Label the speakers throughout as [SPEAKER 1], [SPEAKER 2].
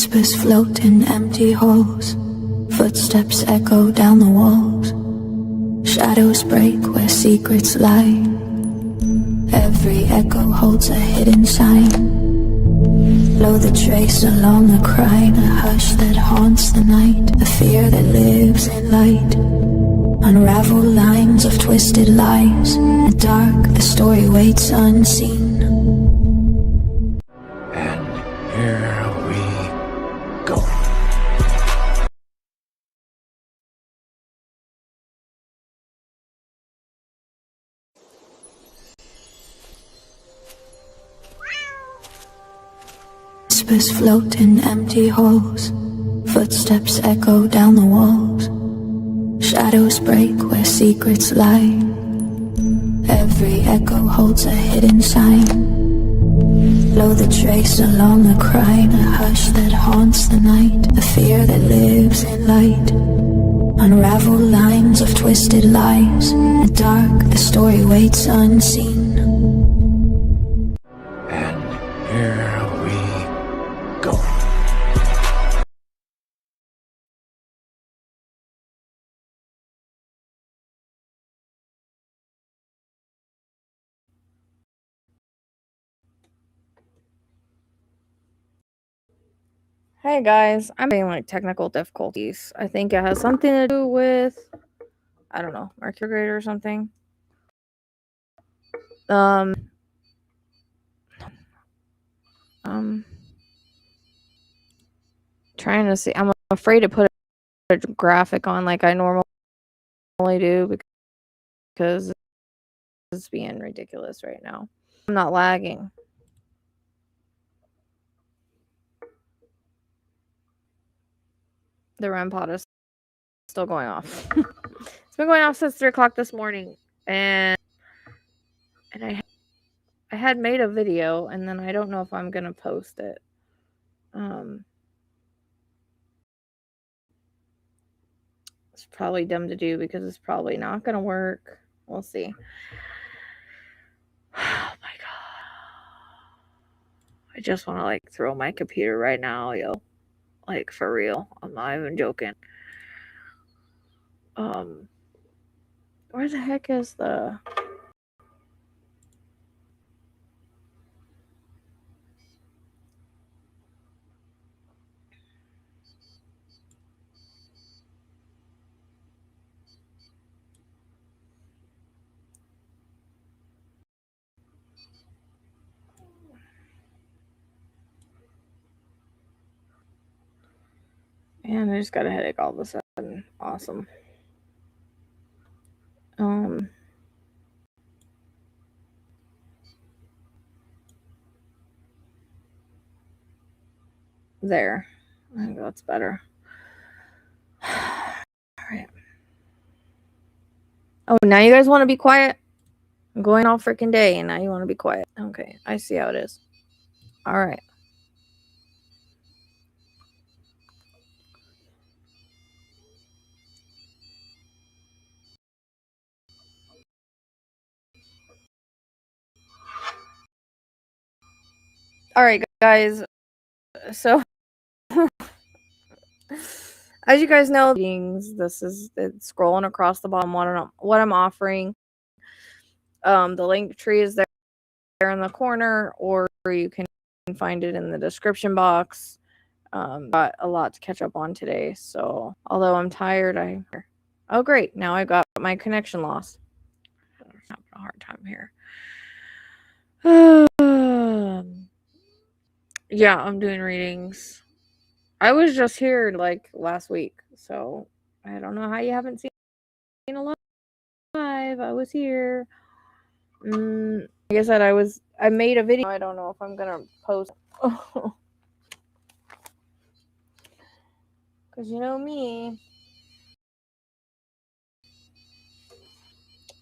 [SPEAKER 1] Whispers float in empty halls. Footsteps echo down the walls. Shadows break where secrets lie. Every echo holds a hidden sign. Blow the trace along the crime, a hush that haunts the night, a fear that lives in light. Unravel lines of twisted lies. In the dark, the story waits unseen.
[SPEAKER 2] And here we go.
[SPEAKER 1] Whispers float in empty halls. Footsteps echo down the walls. Shadows break where secrets lie. Every echo holds a hidden sign. Blow the trace along the crime, a hush that haunts the night, a fear that lives in light. Unravel lines of twisted lies. In the dark, the story waits unseen.
[SPEAKER 2] And here we go.
[SPEAKER 3] Hey guys, I'm having like technical difficulties. I think it has something to do with, I don't know, Mercury or something. Trying to see. I'm afraid to put a graphic on like I normally do because it's being ridiculous right now. I'm not lagging. The REM pod is still going off. It's been going off since 3 o'clock this morning, and I had made a video, and then I don't know if I'm gonna post it. It's probably dumb to do because it's probably not gonna work. We'll see. Oh my god! I just want to like throw my computer right now, yo. Like for real. I'm not even joking. Where the heck is the Man, I just got a headache all of a sudden. Awesome. There. I think that's better. Alright. Oh, now you guys want to be quiet? I'm going all freaking day and now you want to be quiet. Okay, I see how it is. Alright. Alright, guys. So as you guys know, this is it's scrolling across the bottom what I'm offering. The Linktree is there in the corner, or you can find it in the description box. Got a lot to catch up on today, so although I'm tired, oh great, now I got my connection loss. I'm having a hard time here. Yeah, I'm doing readings. I was just here like last week, so I don't know how you haven't seen a live. I was here. Like I said, I made a video. I don't know if I'm gonna post. Because you know me.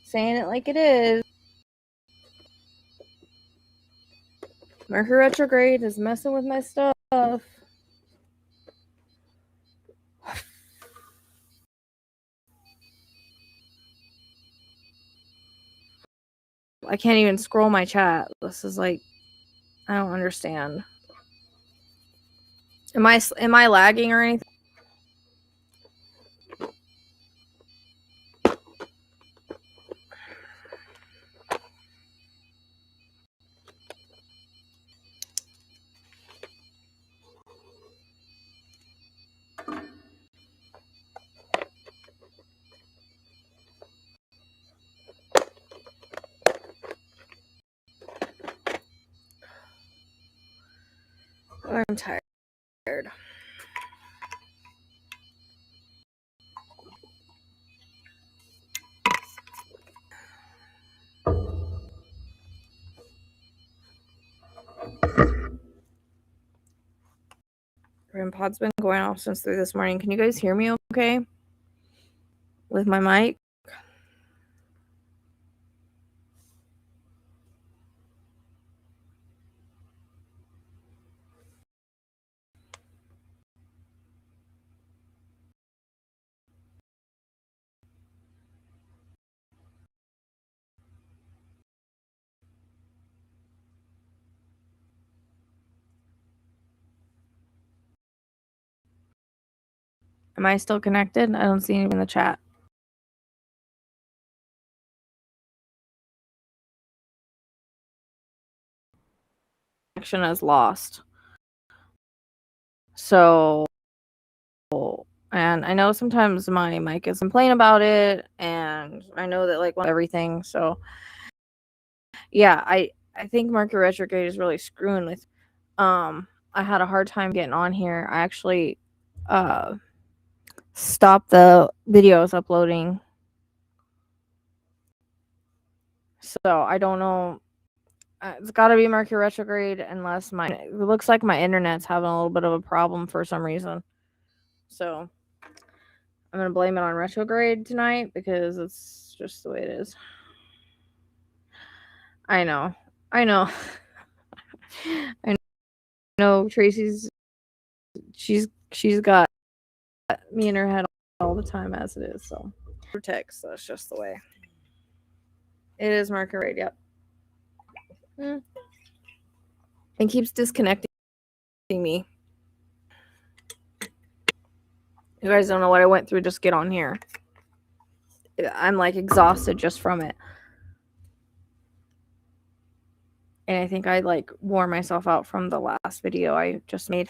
[SPEAKER 3] Saying it like it is. Mercury retrograde is messing with my stuff. I can't even scroll my chat. This is like, I don't understand. Am I lagging or anything? I'm tired. REM pod's been going off since 3 this morning. Can you guys hear me okay? With my mic? Am I still connected? I don't see anything in the chat. Connection is lost. So, and I know sometimes my mic is complaining about it, and I know that like everything. So, yeah, I think Mercury retrograde is really screwing with. I had a hard time getting on here. I actually stopped the videos uploading. So I don't know. It's got to be Mercury retrograde unless it looks like my internet's having a little bit of a problem for some reason. So I'm going to blame it on retrograde tonight because it's just the way it is. I know. I know Tracy's she's got me in her head all the time as it is. So text, that's just the way. It is Mercury, yep. It keeps disconnecting me. You guys don't know what I went through. Just get on here. I'm like exhausted just from it. And I think I like wore myself out from the last video I just made.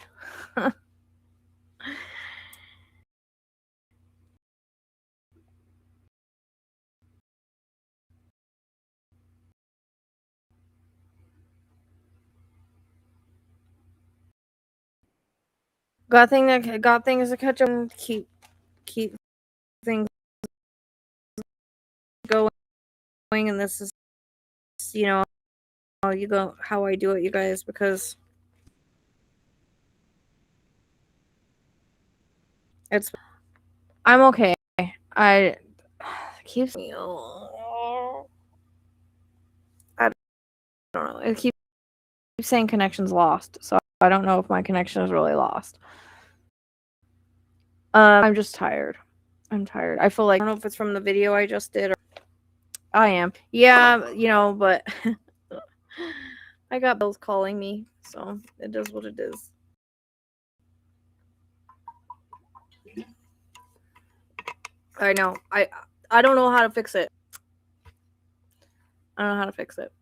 [SPEAKER 3] got things to catch up and keep things going, and this is, you know, how I do it, you guys, because I'm okay. I keeps me. I don't know. It keeps saying connection's lost, so I don't know if my connection is really lost. I'm just tired. I'm tired. I feel like I don't know if it's from the video I just did or I am. Yeah, you know, but I got bills calling me, so it is what it is. I know. I don't know how to fix it. I don't know how to fix it.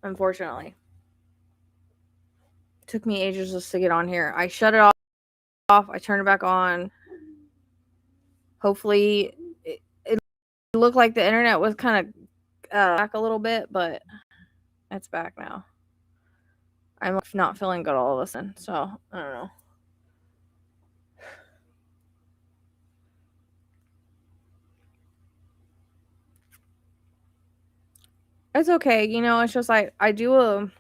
[SPEAKER 3] Unfortunately. It took me ages just to get on here. I shut it off. I turned it back on. Hopefully, it looked like the internet was kind of back a little bit, but it's back now. I'm not feeling good all of a sudden, so I don't know. It's okay, you know. It's just like I do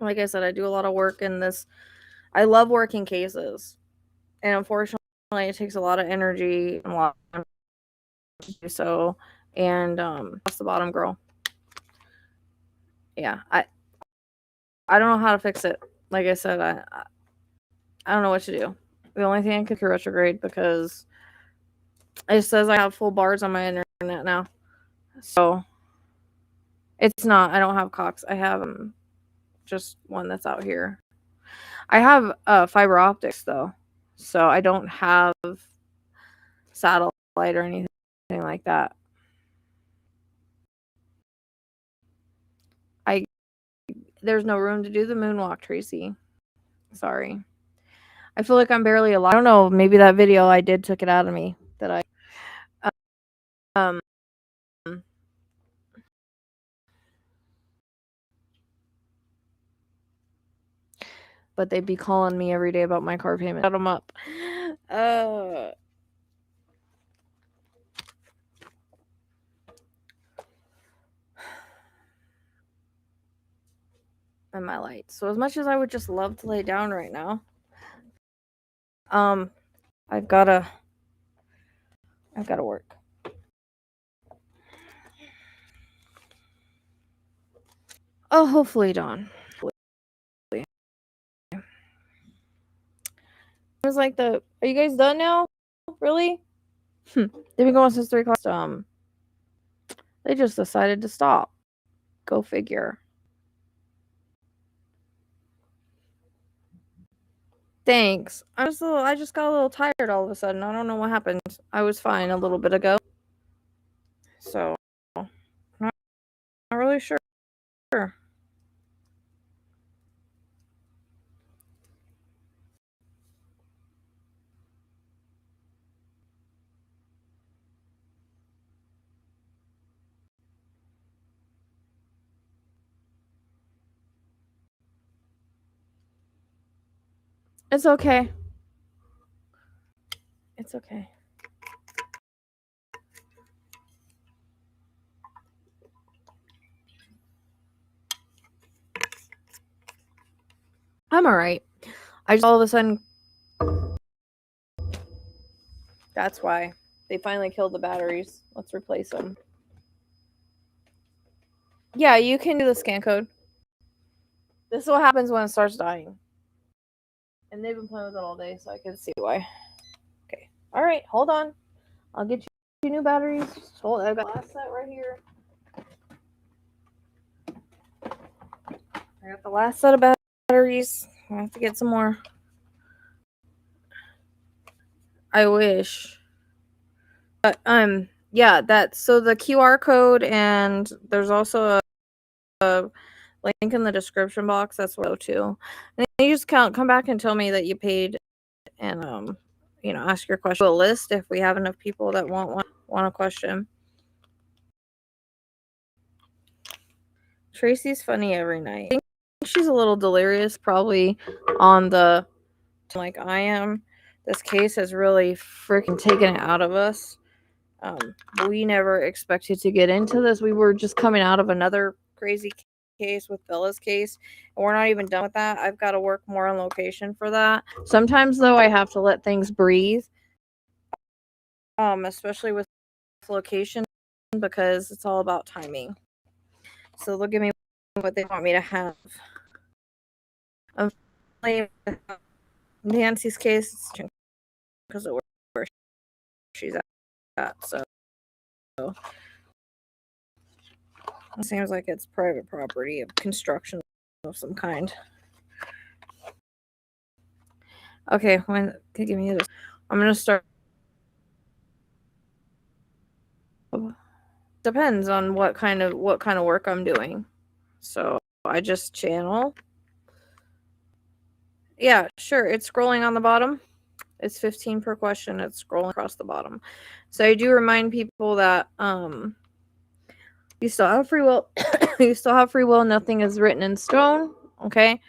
[SPEAKER 3] like I said, I do a lot of work in this. I love working cases, and unfortunately, it takes a lot of energy and a lot of to do so. And that's the bottom girl. Yeah, I don't know how to fix it. Like I said, I don't know what to do. The only thing I could do retrograde because it says I have full bars on my internet now. So it's not. I don't have Cox. I have just one that's out here. I have fiber optics though, so I don't have satellite or anything like that. There's no room to do the moonwalk, Tracy. Sorry. I feel like I'm barely alive. I don't know, maybe that video I did took it out of me that I but they'd be calling me every day about my car payment. Shut them up. And my lights. So as much as I would just love to lay down right now, I've gotta work. Oh, hopefully, Dawn. It was like are you guys done now? Really? They've been going since 3 o'clock. They just decided to stop. Go figure. Thanks. I just got a little tired all of a sudden. I don't know what happened. I was fine a little bit ago. So, not really sure. It's okay. It's okay. I'm alright. I just all of a sudden. That's why. They finally killed the batteries. Let's replace them. Yeah, you can do the scan code. This is what happens when it starts dying. And they've been playing with it all day, so I can see why. Okay. Alright, hold on. I'll get you new batteries. Just hold. I've got the last set right here. I got the last set of batteries. I have to get some more. I wish. But yeah, so the QR code, and there's also a link in the description box. That's where I go to. And you just come back and tell me that you paid, and ask your question. A list if we have enough people that want a question. Tracy's funny every night. I think she's a little delirious, probably on the like I am. This case has really freaking taken it out of us. We never expected to get into this. We were just coming out of another crazy case with Bella's case, and we're not even done with that. I've got to work more on location for that. Sometimes, though, I have to let things breathe, especially with location, because it's all about timing. So they'll give me what they want me to have. Nancy's case, because of where she's at, so it seems like it's private property of construction of some kind. Okay, give me this. I'm gonna start. Depends on what kind of work I'm doing. So I just channel. Yeah, sure. It's scrolling on the bottom. It's 15 per question. It's scrolling across the bottom. So I do remind people that you still have free will. You still have free will. Nothing is written in stone. Okay.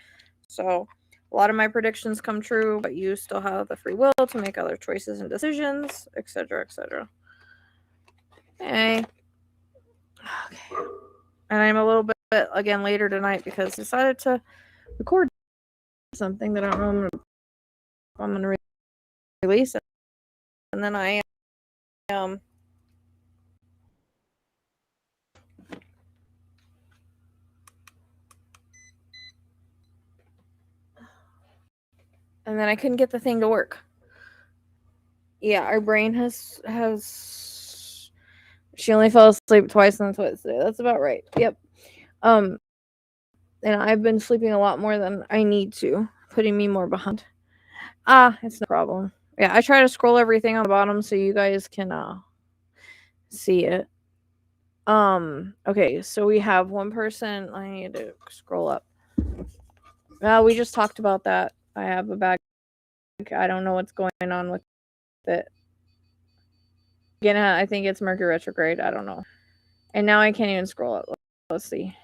[SPEAKER 3] So a lot of my predictions come true, but you still have the free will to make other choices and decisions, etc., etc. Okay. And I'm a little bit again later tonight because I decided to record something that I don't know if I'm going to release it. And then I and then I couldn't get the thing to work. Yeah, our brain has she only fell asleep twice on the toilet today. That's about right. Yep. And I've been sleeping a lot more than I need to, putting me more behind. It's no problem. Yeah, I try to scroll everything on the bottom so you guys can see it. Okay, so we have one person. I need to scroll up. We just talked about that. I have a bag. I don't know what's going on with it. Again, I think it's Mercury retrograde. I don't know. And now I can't even scroll up. Let's see.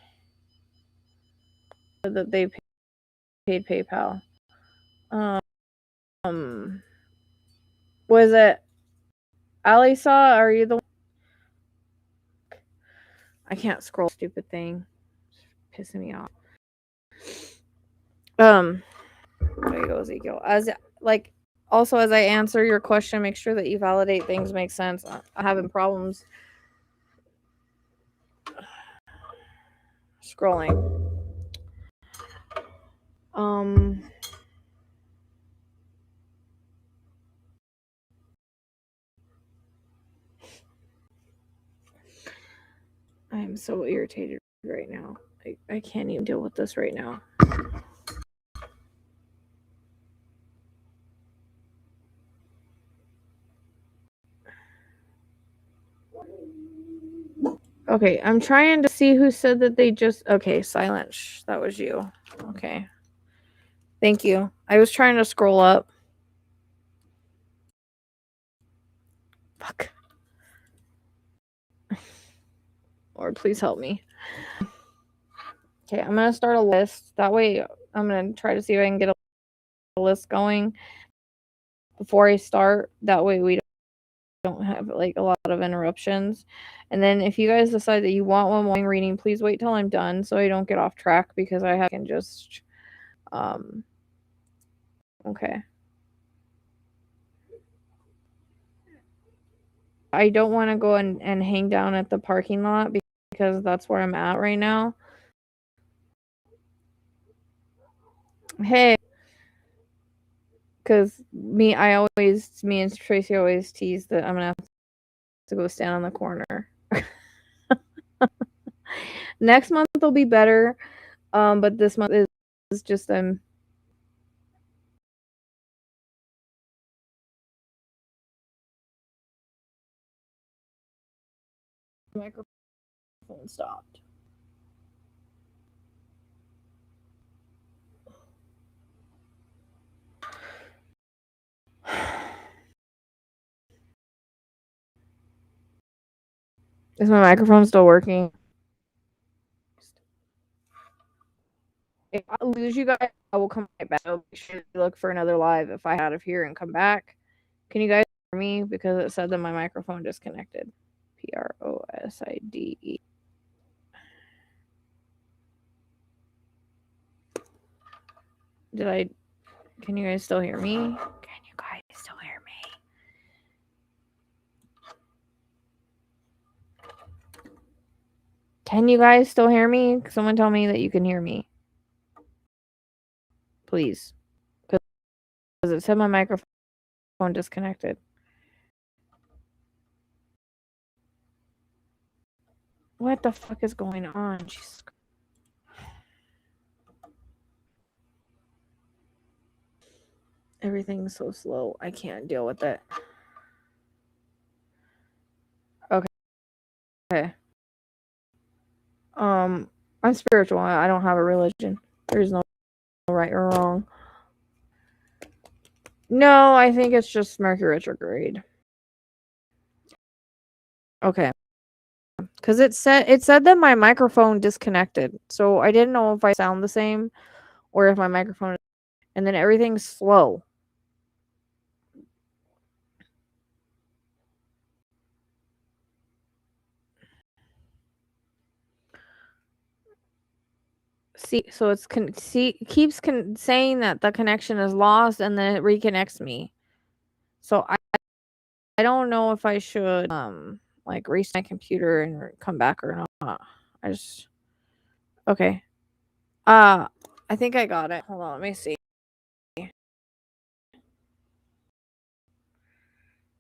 [SPEAKER 3] That they paid PayPal. Was it Alisa? Are you the one? I can't scroll. Stupid thing. It's pissing me off. There you go, Ezekiel. Also, as I answer your question, make sure that you validate things make sense. I'm having problems scrolling. I am so irritated right now. I can't even deal with this right now. Okay, I'm trying to see who said that they just... Okay, silent. Shh, that was you. Okay. Thank you. I was trying to scroll up. Fuck. Lord, please help me. Okay, I'm going to start a list. That way, I'm going to try to see if I can get a list going before I start. That way, we don't have like a lot of interruptions. And then if you guys decide that you want one morning reading, please wait till I'm done so I don't get off track, because I can just okay. I don't want to go and hang down at the parking lot because that's where I'm at right now. Hey, because me and Tracy always tease that I'm gonna have to go stand on the corner. Next month will be better, but this month is just microphone stopped. Is my microphone still working? If I lose you guys, I will come right back. I'll be sure to look for another live if I out of here and come back. Can you guys hear me? Because it said that my microphone disconnected. PROSIDE. Can you guys still hear me? Can you guys still hear me? Can you guys still hear me? Someone tell me that you can hear me. Please. Because it said my microphone disconnected. What the fuck is going on? Jesus. Everything's so slow. I can't deal with it. Okay. I'm spiritual. I don't have a religion. There's no right or wrong. No, I think it's just Mercury retrograde. Okay. Because it said that my microphone disconnected. So I didn't know if I sound the same or if my microphone, and then everything's slow. See, so it keeps saying that the connection is lost, and then it reconnects me. So I don't know if I should like restart my computer and come back or not. Okay. I think I got it. Hold on, let me see. I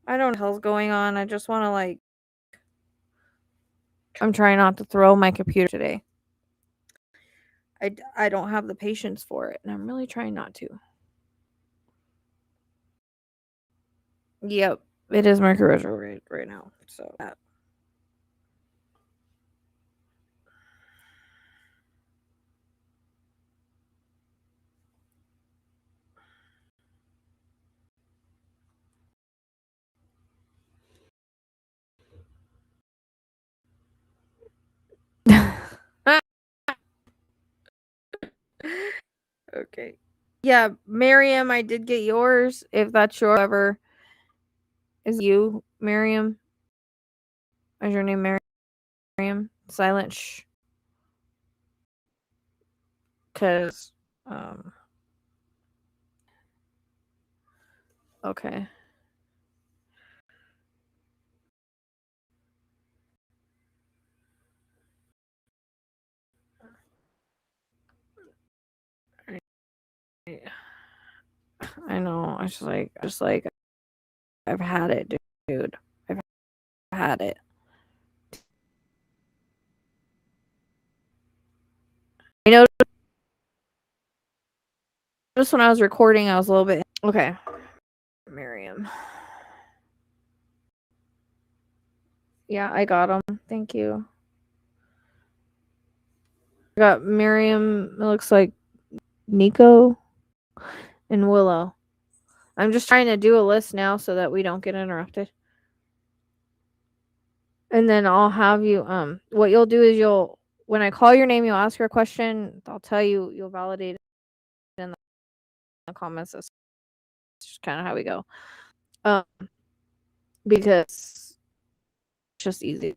[SPEAKER 3] don't know what the hell's going on. I just want to I'm trying not to throw my computer today. I don't have the patience for it, and I'm really trying not to. Yep, it is Mercury retrograde right now, so that. Okay. Yeah, Miriam, I did get yours. If that's your ever is you, Miriam. Is your name Miriam? Silent shh. Cause okay. I know. I just like I've had it, dude. I've had it. I know just when I was recording I was a little bit okay. Miriam. Yeah, I got them. Thank you. I got Miriam, it looks like Nico and Willow. I'm just trying to do a list now so that we don't get interrupted. And then I'll have you what you'll do is you'll when I call your name, you'll ask her a question. I'll tell you you'll validate it in the comments. That's just kind of how we go. Because it's just easy.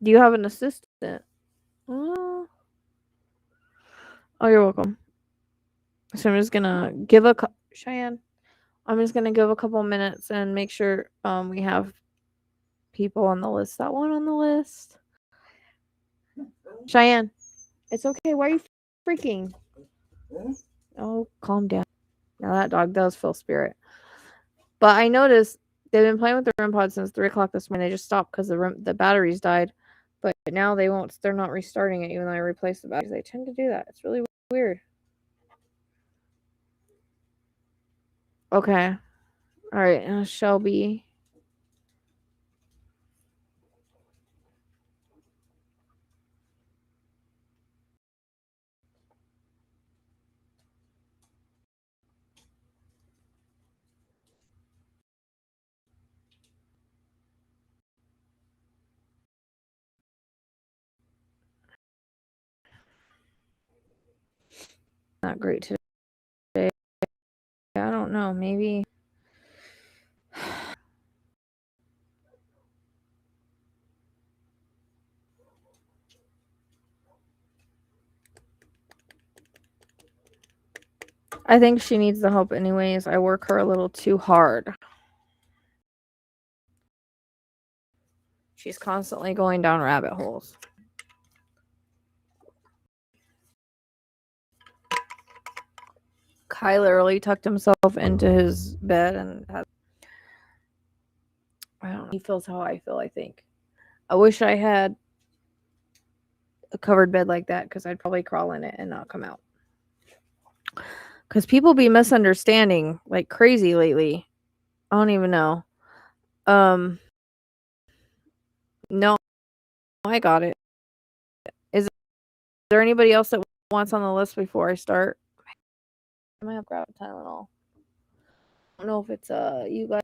[SPEAKER 3] Do you have an assistant? Oh, you're welcome. So I'm just gonna give Cheyenne. I'm just gonna give a couple minutes and make sure we have people on the list that want on the list. Cheyenne, it's okay. Why are you freaking? Oh, calm down. Now that dog does feel spirit. But I noticed they've been playing with the REM pod since 3:00 this morning. They just stopped because the batteries died. But now they won't. They're not restarting it even though I replaced the batteries. They tend to do that. It's really weird. Okay. All right. Shelby. Not great today. I don't know. Maybe. I think she needs the help anyways. I work her a little too hard. She's constantly going down rabbit holes. Kai literally tucked himself into his bed and had. I don't know. He feels how I feel, I think. I wish I had a covered bed like that because I'd probably crawl in it and not come out. Because people be misunderstanding like crazy lately. I don't even know. No, I got it. Is there anybody else that wants on the list before I start? I might have grabbed Tylenol. I don't know if it's you guys.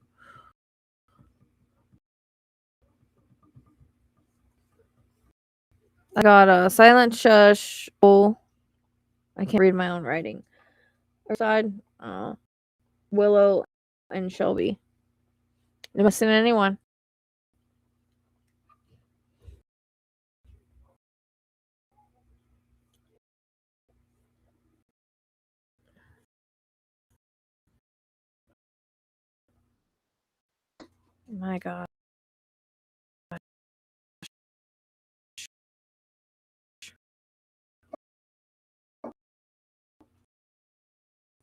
[SPEAKER 3] I got a silent shush. Oh, I can't read my own writing. Side, Willow and Shelby. Am I missing anyone? My God.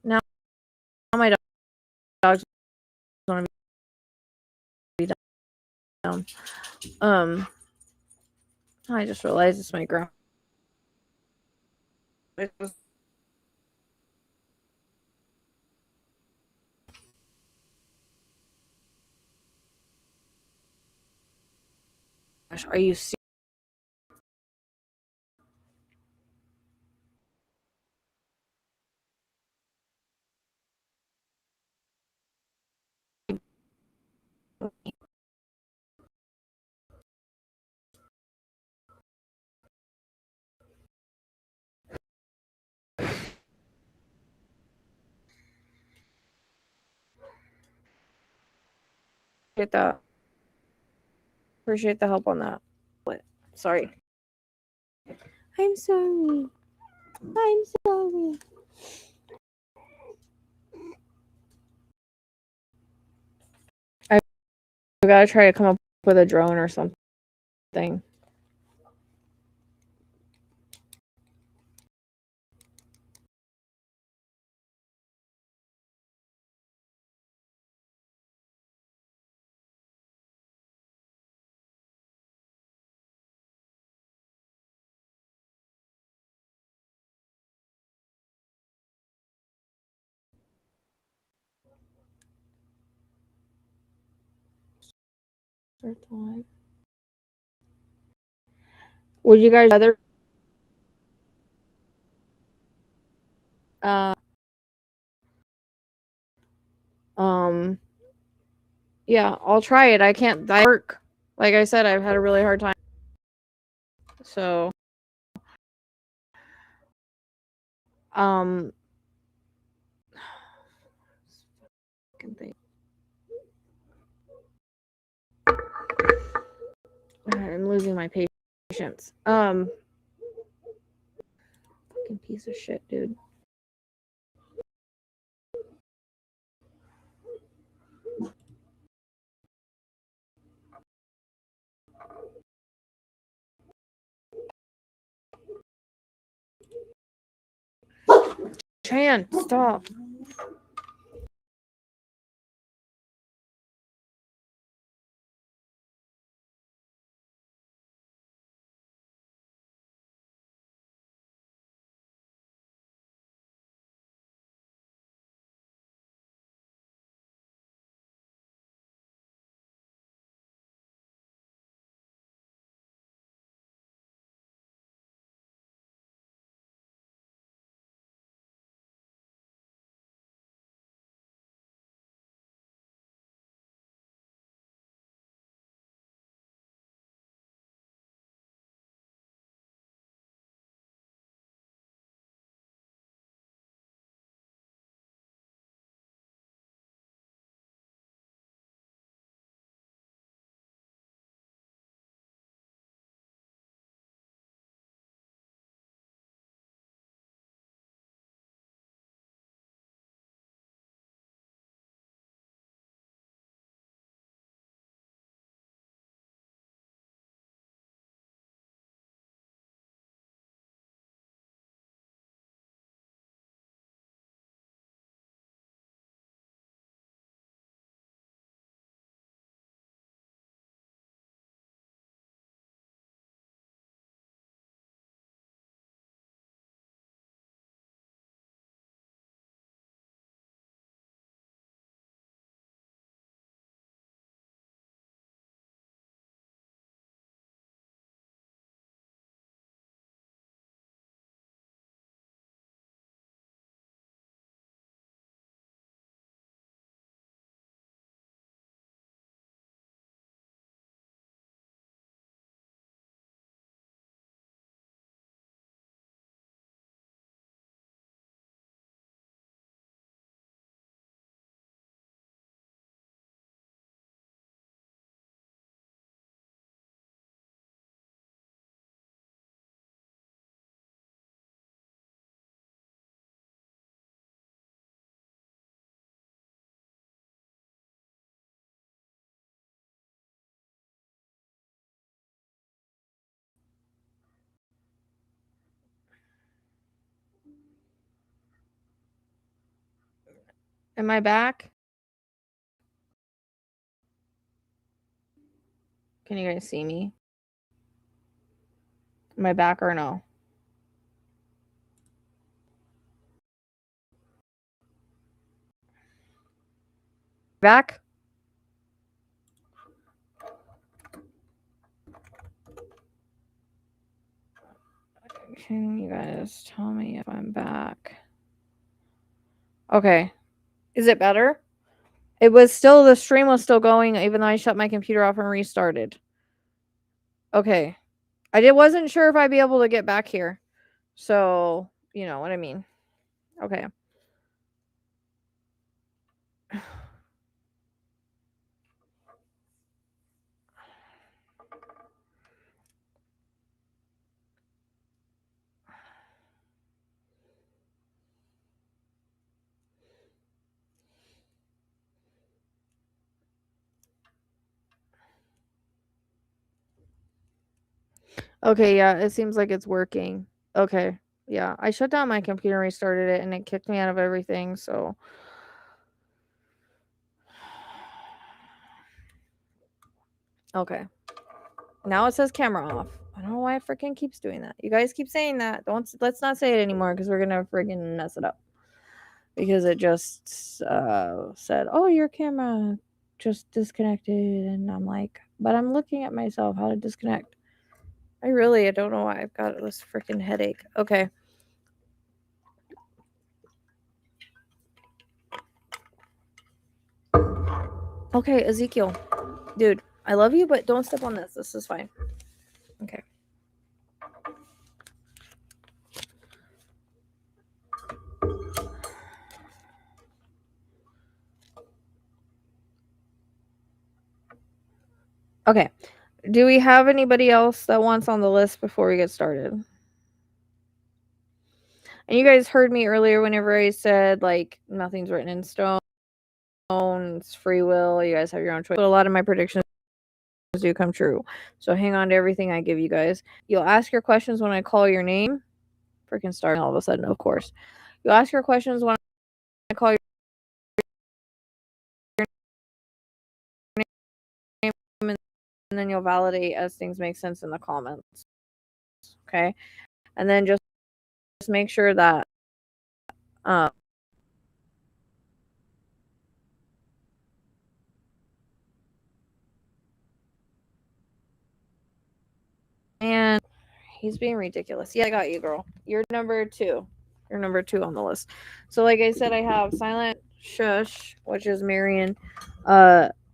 [SPEAKER 3] Now my dog's gonna I just realized it's my grandma. Are you serious? Appreciate that. Appreciate the help on that. What? Sorry. I'm sorry. I'm sorry. I gotta try to come up with a drone or something. Would you guys rather yeah, I'll try it. I can't work. Like I said, I've had a really hard time. So I'm losing my patience. Fucking piece of shit, dude. Chan, stop. Am I back? Can you guys see me? Am I back or no? Back? Can you guys tell me if I'm back? Okay. Is it better? It was still, the stream was still going even though I shut my computer off and restarted. Okay. I wasn't sure if I'd be able to get back here. So, you know what I mean. Okay. Okay, yeah, it seems like it's working. Okay. Yeah, I shut down my computer and restarted it and it kicked me out of everything, so okay. Now it says camera off. I don't know why it freaking keeps doing that. You guys keep saying that. Let's not say it anymore because we're gonna freaking mess it up. Because it just said, "Oh, your camera just disconnected," and I'm like, "But I'm looking at myself. How to disconnect?" I don't know why I've got this freaking headache. Okay. Okay, Ezekiel, dude, I love you, but don't step on this. This is fine. Okay. Okay. Do we have anybody else that wants on the list before we get started? And you guys heard me earlier whenever I said, like, nothing's written in stone. It's free will. You guys have your own choice. But a lot of my predictions do come true. So hang on to everything I give you guys. You'll ask your questions when I call your name. Freaking starting all of a sudden, of course. You'll ask your questions when I call your name, and then you'll validate as things make sense in the comments. Okay? And then just make sure that and he's being ridiculous. Yeah, I got you, girl. You're number 2. You're number 2 on the list. So like I said, I have Silent Shush, which is Marion,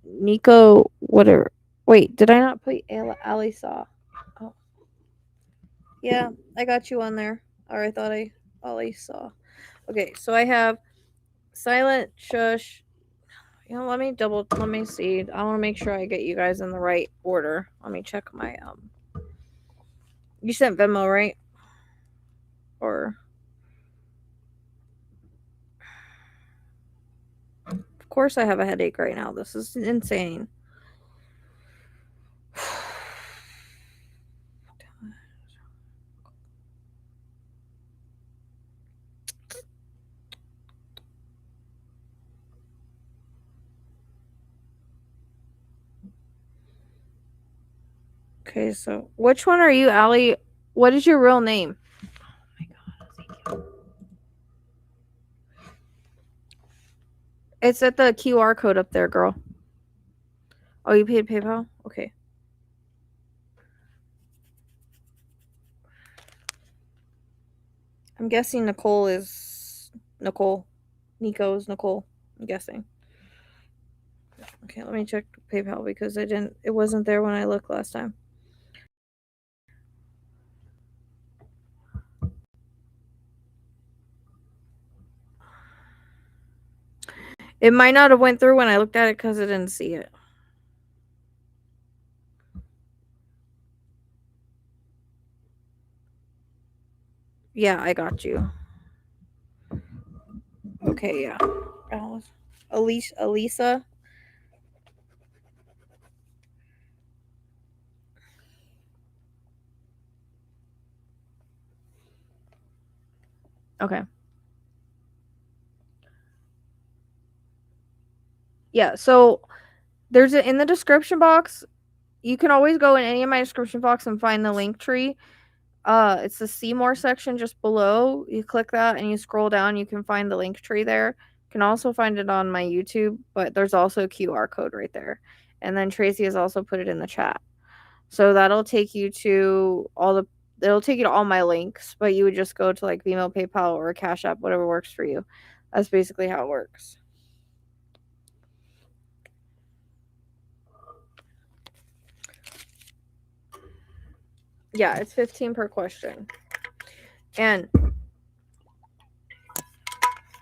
[SPEAKER 3] Nico, whatever. Wait, did I not put Ali Saw? Oh. Yeah, I got you on there. Or I thought Ali Saw. Okay, so I have Silent Shush. You know, let me see. I want to make sure I get you guys in the right order. Let me check my you sent Venmo, right? Or of course I have a headache right now. This is insane. Okay, so which one are you, Allie? What is your real name? Oh my god, it's at the QR code up there, girl. Oh, you paid PayPal? Okay. I'm guessing Nicole is Nicole. Nico is Nicole. I'm guessing. Okay, let me check PayPal because it wasn't there when I looked last time. It might not have went through when I looked at it because I didn't see it. Yeah, I got you. Okay, yeah. Elisa. Okay. Yeah, so there's in the description box, you can always go in any of my description box and find the Linktree. It's the See More section just below. You click that and you scroll down. You can find the Linktree there. You can also find it on my YouTube, but there's also a QR code right there. And then Tracy has also put it in the chat. So that'll take you to it'll take you to all my links, but you would just go to like Venmo, PayPal, or Cash App, whatever works for you. That's basically how it works. Yeah, it's 15 per question. And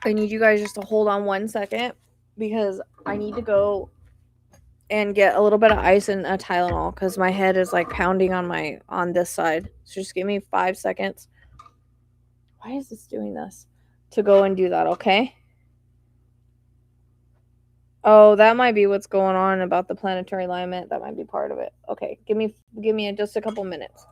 [SPEAKER 3] I need you guys just to hold on 1 second because I need to go and get a little bit of ice and a Tylenol because my head is like pounding on this side. So just give me 5 seconds. Why is this doing this? To go and do that, okay? Oh, that might be what's going on about the planetary alignment. That might be part of it. Okay, give me just a couple minutes.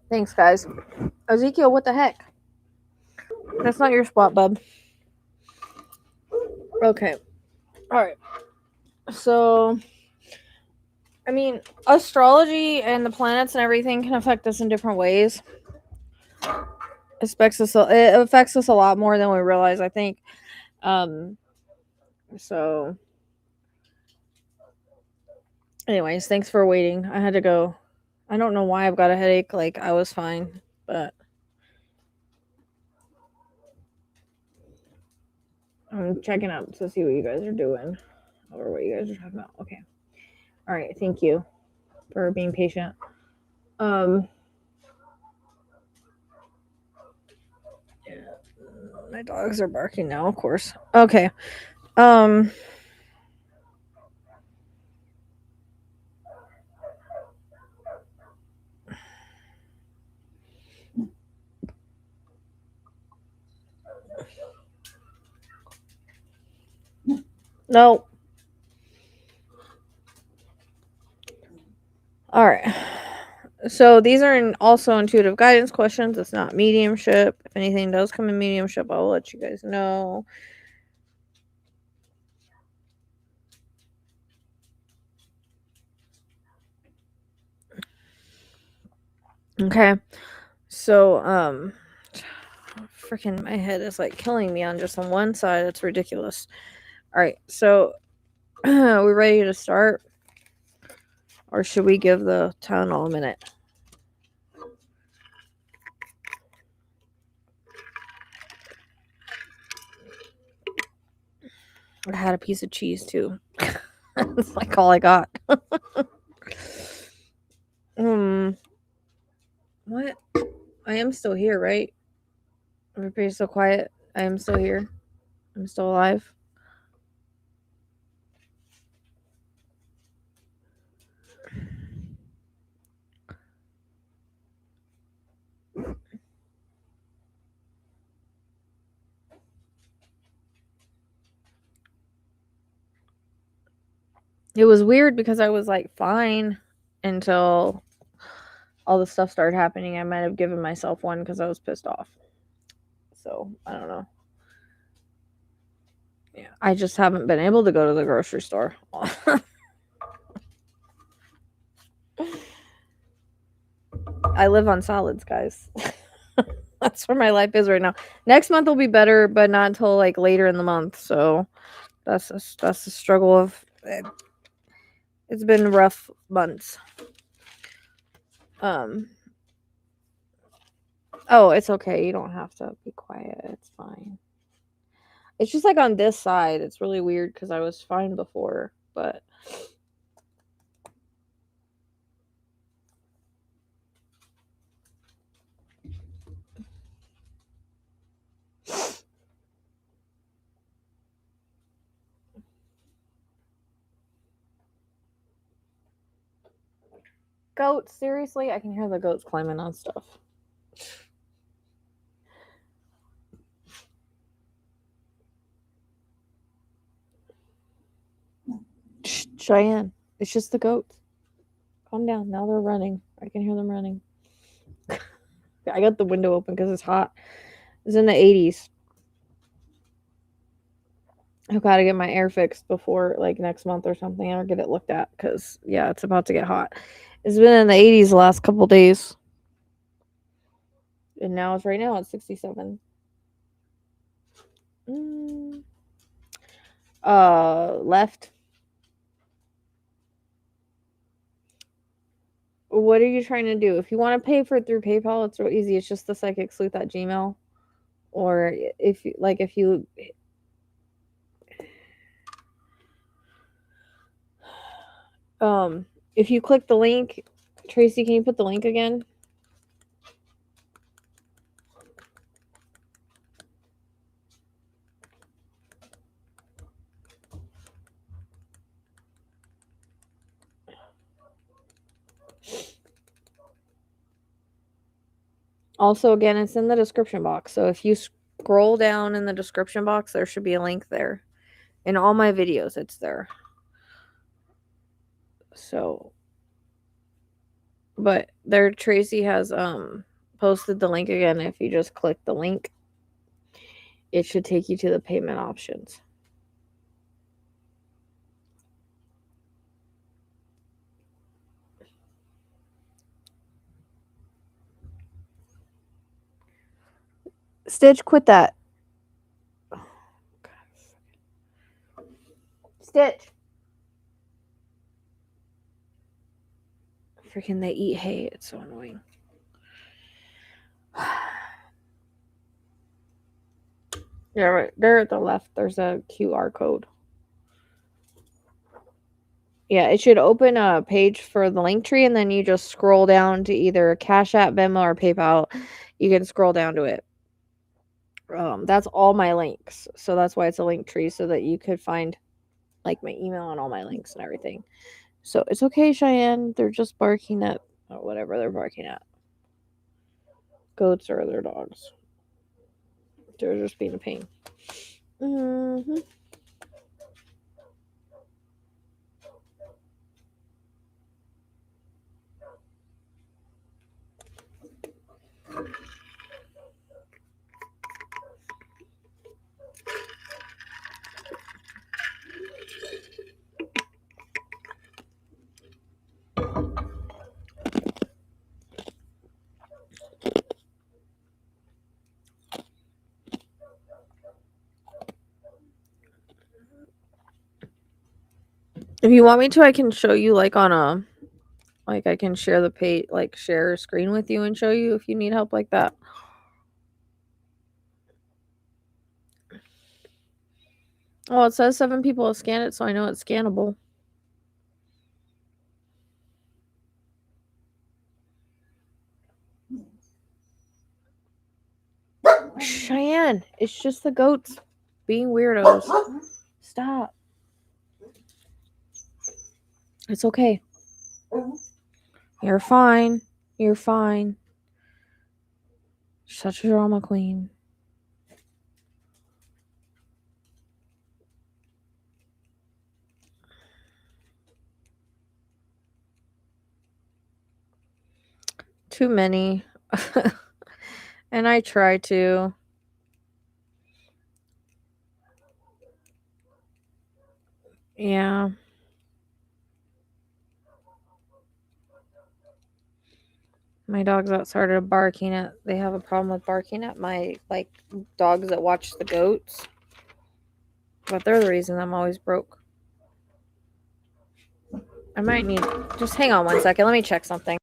[SPEAKER 3] Thanks, guys. Ezekiel, what the heck? That's not your spot, bub. Okay. All right. So, I mean, astrology and the planets and everything can affect us in different ways. It affects us a lot more than we realize, I think. So, anyways, thanks for waiting. I had to go. I don't know why I've got a headache. Like, I was fine, but I'm checking up to see what you guys are doing or what you guys are talking about. Okay. All right. Thank you for being patient. My dogs are barking now, of course. Okay. No. All right. So these are also intuitive guidance questions. It's not mediumship. If anything does come in mediumship, I will let you guys know. Okay. So, freaking my head is like killing me on just on one side. It's ridiculous. All right. So, are we ready to start? Or should we give the Tylenol a minute? I had a piece of cheese too. It's like all I got. What? I am still here, right? Everybody's so quiet. I am still here. I'm still alive. It was weird because I was like fine until all the stuff started happening. I might have given myself one because I was pissed off. So I don't know. Yeah, I just haven't been able to go to the grocery store. I live on salads, guys. That's where my life is right now. Next month will be better, but not until like later in the month. So that's the struggle of it. It's been rough months. Oh, it's okay. You don't have to be quiet. It's fine. It's just like on this side. It's really weird because I was fine before, but goats, seriously? I can hear the goats climbing on stuff. Shh, Cheyenne. It's just the goats. Calm down. Now they're running. I can hear them running. I got the window open because it's hot. It's in the 80s. I've got to get my air fixed before like next month or something, or get it looked at because yeah, it's about to get hot. It's been in the 80s the last couple days, and now it's right now it's 67. Left. What are you trying to do? If you want to pay for it through PayPal, it's real easy. It's just the psychicsleuth@gmail. Or if you if you click the link, Tracy, can you put the link again? Also, again, it's in the description box. So if you scroll down in the description box, there should be a link there. In all my videos, it's there. So, but there, Tracy has posted the link again. If you just click the link, it should take you to the payment options. Stitch, quit that. Stitch. Freaking they eat hay. It's so annoying. Yeah, right there at the left, there's a QR code. Yeah, it should open a page for the Linktree, and then you just scroll down to either Cash App, Venmo, or PayPal. You can scroll down to it. That's all my links, so that's why it's a Linktree, so that you could find like my email and all my links and everything. So it's okay, Cheyenne. They're just barking at whatever they're barking at. Goats or their dogs. They're just being a pain. If you want me to, I can show you like on a like I can share the page, like share a screen with you and show you if you need help like that. Oh, it says 7 people have scanned it, so I know it's scannable. Cheyenne, it's just the goats being weirdos. Stop. It's okay. You're fine. You're fine. Such a drama queen. Too many. And I try to. Yeah. My dogs that started barking at, they have a problem with barking at my, like, dogs that watch the goats. But they're the reason I'm always broke. I might need, just hang on one second. Let me check something.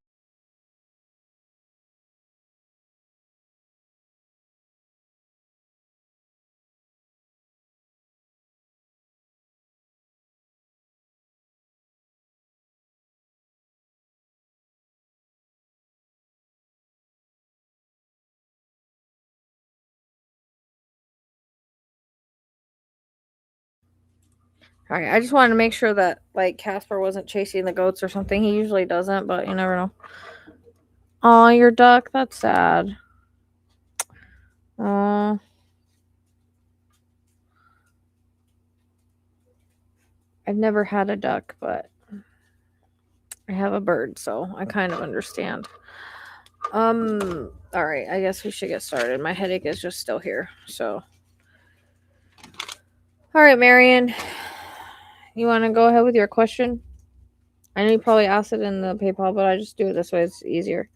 [SPEAKER 3] All right, I just wanted to make sure that, like, Casper wasn't chasing the goats or something. He usually doesn't, but you never know. Oh, your duck. That's sad. Oh. I've never had a duck, but I have a bird, so I kind of understand. All right, I guess we should get started. My headache is just still here, so. All right, Marion, you want to go ahead with your question? I know you probably asked it in the PayPal, but I just do it this way. It's easier.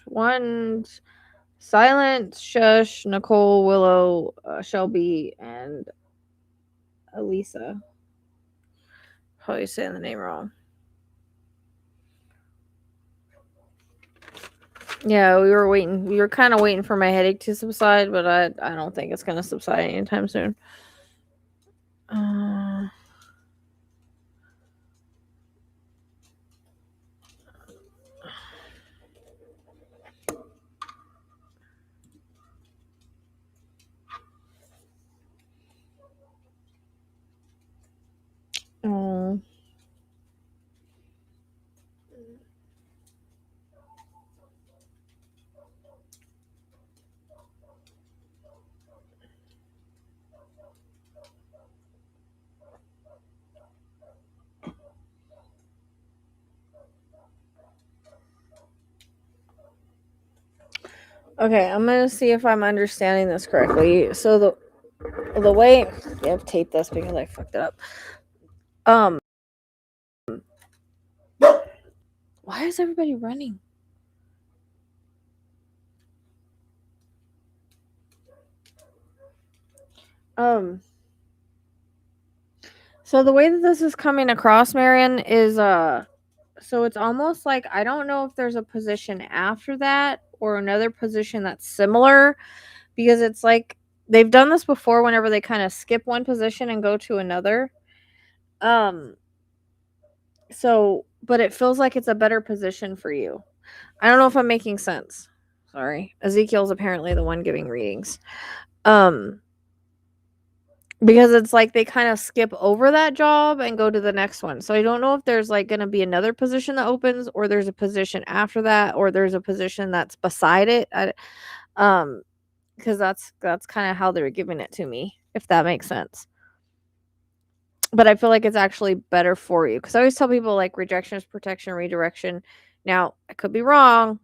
[SPEAKER 3] One, Silent, Shush, Nicole, Willow, Shelby, and Elisa. Probably saying the name wrong. Yeah, we were waiting. We were kind of waiting for my headache to subside, but I don't think it's gonna subside anytime soon. Oh. Okay, I'm gonna see if I'm understanding this correctly. So the way I have taped this because I fucked it up. Why is everybody running? So the way that this is coming across, Marion, is so it's almost like I don't know if there's a position after that or another position that's similar, because it's like they've done this before whenever they kind of skip one position and go to another. So, but it feels like it's a better position for you. I don't know if I'm making sense. Sorry. Ezekiel's apparently the one giving readings. Because it's like they kind of skip over that job and go to the next one. So I don't know if there's like going to be another position that opens, or there's a position after that, or there's a position that's beside it. Because that's kind of how they're giving it to me, if that makes sense. But I feel like it's actually better for you, because I always tell people like rejection is protection, redirection. Now I could be wrong,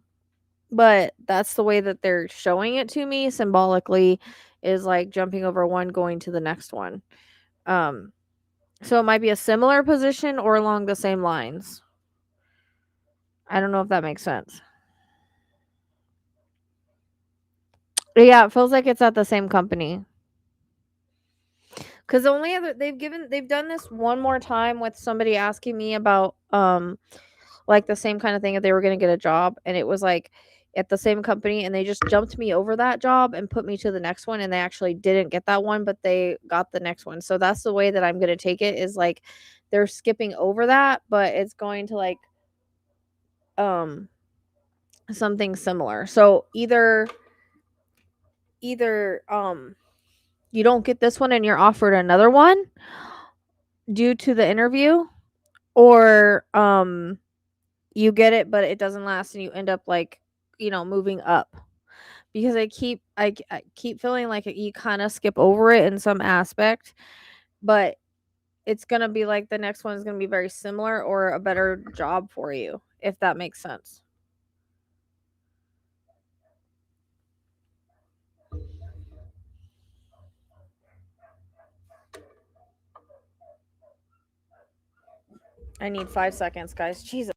[SPEAKER 3] but that's the way that they're showing it to me symbolically, is like jumping over one, going to the next one. So it might be a similar position or along the same lines. I don't know if that makes sense. Yeah, it feels like it's at the same company. Cause the only other they've done this one more time with somebody asking me about like the same kind of thing if they were gonna get a job, and it was like at the same company, and they just jumped me over that job and put me to the next one, and they actually didn't get that one, but they got the next one. So that's the way that I'm gonna take it, is like they're skipping over that, but it's going to like um something similar. So either you don't get this one and you're offered another one due to the interview, or you get it but it doesn't last and you end up like, moving up. Because I keep feeling like you kind of skip over it in some aspect, but it's going to be like the next one is going to be very similar or a better job for you, if that makes sense. I need 5 seconds, guys. Jesus.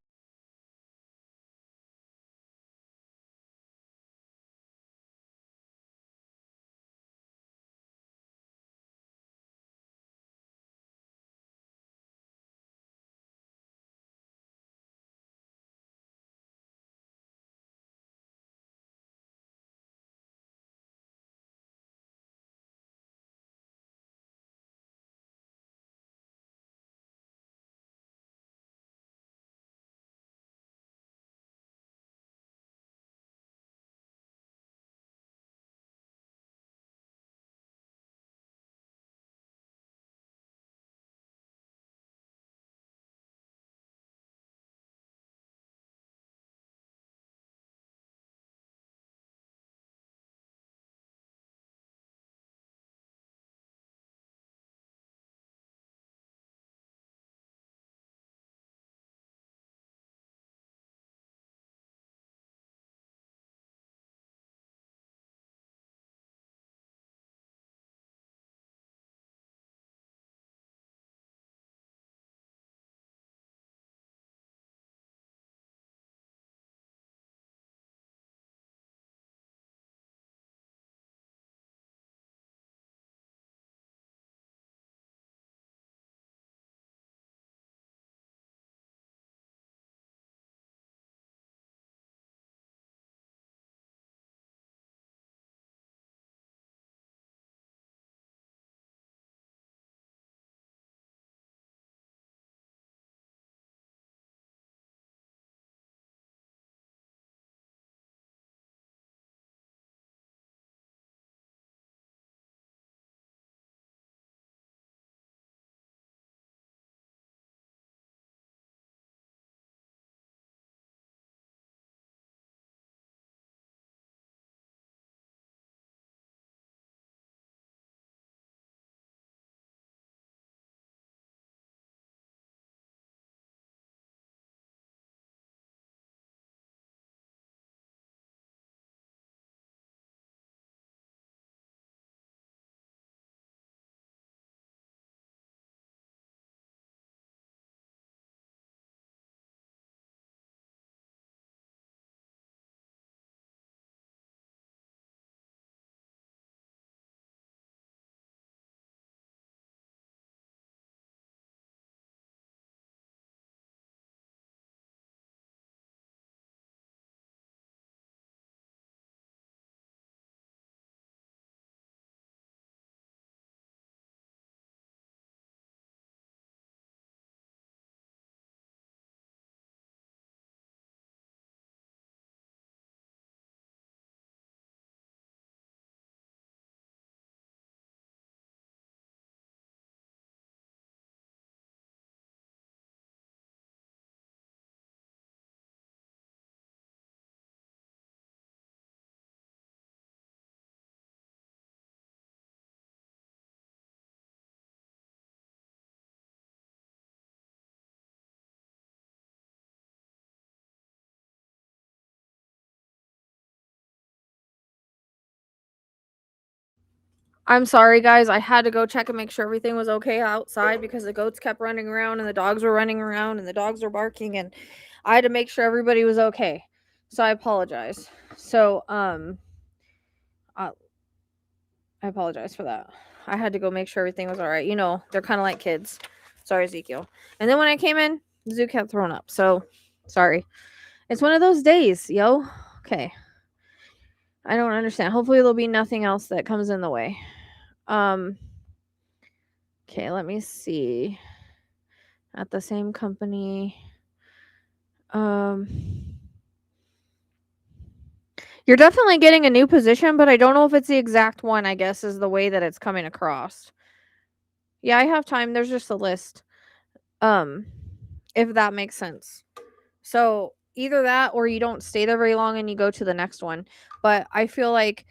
[SPEAKER 3] I'm sorry, guys. I had to go check and make sure everything was okay outside because the goats kept running around and the dogs were running around and the dogs were barking, and I had to make sure everybody was okay. So I apologize. So I apologize for that. I had to go make sure everything was all right. You know, they're kind of like kids. Sorry, Ezekiel. And then when I came in, the zoo kept throwing up. So sorry. It's one of those days, yo. Okay. I don't understand. Hopefully there'll be nothing else that comes in the way. Okay, let me see. At the same company. You're definitely getting a new position, but I don't know if it's the exact one, I guess, is the way that it's coming across. Yeah, I have time. There's just a list. If that makes sense. So either that or you don't stay there very long and you go to the next one. But I feel like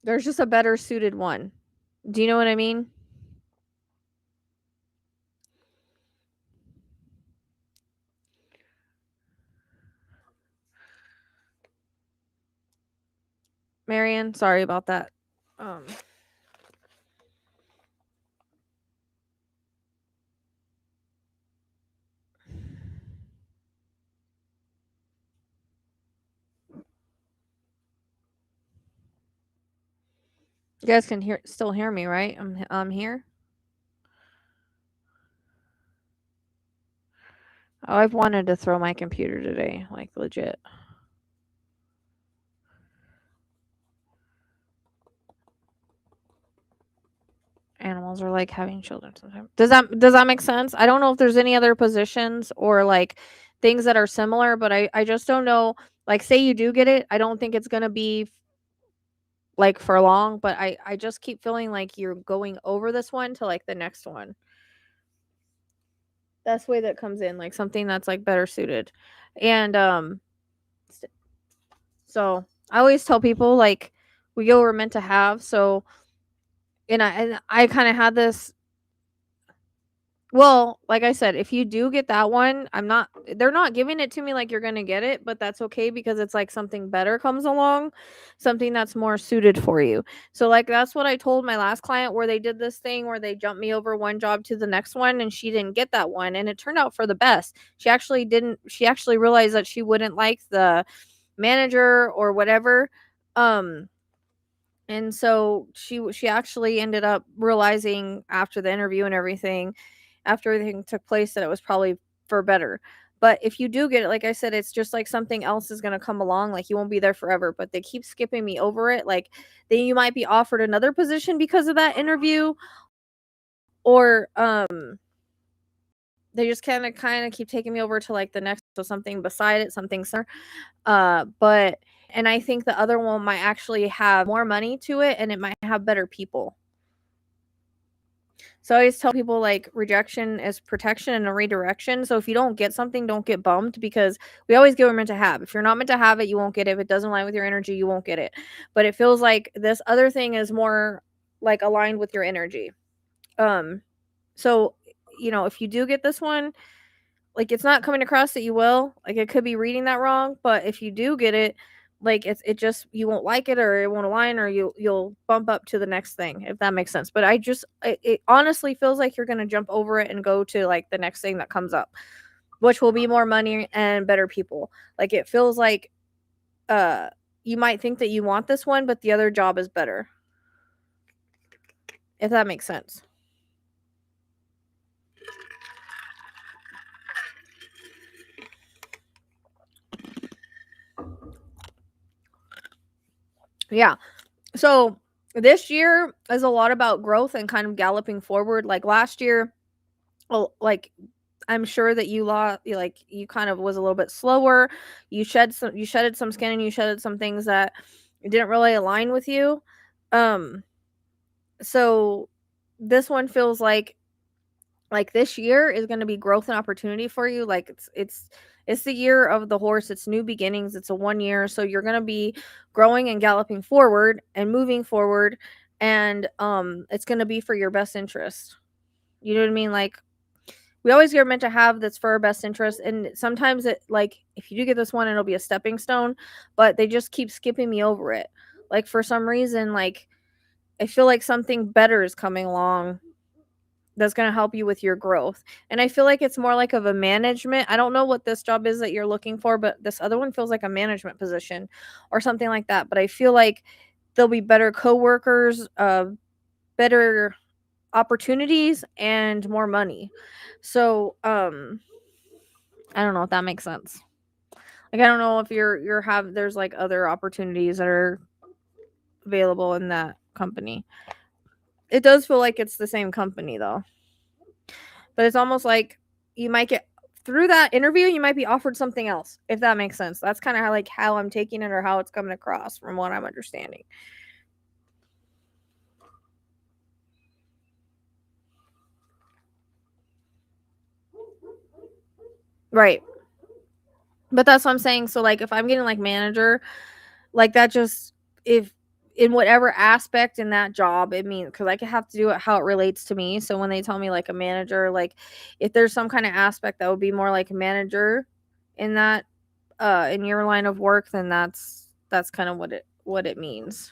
[SPEAKER 3] there's just a better suited one. Do you know what I mean? Marion, sorry about that. You guys can still hear me, right? I'm here. Oh, I've wanted to throw my computer today, like legit. Animals are like having children sometimes. Does that make sense? I don't know if there's any other positions or like things that are similar, but I just don't know. Like, say you do get it, I don't think it's gonna be like for long, but I just keep feeling like you're going over this one to like the next one. That's the way that comes in, like something that's like better suited. And so I always tell people like we go where we're meant to have. So and I kind of had this. Well, like I said, if you do get that one, they're not giving it to me like you're going to get it, but that's okay because it's like something better comes along, something that's more suited for you. So like that's what I told my last client where they did this thing where they jumped me over one job to the next one and she didn't get that one and it turned out for the best. She actually realized that she wouldn't like the manager or whatever. And so she actually ended up realizing after the interview and everything, after everything took place, that it was probably for better. But if you do get it, like I said, it's just like something else is going to come along. Like you won't be there forever, but they keep skipping me over it. Like then you might be offered another position because of that interview, or they just kind of keep taking me over to like the next, so something beside it, something similar. But and I think the other one might actually have more money to it and it might have better people. So I always tell people like rejection is protection and a redirection. So if you don't get something, don't get bummed because we always get what we're meant to have. If you're not meant to have it, you won't get it. If it doesn't align with your energy, you won't get it. But it feels like this other thing is more like aligned with your energy. So you know, if you do get this one, like it's not coming across that you will. Like it could be reading that wrong, but if you do get it, like it just you won't like it or it won't align or you'll bump up to the next thing if that makes sense. But it honestly feels like you're gonna jump over it and go to like the next thing that comes up, which will be more money and better people. Like it feels like you might think that you want this one, but the other job is better. If that makes sense. Yeah. So this year is a lot about growth and kind of galloping forward. Like last year, well, like I'm sure that you kind of was a little bit slower. You shedded some skin and you shedded some things that didn't really align with you. So this one feels like this year is going to be growth and opportunity for you. Like it's the year of the horse. It's new beginnings. It's a 1 year. So you're going to be growing and galloping forward and moving forward. And it's going to be for your best interest. You know what I mean? Like we always get meant to have that's for our best interest. And sometimes it like if you do get this one, it'll be a stepping stone, but they just keep skipping me over it. Like for some reason, like I feel like something better is coming along that's going to help you with your growth. And I feel like it's more like of a management. I don't know what this job is that you're looking for, but this other one feels like a management position or something like that. But I feel like there'll be better coworkers, better opportunities, and more money. So, I don't know if that makes sense. Like I don't know if there's like other opportunities that are available in that company. It does feel like it's the same company though. But it's almost like you might get through that interview, you might be offered something else, if that makes sense. That's kind of how I'm taking it or how it's coming across from what I'm understanding. Right. But that's what I'm saying. So like if I'm getting like manager, like that just if in whatever aspect in that job it means, because I could have to do it how it relates to me. So when they tell me like a manager, like if there's some kind of aspect that would be more like a manager in that in your line of work, then that's kind of what it means.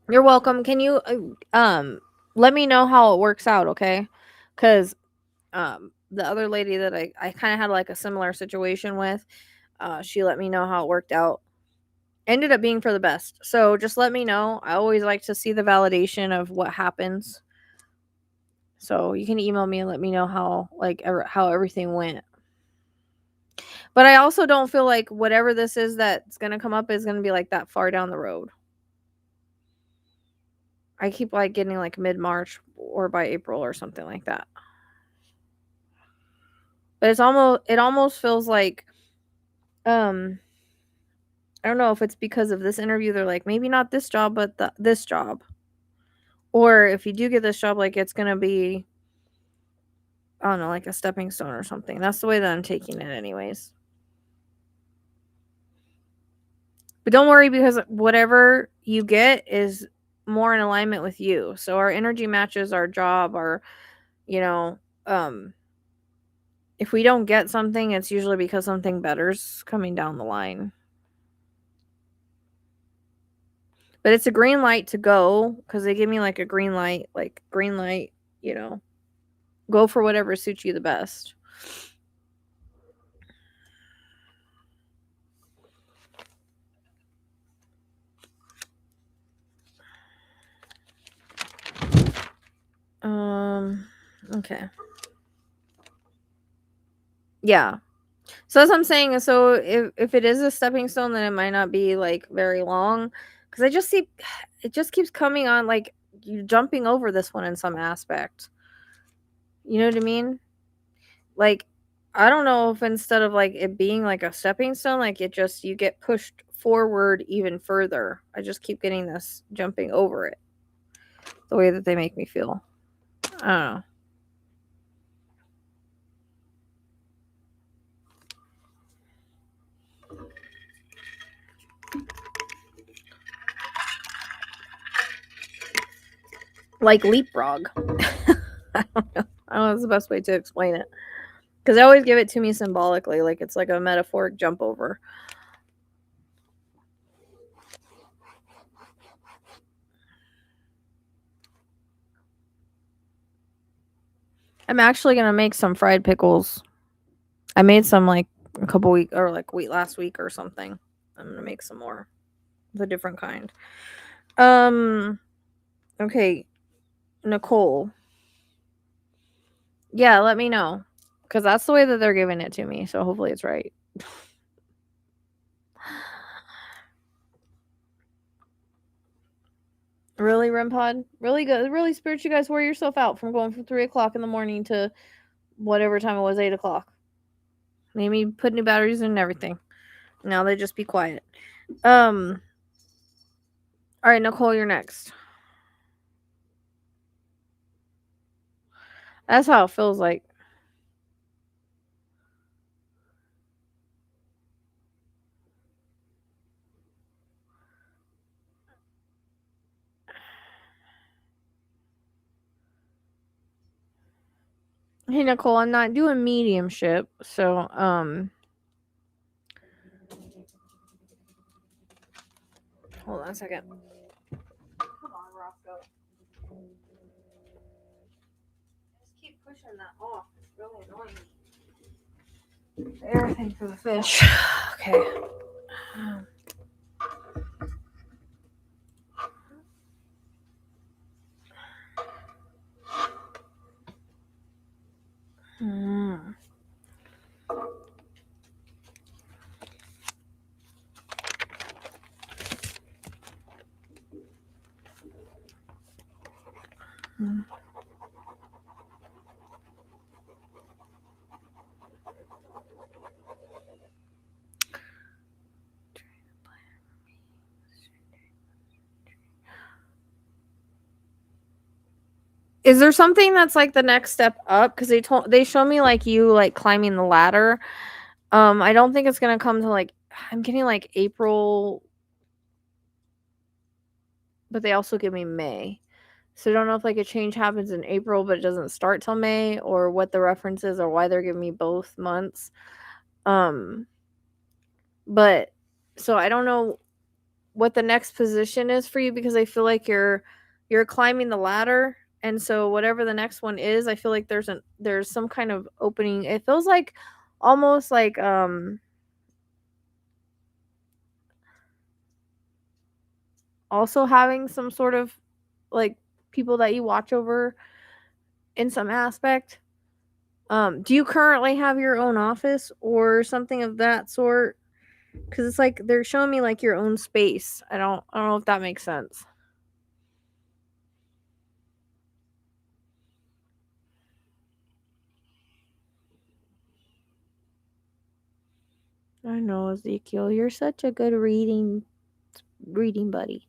[SPEAKER 3] You're welcome. Can you let me know how it works out, okay? Cuz the other lady that I kind of had like a similar situation with, she let me know how it worked out. Ended up being for the best. So just let me know. I always like to see the validation of what happens. So you can email me and let me know how how everything went. But I also don't feel like whatever this is that's going to come up is going to be like that far down the road. I keep like getting like mid-March or by April or something like that. But it almost feels like I don't know if it's because of this interview they're like maybe not this job but this job. Or if you do get this job like it's going to be I don't know like a stepping stone or something. That's the way that I'm taking it anyways. But don't worry because whatever you get is more in alignment with you. So our energy matches our job, our you know, if we don't get something, it's usually because something better's coming down the line. But it's a green light to go because they give me like a green light, you know, go for whatever suits you the best. Okay. Yeah. So that's what I'm saying. So if it is a stepping stone, then it might not be like very long. Because I just see it just keeps coming on like you jumping over this one in some aspect. You know what I mean? Like I don't know if instead of like it being like a stepping stone, like it just you get pushed forward even further. I just keep getting this jumping over it. The way that they make me feel. I don't know. Like leapfrog. I don't know. I don't know that's the best way to explain it. Because they always give it to me symbolically, like it's like a metaphoric jump over. I'm actually gonna make some fried pickles. I made some like a couple weeks or like last week or something. I'm gonna make some more. The different kind. Okay, Nicole. Yeah, let me know. Because that's the way that they're giving it to me. So hopefully it's right. Really, REM Really good. Really, Spirit, you guys wore yourself out from going from 3 o'clock in the morning to whatever time it was, 8 o'clock. Made me put new batteries in and everything. Now they just be quiet. All right, Nicole, you're next. That's how it feels like. Hey Nicole, I'm not doing mediumship, so hold on a second. Come on, Roscoe. Just keep pushing that off. It's really annoying. Everything for the fish. Okay. Hmm. Is there something that's like the next step up? Because they show me like you like climbing the ladder. I don't think it's gonna come to like I'm getting like April, but they also give me May. So I don't know if like a change happens in April, but it doesn't start till May, or what the reference is, or why they're giving me both months. But so I don't know what the next position is for you, because I feel like you're climbing the ladder, and so whatever the next one is, I feel like there's some kind of opening. It feels like almost like also having some sort of like people that you watch over in some aspect. Do you currently have your own office or something of that sort? Because it's like they're showing me like your own space. I don't know if that makes sense. I know, Ezekiel, you're such a good reading buddy.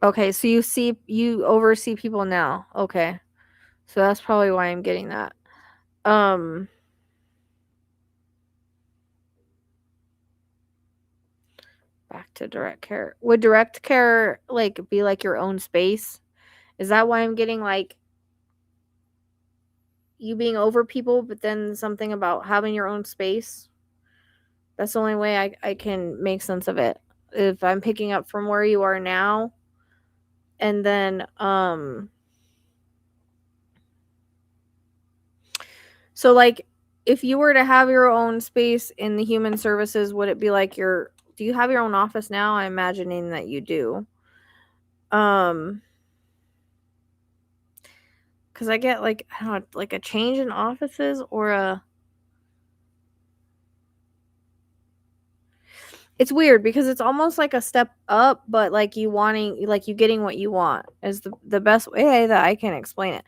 [SPEAKER 3] Okay, so you oversee people now. Okay. So that's probably why I'm getting that. Back to direct care. Would direct care like be like your own space? Is that why I'm getting like you being over people, but then something about having your own space? That's the only way I can make sense of it. If I'm picking up from where you are now, and then so like if you were to have your own space in the human services, would it be like do you have your own office now? I'm imagining that you do. Cuz I get like I don't know, like a change in offices or a it's weird because it's almost like a step up, but like you wanting like you getting what you want is the best way that I can explain it.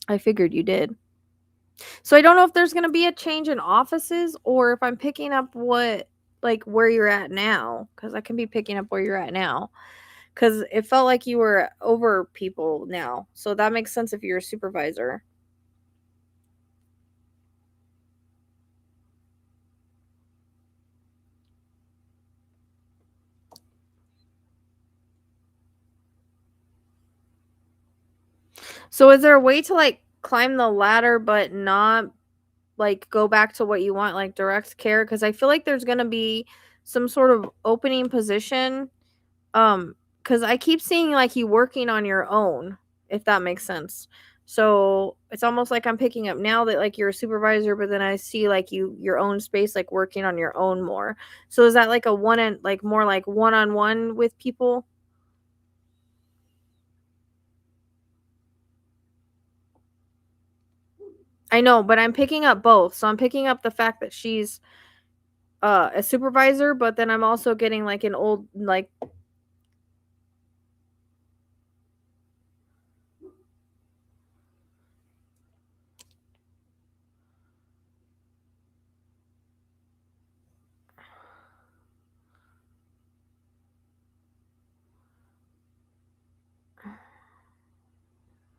[SPEAKER 3] I figured you did. So I don't know if there's going to be a change in offices or if I'm picking up where you're at now, cuz I can be picking up where you're at now, cuz it felt like you were over people now. So that makes sense if you're a supervisor. So is there a way to like climb the ladder but not like go back to what you want, like direct care? Because I feel like there's going to be some sort of opening position. Because I keep seeing like you working on your own, if that makes sense. So it's almost like I'm picking up now that like you're a supervisor, but then I see like your own space, like working on your own more. So is that like a one and like more like one-on-one with people? I know, but I'm picking up both. So I'm picking up the fact that she's a supervisor, but then I'm also getting like an old like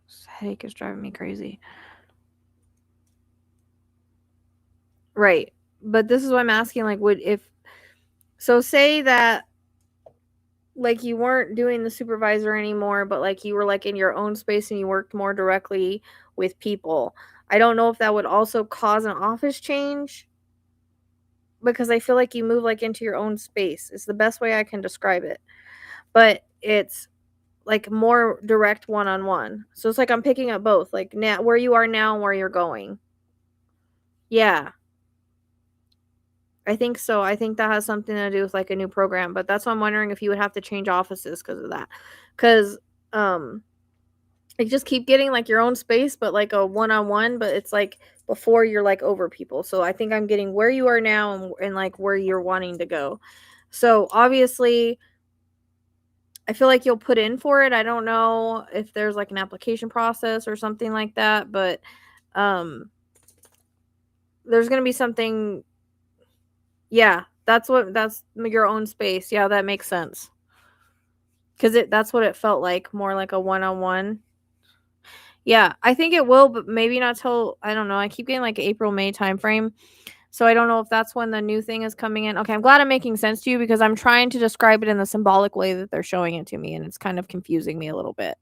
[SPEAKER 3] this headache is driving me crazy. Right. But this is what I'm asking, like, would if So say that like you weren't doing the supervisor anymore, but like you were like in your own space and you worked more directly with people. I don't know if that would also cause an office change because I feel like you move like into your own space. It's the best way I can describe it. But it's like more direct one-on-one. So it's like I'm picking up both, like now where you are now and where you're going. Yeah. I think so. I think that has something to do with like a new program, but that's why I'm wondering if you would have to change offices because of that. Because like just keep getting like your own space, but like a one-on-one, but it's like before you're like over people. So I think I'm getting where you are now and like where you're wanting to go. So obviously, I feel like you'll put in for it. I don't know if there's like an application process or something like that, but um there's going to be something. Yeah, that's your own space. Yeah, that makes sense. Cuz that's what it felt like, more like a one-on-one. Yeah, I think it will, but maybe not till, I don't know. I keep getting like April, May timeframe. So I don't know if that's when the new thing is coming in. Okay, I'm glad I'm making sense to you because I'm trying to describe it in the symbolic way that they're showing it to me, and it's kind of confusing me a little bit.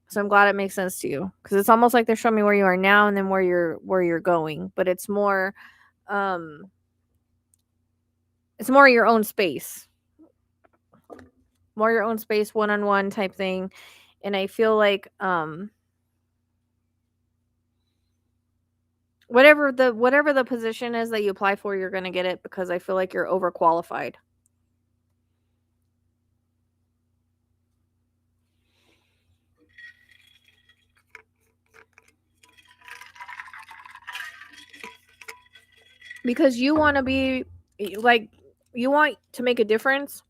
[SPEAKER 3] So I'm glad it makes sense to you because it's almost like they're showing me where you are now and then where you're going, but um it's more your own space. More your own space, one-on-one type thing. And I feel like whatever the position is that you apply for, you're going to get it because I feel like you're overqualified. Because you want to be like, you want to make a difference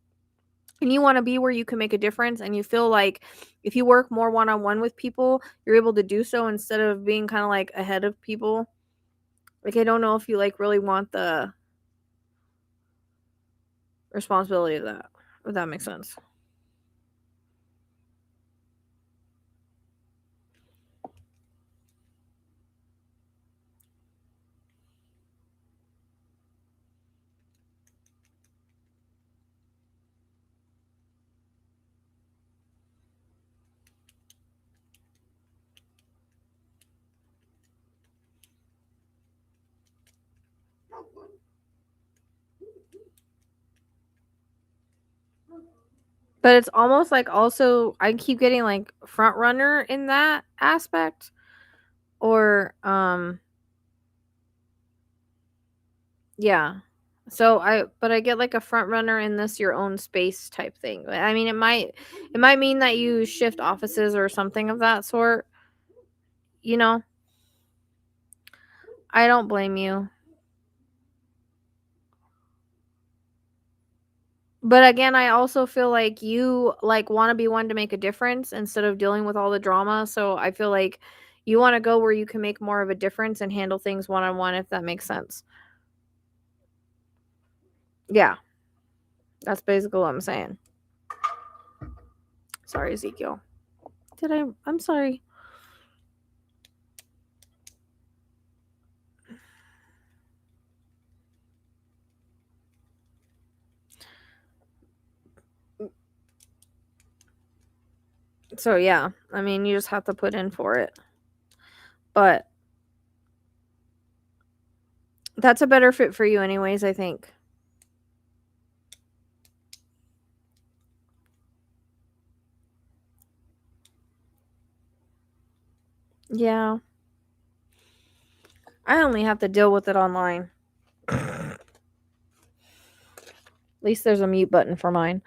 [SPEAKER 3] and you want to be where you can make a difference, and you feel like if you work more one-on-one with people, you're able to do so instead of being kind of like ahead of people. Like I don't know if you like really want the responsibility of that, if that makes sense. But it's almost like also I keep getting like front runner in that aspect, or yeah. So I get like a front runner in this your own space type thing. I mean it might mean that you shift offices or something of that sort, you know. I don't blame you. But again, I also feel like you like want to be one to make a difference instead of dealing with all the drama. So I feel like you want to go where you can make more of a difference and handle things one on one, if that makes sense. Yeah, that's basically what I'm saying. Sorry, Ezekiel. I'm sorry. So yeah, I mean, you just have to put in for it. But that's a better fit for you anyways, I think. Yeah. I only have to deal with it online. At least there's a mute button for mine.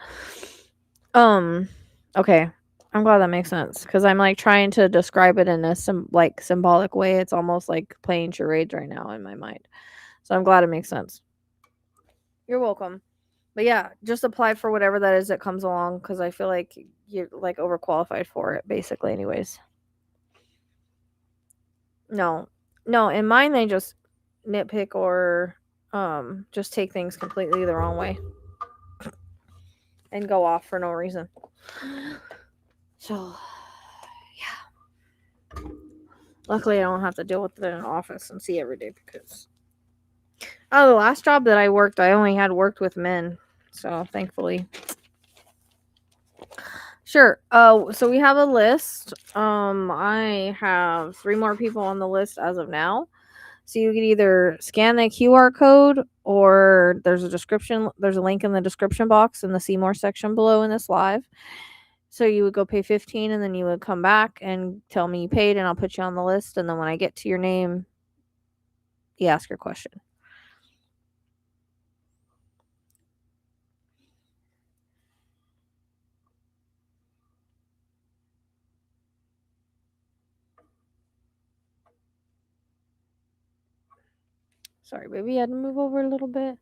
[SPEAKER 3] Okay. I'm glad that makes sense cuz I'm like trying to describe it in a symbolic way. It's almost like playing charades right now in my mind. So I'm glad it makes sense. You're welcome. But yeah, just apply for whatever that is that comes along cuz I feel like you're like overqualified for it basically anyways. No. No, in mine they just nitpick or just take things completely the wrong way and go off for no reason. So, yeah. Luckily I don't have to deal with it in an office and see every day because Oh, the last job that I worked, I only had worked with men. So thankfully. Sure. So we have a list. I have 3 more people on the list as of now. So you could either scan the QR code or there's a link in the description box in the See More section below in this live. So you would go pay 15 and then you would come back and tell me you paid and I'll put you on the list, and then when I get to your name, you ask your question. Sorry, baby, I had to move over a little bit.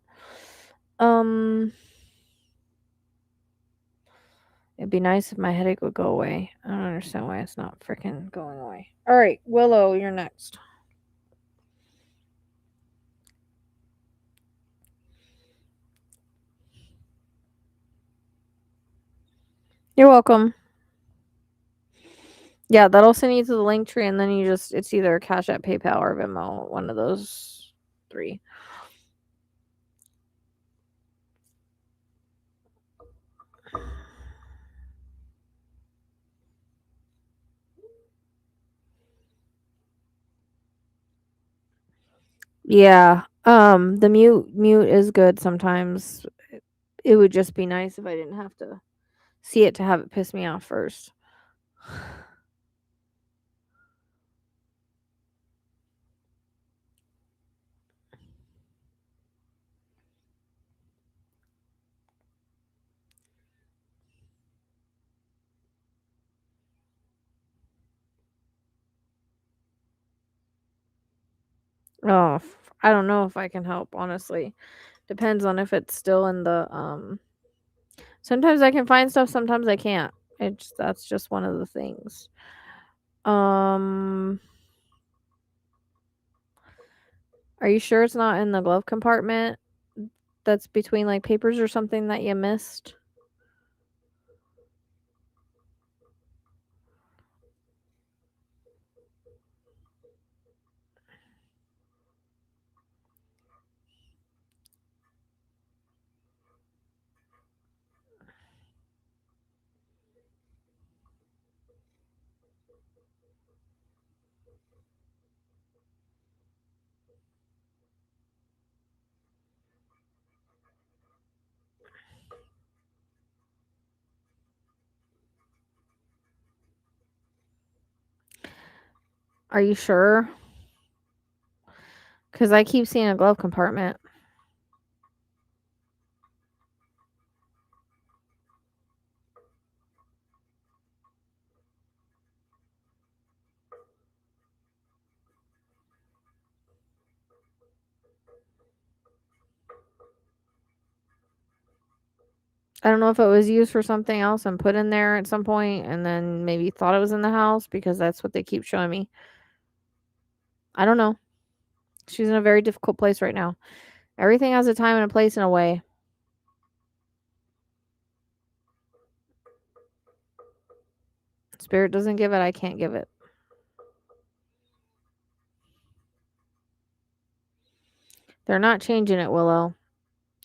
[SPEAKER 3] It'd be nice if my headache would go away. I don't understand why it's not freaking going away. All right, Willow, you're next. You're welcome. Yeah, that'll send you to the Linktree, and then it's either Cash App, PayPal, or Venmo, one of those 3. Yeah. The mute is good sometimes. It would just be nice if I didn't have to see it to have it piss me off first. Oh, I don't know if I can help, honestly. Depends on if it's still in the sometimes I can find stuff, sometimes I can't. That's just one of the things. Are you sure it's not in the glove compartment that's between like papers or something that you missed? Are you sure? Because I keep seeing a glove compartment. I don't know if it was used for something else and put in there at some point and then maybe thought it was in the house because that's what they keep showing me. I don't know. She's in a very difficult place right now. Everything has a time and a place and a way. Spirit doesn't give it, I can't give it. They're not changing it, Willow.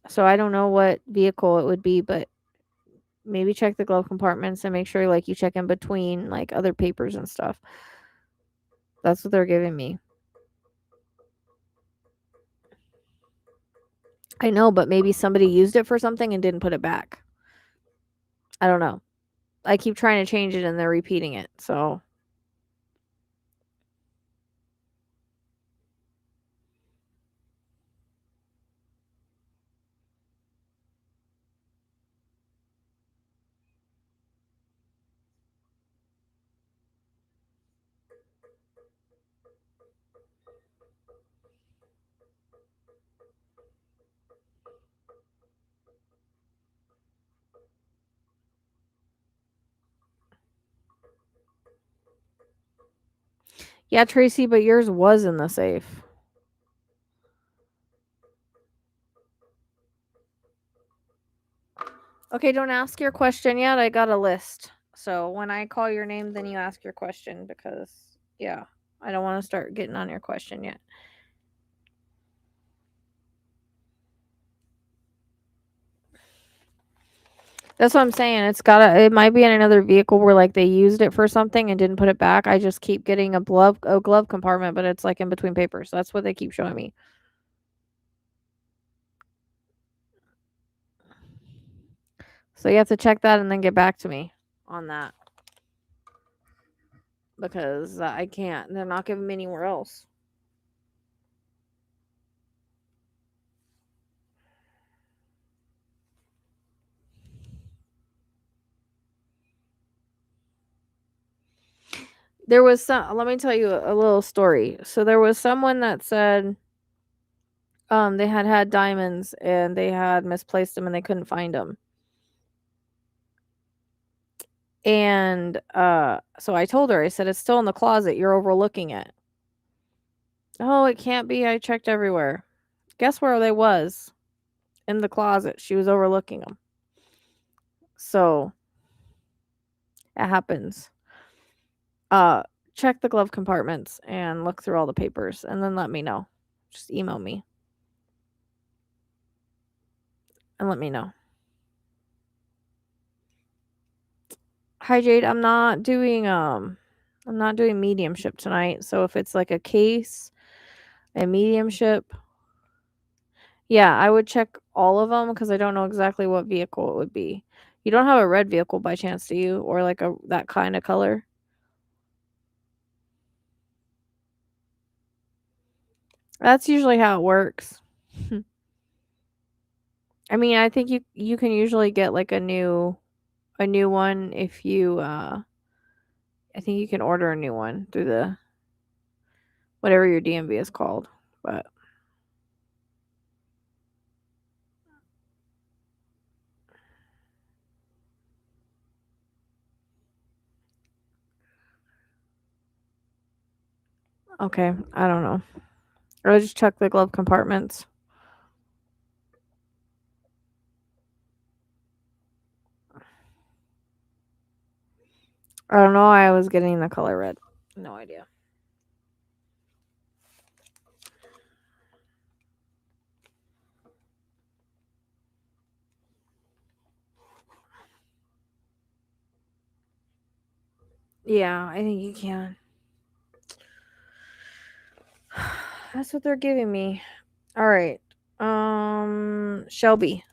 [SPEAKER 3] So I don't know what vehicle it would be, but maybe check the glove compartments and make sure like you check in between like other papers and stuff. That's what they're giving me. I know, but maybe somebody used it for something and didn't put it back. I don't know. I keep trying to change it and they're repeating it. So yeah, Tracy, but yours was in the safe. Okay, don't ask your question yet. I got a list. So when I call your name, then you ask your question because, yeah, I don't want to start getting on your question yet. That's what I'm saying. It might be in another vehicle where like they used it for something and didn't put it back. I just keep getting a glove compartment, but it's like in between papers. That's what they keep showing me. So you have to check that and then get back to me on that. Because I can't. They're not giving me anywhere else. There was let me tell you a little story. So there was someone that said they had diamonds and they had misplaced them and they couldn't find them. And so I told her, I said, it's still in the closet. You're overlooking it. Oh, it can't be. I checked everywhere. Guess where they was? In the closet. She was overlooking them. So it happens. Check the glove compartments and look through all the papers and then let me know. Just email me. And let me know. Hi Jade, I'm not doing mediumship tonight. So if it's like a case, a mediumship, yeah, I would check all of them because I don't know exactly what vehicle it would be. You don't have a red vehicle by chance, do you? Or like that kind of color? That's usually how it works. I mean, I think you can usually get like a new one if you I think you can order a new one through the whatever your DMV is called. But okay, I don't know. Or just check the glove compartments. I don't know why I was getting the color red. No idea. Yeah, I think you can. That's what they're giving me. All right. Shelby.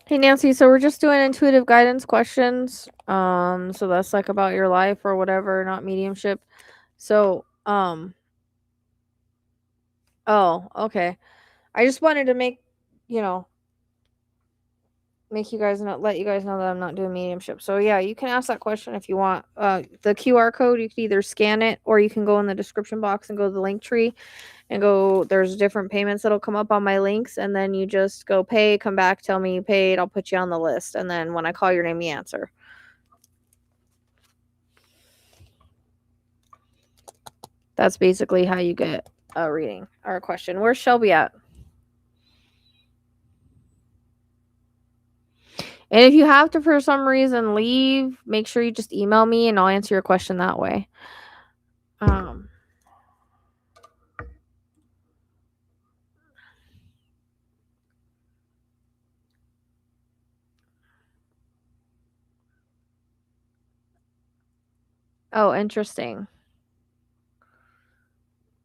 [SPEAKER 3] Hey Nancy, so we're just doing intuitive guidance questions. So that's like about your life or whatever, not mediumship. So, oh, okay. I just wanted to make you know, make you guys know, let you guys know that I'm not doing mediumship. So yeah, you can ask that question if you want. The QR code, you can either scan it or you can go in the description box and go to the Linktree and go. There's different payments that'll come up on my links, and then you just go pay, come back, tell me you paid. I'll put you on the list, and then when I call your name, you answer. That's basically how you get a reading or a question. Where's Shelby at? And if you have to, for some reason, leave, make sure you just email me and I'll answer your question that way. Oh, interesting.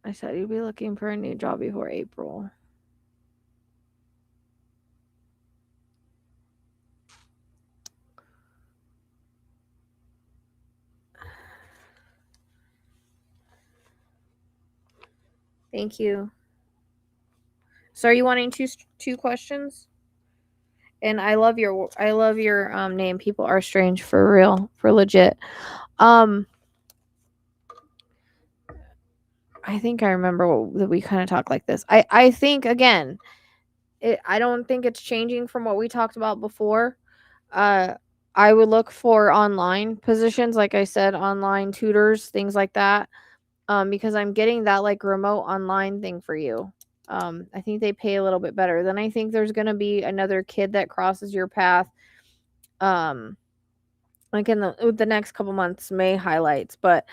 [SPEAKER 3] I said you'd be looking for a new job before April. Thank you. So are you wanting two questions? And I love your name. People are strange, for real, for legit. I think I remember that we kind of talked like this. I think, again, I don't think it's changing from what we talked about before. I would look for online positions, like I said, online tutors, things like that. Because I'm getting that like remote online thing for you. I think they pay a little bit better. Then I think there's gonna be another kid that crosses your path. Um, like in the next couple months, May highlights, but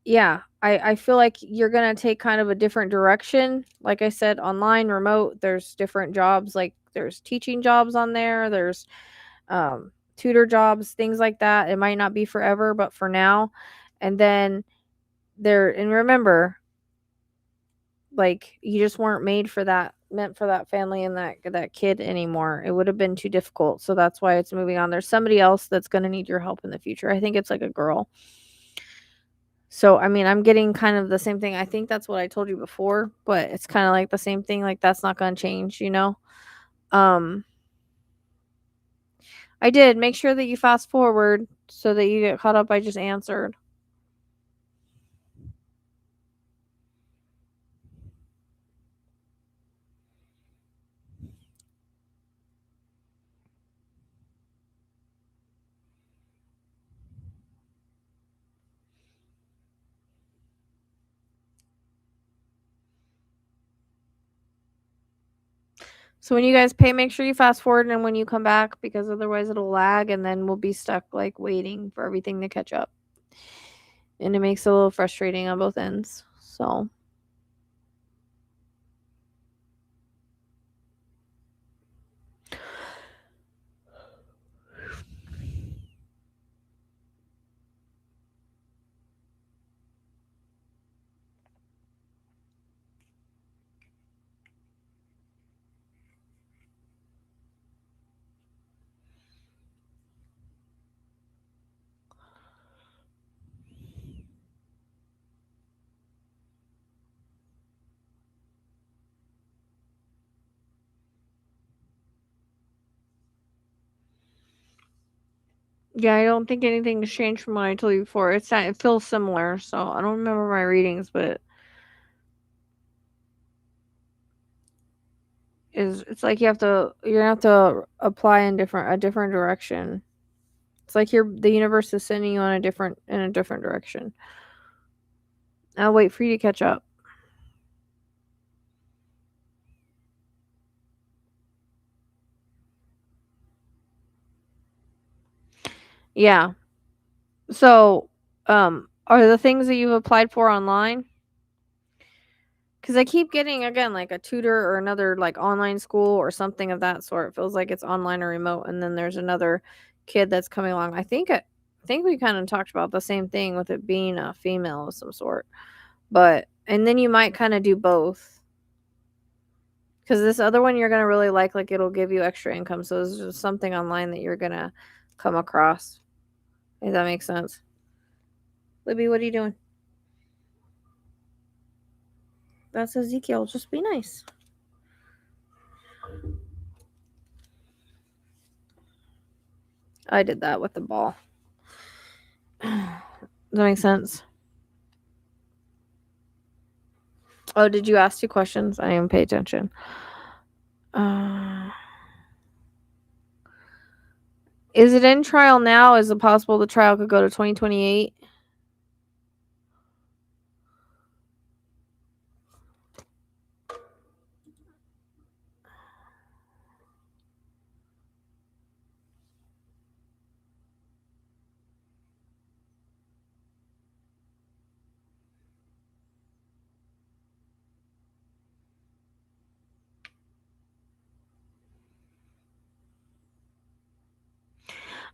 [SPEAKER 3] yeah, I feel like you're gonna take kind of a different direction. Like I said, online, remote. There's different jobs. Like there's teaching jobs on there. There's tutor jobs, things like that. It might not be forever, but for now. And then and remember, like you just weren't meant for that family and that kid anymore. It would have been too difficult. So that's why it's moving on. There's somebody else that's going to need your help in the future. I think it's like a girl. So I mean, I'm getting kind of the same thing. I think that's what I told you before, but it's kind of like the same thing. Like that's not going to change, you know. Um I did make sure that you fast forward so that you get caught up. I just answered. So when you guys pay, make sure you fast forward and when you come back, because otherwise it'll lag and then we'll be stuck like waiting for everything to catch up. And it makes it a little frustrating on both ends. So yeah, I don't think anything has changed from what I told you before. It feels similar, so I don't remember my readings, but it's like you're gonna have to apply in a different direction. It's like the universe is sending you on in a different direction. I'll wait for you to catch up. Yeah. So, are the things that you've applied for online? Because I keep getting, again, like a tutor or another like online school or something of that sort. It feels like it's online or remote, and then there's another kid that's coming along. I think we kind of talked about the same thing with it being a female of some sort. But and then you might kind of do both. Because this other one you're gonna really like it'll give you extra income. So it's just something online that you're gonna come across. If that makes sense. Libby, what are you doing? That's Ezekiel. Just be nice. I did that with the ball. Does that make sense? Oh, did you ask 2 questions? I didn't even pay attention. Is it in trial now? Is it possible the trial could go to 2028?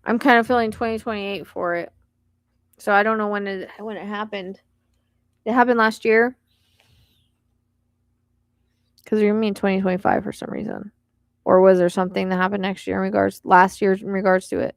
[SPEAKER 3] I'm kind of feeling 2028 for it. So I don't know when it happened. It happened last year. Because you mean 2025 for some reason. Or was there something that happened last year in regards to it?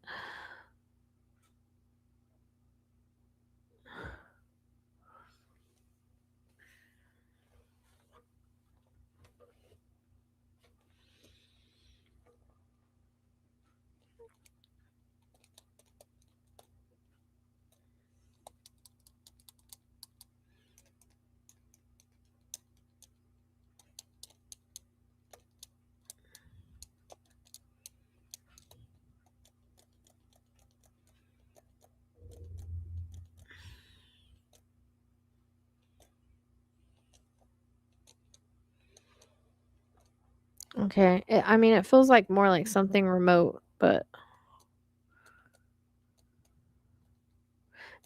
[SPEAKER 3] Okay. I mean, it feels like more like something remote, but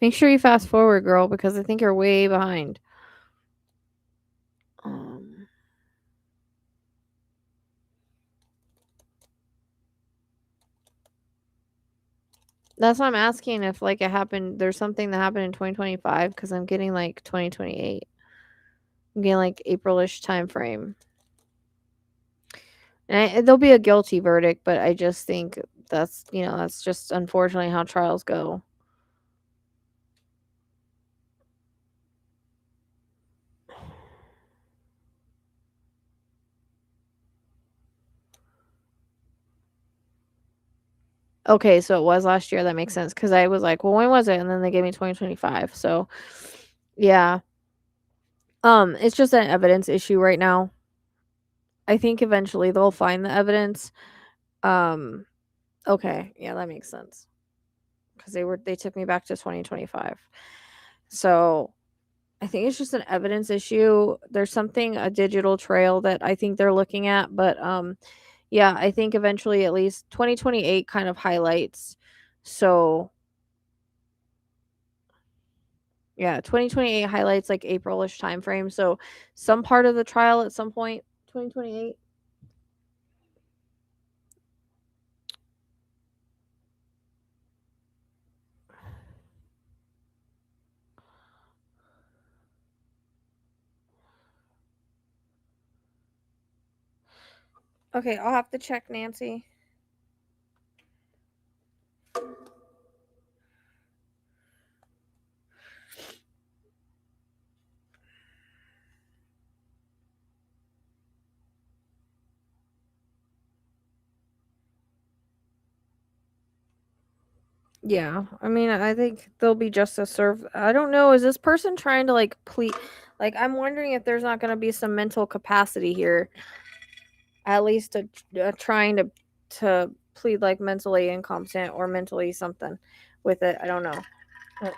[SPEAKER 3] make sure you fast forward, girl, because I think you're way behind. That's why I'm asking if like it happened. There's something that happened in 2025 because I'm getting like 2028. I'm getting like April-ish time frame. And there'll be a guilty verdict, but I just think that's that's just unfortunately how trials go. Okay, so it was last year. That makes sense because I was like, well, when was it? And then they gave me 2025. So yeah, it's just an evidence issue right now. I think eventually they'll find the evidence. Um, okay, yeah, that makes sense because they took me back to 2025. So I think it's just an evidence issue. There's something a digital trail that I think they're looking at, but yeah, I think eventually at least 2028 kind of highlights. So yeah, 2028 highlights like April-ish time frame. So some part of the trial at some point 2028. Okay, I'll have to check, Nancy. Yeah, I mean, I think there'll be justice served. I don't know. Is this person trying to like plead? Like, I'm wondering if there's not going to be some mental capacity here, at least trying to plead like mentally incompetent or mentally something with it. I don't know. But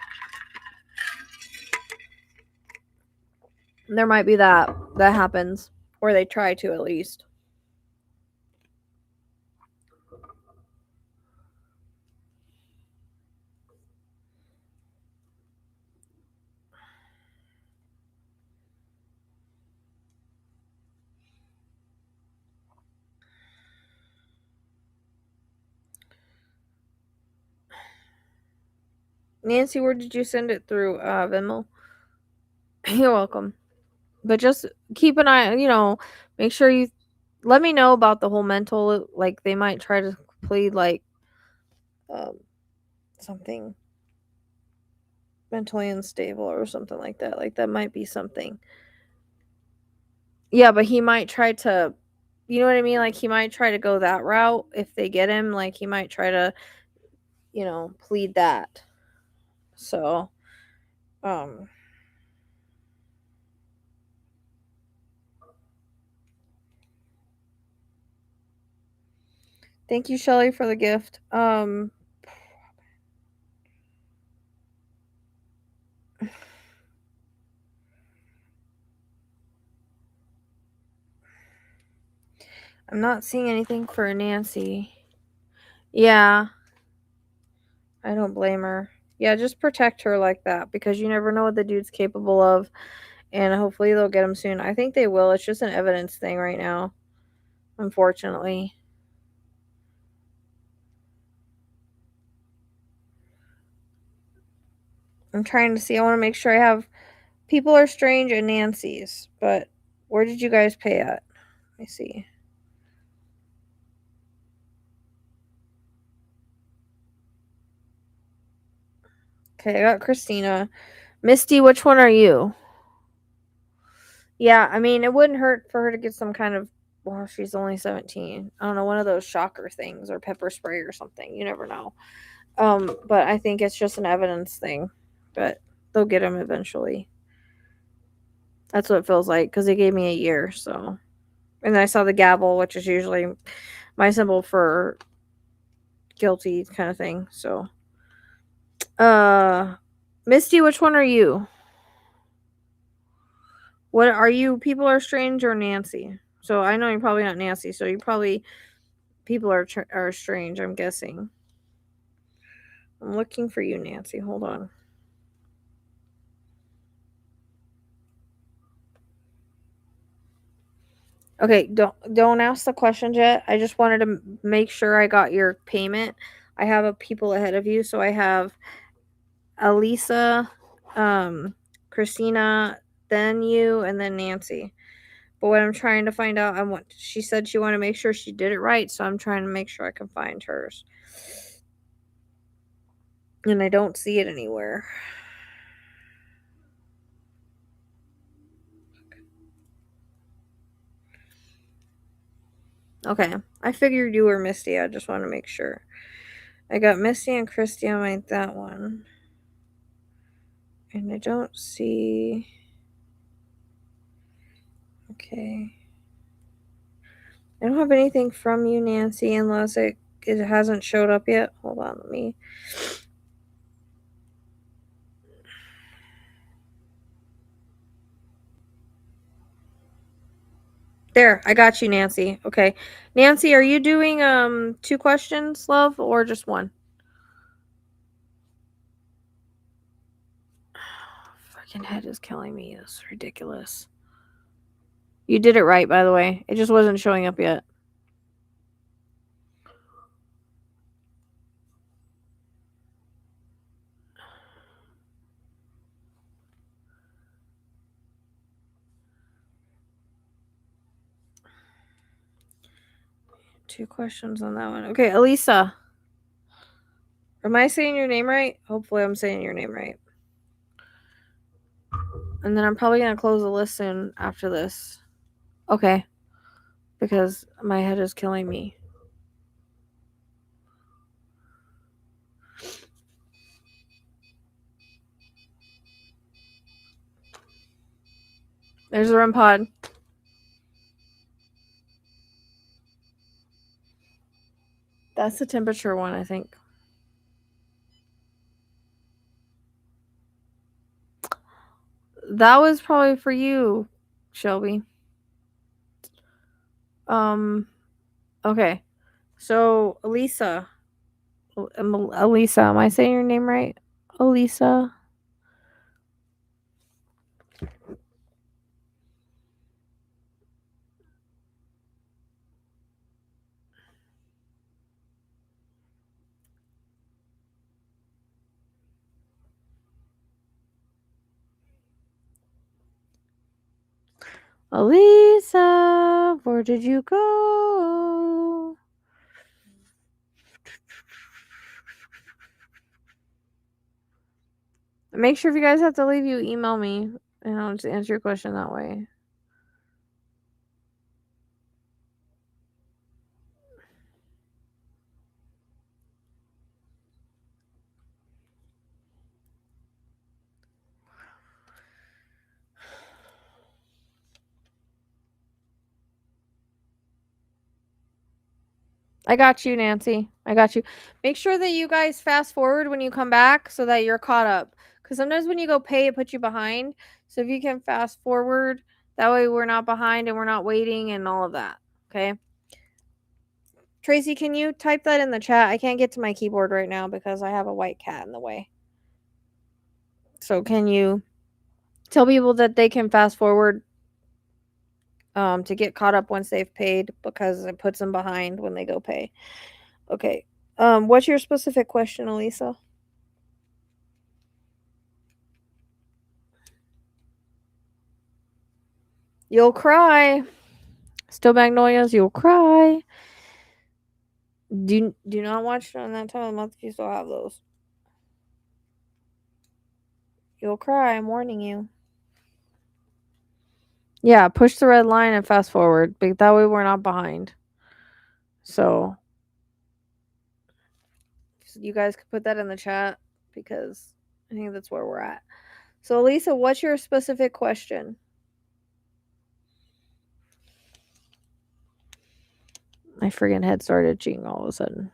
[SPEAKER 3] there might be that happens, or they try to at least. Nancy, where did you send it through? Venmo. You're welcome. But just keep an eye. Make sure you let me know about the whole mental. Like they might try to plead like um something mentally unstable or something like that. Like that might be something. Yeah, but he might try to, you know what I mean? Like he might try to go that route if they get him. Like he might try to, plead that. So, um, thank you, Shelly, for the gift. I'm not seeing anything for Nancy. Yeah, I don't blame her. Yeah, just protect her like that because you never know what the dude's capable of, and hopefully they'll get him soon. I think they will. It's just an evidence thing right now, unfortunately. I'm trying to see. I want to make sure I have People Are Strange and Nancy's, but where did you guys pay at? Let me see. Okay, I got Christina. Misty, which one are you? Yeah, I mean, it wouldn't hurt for her to get some kind of, well, she's only 17. I don't know, one of those shocker things or pepper spray or something. You never know. But I think it's just an evidence thing. But they'll get him eventually. That's what it feels like because they gave me a year, so. And I saw the gavel, which is usually my symbol for guilty kind of thing. So, Misty, which one are you? What are you? People Are Strange or Nancy? So I know you're probably not Nancy. So you probably people are strange. I'm guessing. I'm looking for you, Nancy. Hold on. Okay, don't ask the questions yet. I just wanted to make sure I got your payment. I have a people ahead of you, so I have Elisa, Christina, then you, and then Nancy. But what I'm trying to find out, she said she wanted to make sure she did it right, so I'm trying to make sure I can find hers. And I don't see it anywhere. Okay, I figured you were Misty. I just want to make sure. I got Misty and Christy on that one. And I don't see... Okay. I don't have anything from you, Nancy, unless it hasn't showed up yet. Hold on, let me... There, I got you, Nancy. Okay. Nancy, are you doing 2 questions, love, or just 1? Fucking head is killing me. It's ridiculous. You did it right, by the way. It just wasn't showing up yet. Two questions on that one. Okay, Elisa. Am I saying your name right? Hopefully I'm saying your name right. And then I'm probably going to close the list soon after this. Okay. Because my head is killing me. There's the REM pod. That's the temperature one, I think. That was probably for you, Shelby. Okay. So, Elisa. Elisa, am I saying your name right? Elisa. Elisa, where did you go? Make sure if you guys have to leave, you email me, and I'll just answer your question that way. I got you, Nancy. I got you. Make sure that you guys fast forward when you come back so that you're caught up. Because sometimes when you go pay, it puts you behind. So if you can fast forward, that way we're not behind and we're not waiting and all of that. Okay. Tracy, can you type that in the chat? I can't get to my keyboard right now because I have a white cat in the way. So can you tell people that they can fast forward to get caught up once they've paid, because it puts them behind when they go pay. Okay. What's your specific question, Elisa? You'll cry. Still Magnolias, you'll cry. Do not watch it on that time of the month if you still have those. You'll cry, I'm warning you. Yeah, push the red line and fast forward. But that way we're not behind. So you guys could put that in the chat because I think that's where we're at. So Elisa, what's your specific question? My friggin' head started itching all of a sudden.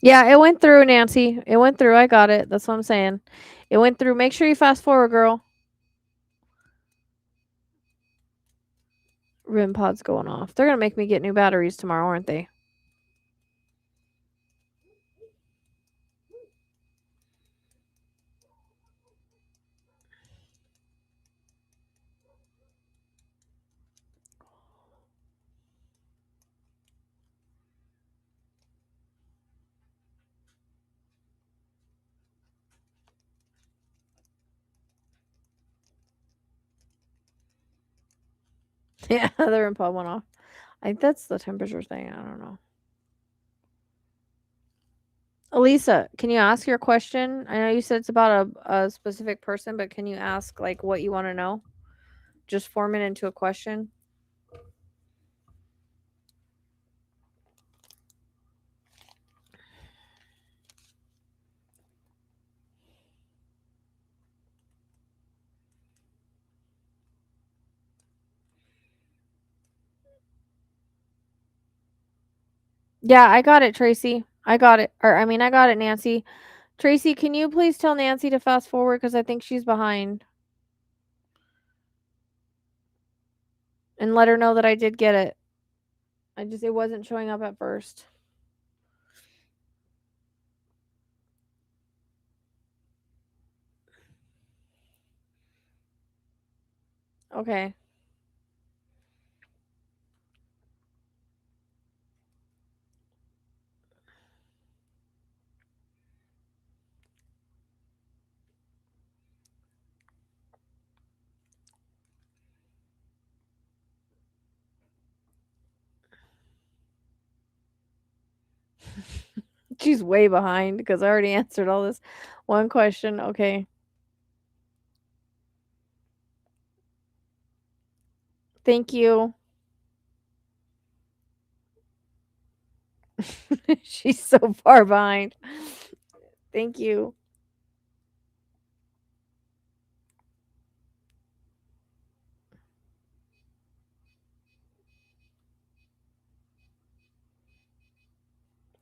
[SPEAKER 3] Yeah, it went through, Nancy. It went through. I got it. That's what I'm saying. It went through. Make sure you fast forward, girl. RIM pod's going off. They're gonna make me get new batteries tomorrow, aren't they? Yeah, the RIM pod went off. I think that's the temperature thing. I don't know. Elisa, can you ask your question? I know you said it's about a specific person, but can you ask like what you want to know? Just form it into a question. Yeah, I got it, Tracy. I got it. Or I mean, I got it, Nancy. Tracy, can you please tell Nancy to fast forward because I think she's behind, and let her know that I did get it. It wasn't showing up at first. Okay. She's way behind because I already answered all this one question. Okay. Thank you. She's so far behind. Thank you.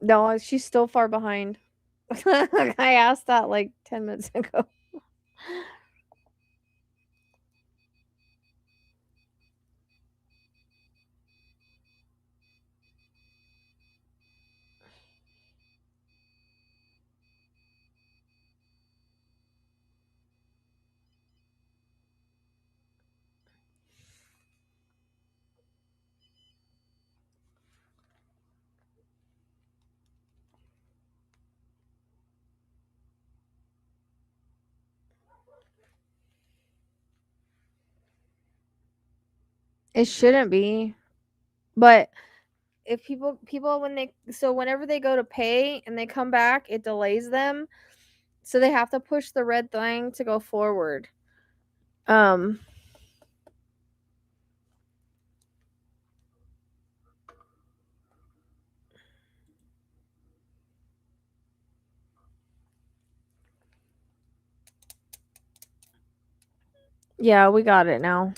[SPEAKER 3] No, she's still far behind. I asked that like 10 minutes ago. It shouldn't be. But if people whenever they go to pay and they come back, it delays them. So they have to push the red thing to go forward. Yeah, we got it now.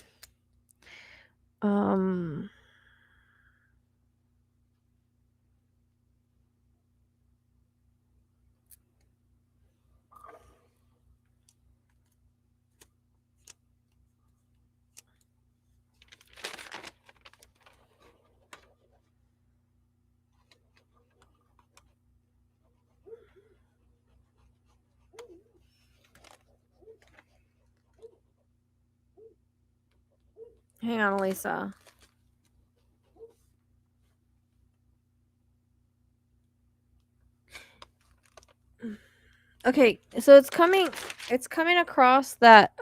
[SPEAKER 3] Hang on, Lisa. Okay, so it's coming across that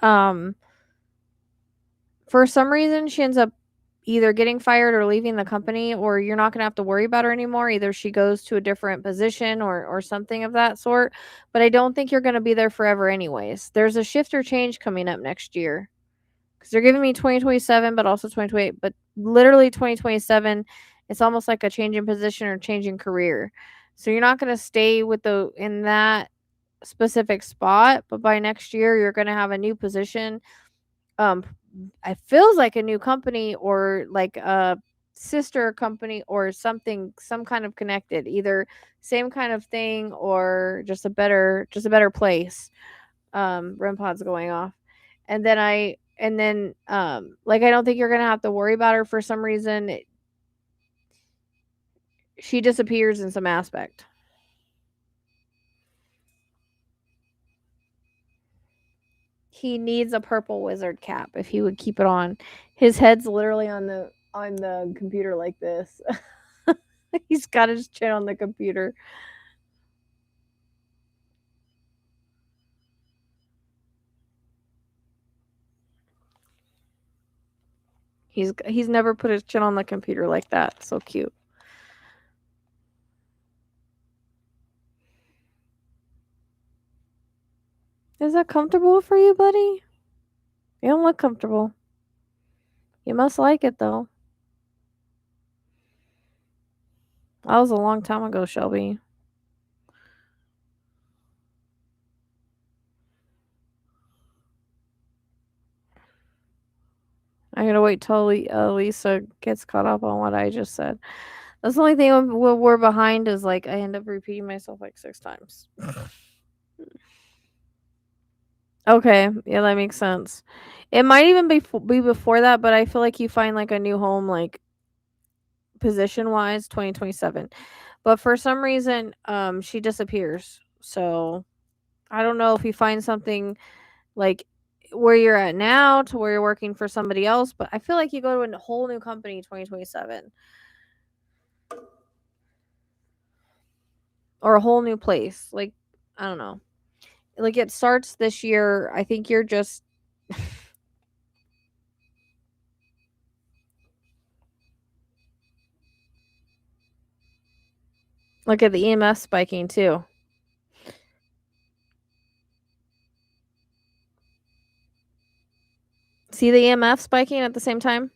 [SPEAKER 3] for some reason she ends up either getting fired or leaving the company, or you're not going to have to worry about her anymore. Either she goes to a different position or something of that sort. But I don't think you're going to be there forever anyways. There's a shift or change coming up next year. Cuz they're giving me 2027 but also 2028, but literally 2027 it's almost like a change in position or change in career. So you're not going to stay in that specific spot, but by next year you're going to have a new position. It feels like a new company or like sister company or something, some kind of connected, either same kind of thing or just a better place. REM pod's going off. And then like I don't think you're gonna have to worry about her for some reason. She disappears in some aspect. He needs a purple wizard cap if he would keep it on. His head's literally on the computer like this. He's got his chin on the computer. He's never put his chin on the computer like that. So cute. Is that comfortable for you, buddy? You don't look comfortable. You must like it though. That was a long time ago, Shelby. I'm gonna wait till Lisa gets caught up on what I just said. That's the only thing when we're behind is like I end up repeating myself like 6 times. Okay, yeah, that makes sense. It might even be before that, but I feel like you find like a new home like position wise 2027. But for some reason, she disappears. So I don't know if you find something like where you're at now to where you're working for somebody else, but I feel like you go to a whole new company 2027 or a whole new place. Like I don't know. Like it starts this year. I think you're just look at the EMF spiking too. See the EMF spiking at the same time?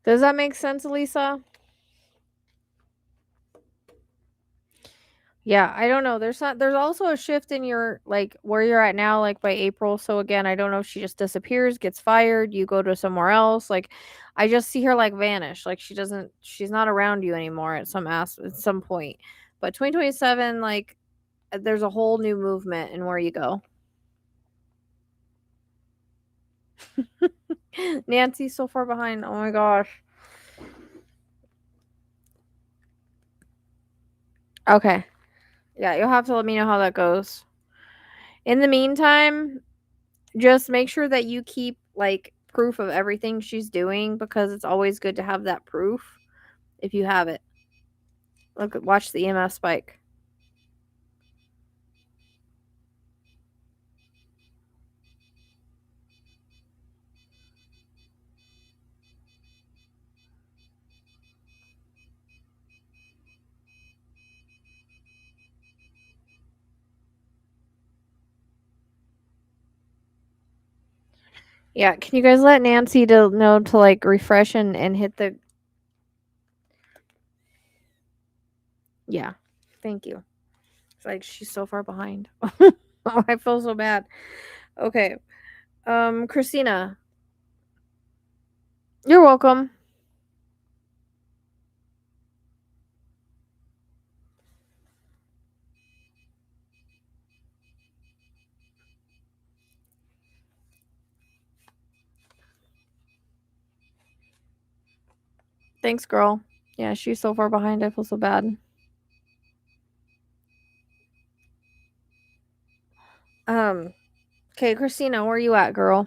[SPEAKER 3] Does that make sense, Elisa? Yeah, I don't know. There's also a shift in your like where you're at now, like by April. So again, I don't know if she just disappears, gets fired, you go to somewhere else. Like I just see her like vanish. Like she's not around you anymore at some point. But 2027, like there's a whole new movement in where you go. Nancy's so far behind. Oh my gosh. Okay. Yeah, you'll have to let me know how that goes. In the meantime, just make sure that you keep like proof of everything she's doing because it's always good to have that proof if you have it. Watch the EMF spike. Yeah, can you guys let Nancy know to like refresh and hit the yeah. Thank you. It's like she's so far behind. Oh, I feel so bad. Okay. Christina. You're welcome. Thanks, girl. Yeah, she's so far behind. I feel so bad. Okay, Christina, where you at, girl?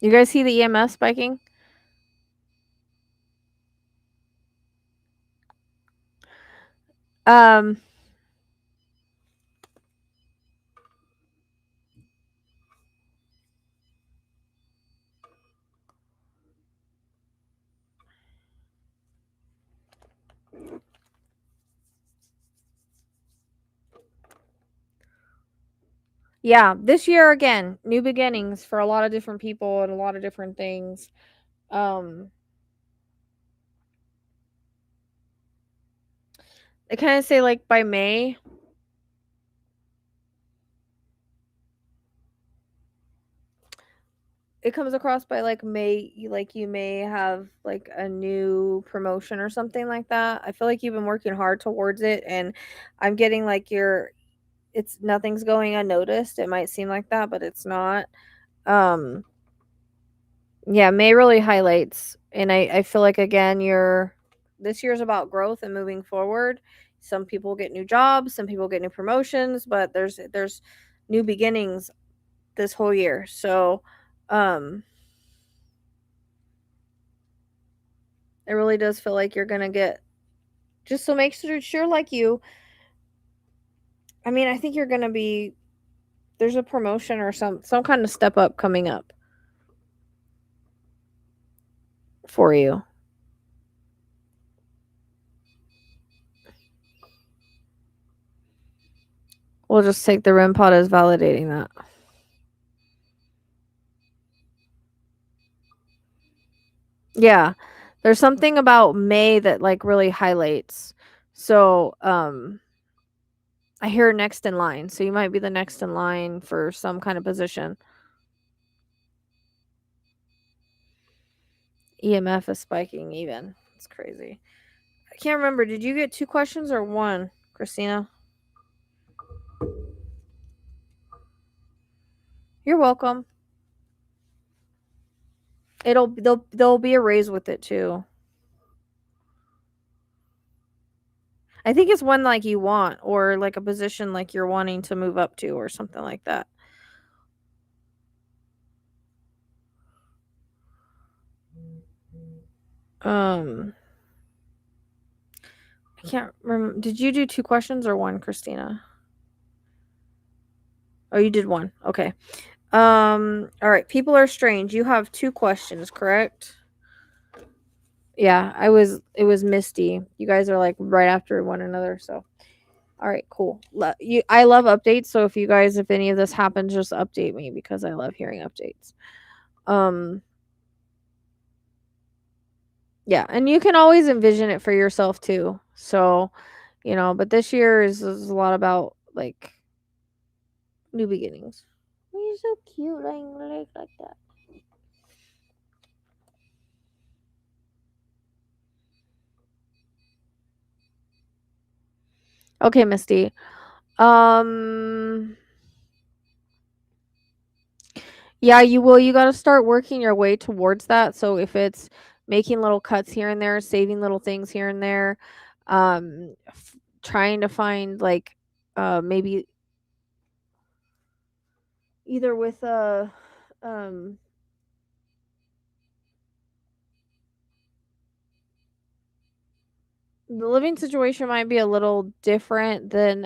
[SPEAKER 3] You guys see the EMF spiking? Um Yeah, this year again, new beginnings for a lot of different people and a lot of different things. Um I kind of say like by May, it comes across by like May, you may have like a new promotion or something like that. I feel like you've been working hard towards it, and I'm getting like it's nothing's going unnoticed. It might seem like that, but it's not. Um yeah, May really highlights, and I feel like again this year's about growth and moving forward. Some people get new jobs, some people get new promotions, but there's new beginnings this whole year. So um it really does feel like you're gonna get, just so make sure like I mean, I think you're gonna be, there's a promotion or some kind of step up coming up for you. We'll just take the REM pod as validating that. Yeah. There's something about May that like really highlights. So, I hear next in line. So you might be the next in line for some kind of position. EMF is spiking even. It's crazy. I can't remember. Did you get 2 questions or 1, Christina? You're welcome. There'll be a raise with it too. I think it's one like you want, or like a position like you're wanting to move up to or something like that. I can't remember. Did you do 2 questions or 1, Christina? Oh, you did 1. Okay. All right. People are strange. You have 2 questions, correct? Yeah, it was Misty. You guys are like right after one another, so all right, cool. I love updates, so if any of this happens, just update me because I love hearing updates. Yeah, and you can always envision it for yourself too. So, but this year is a lot about like new beginnings. You're so cute, like that. Okay, Misty. Um Yeah, you will. You got to start working your way towards that. So if it's making little cuts here and there, saving little things here and there, trying to find like maybe either with a um the living situation might be a little different than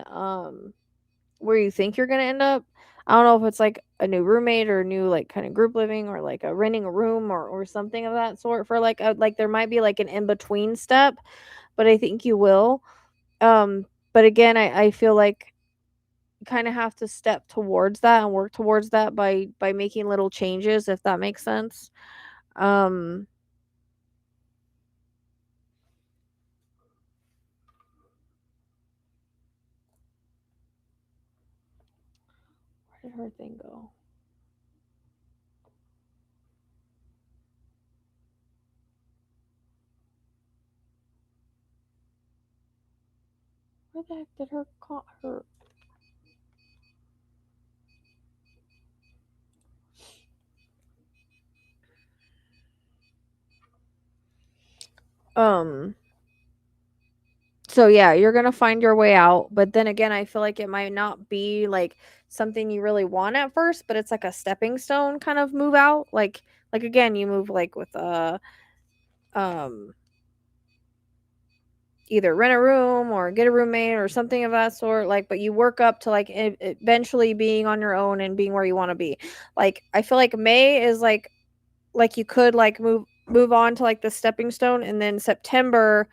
[SPEAKER 3] where you think you're going to end up. I don't know if it's like a new roommate or new like kind of group living or like a renting a room or something of that sort for like there might be like an in between step, but I think you will. But again, I feel like you kind of have to step towards that and work towards that by making little changes, if that makes sense. Um where did her thing go? Where the heck did her um so yeah, you're gonna find your way out, but then again, I feel like it might not be like something you really want at first, but it's like a stepping stone kind of move out. Like again, you move like with um either rent a room or get a roommate or something of that sort, like, but you work up to like eventually being on your own and being where you want to be. Like, I feel like May is like you could like move on to like the stepping stone, and then September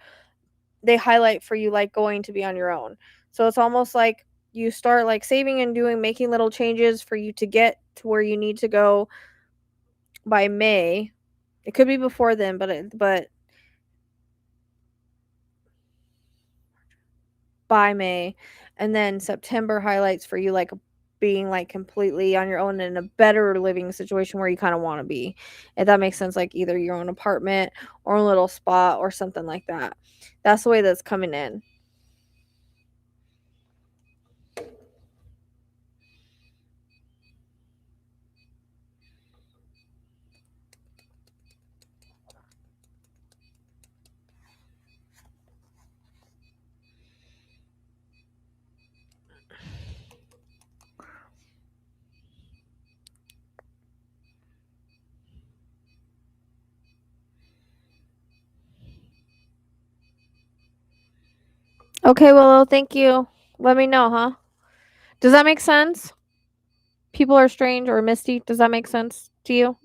[SPEAKER 3] they highlight for you like going to be on your own. So it's almost like you start like saving and making little changes for you to get to where you need to go by May. It could be before then, but by May, and then September highlights for you like being like completely on your own in a better living situation where you kind of want to be. If that makes sense, like either your own apartment or a little spot or something like that. That's the way that's coming in. Okay, well, thank you. Let me know, huh? Does that make sense? People are strange or misty. Does that make sense to you?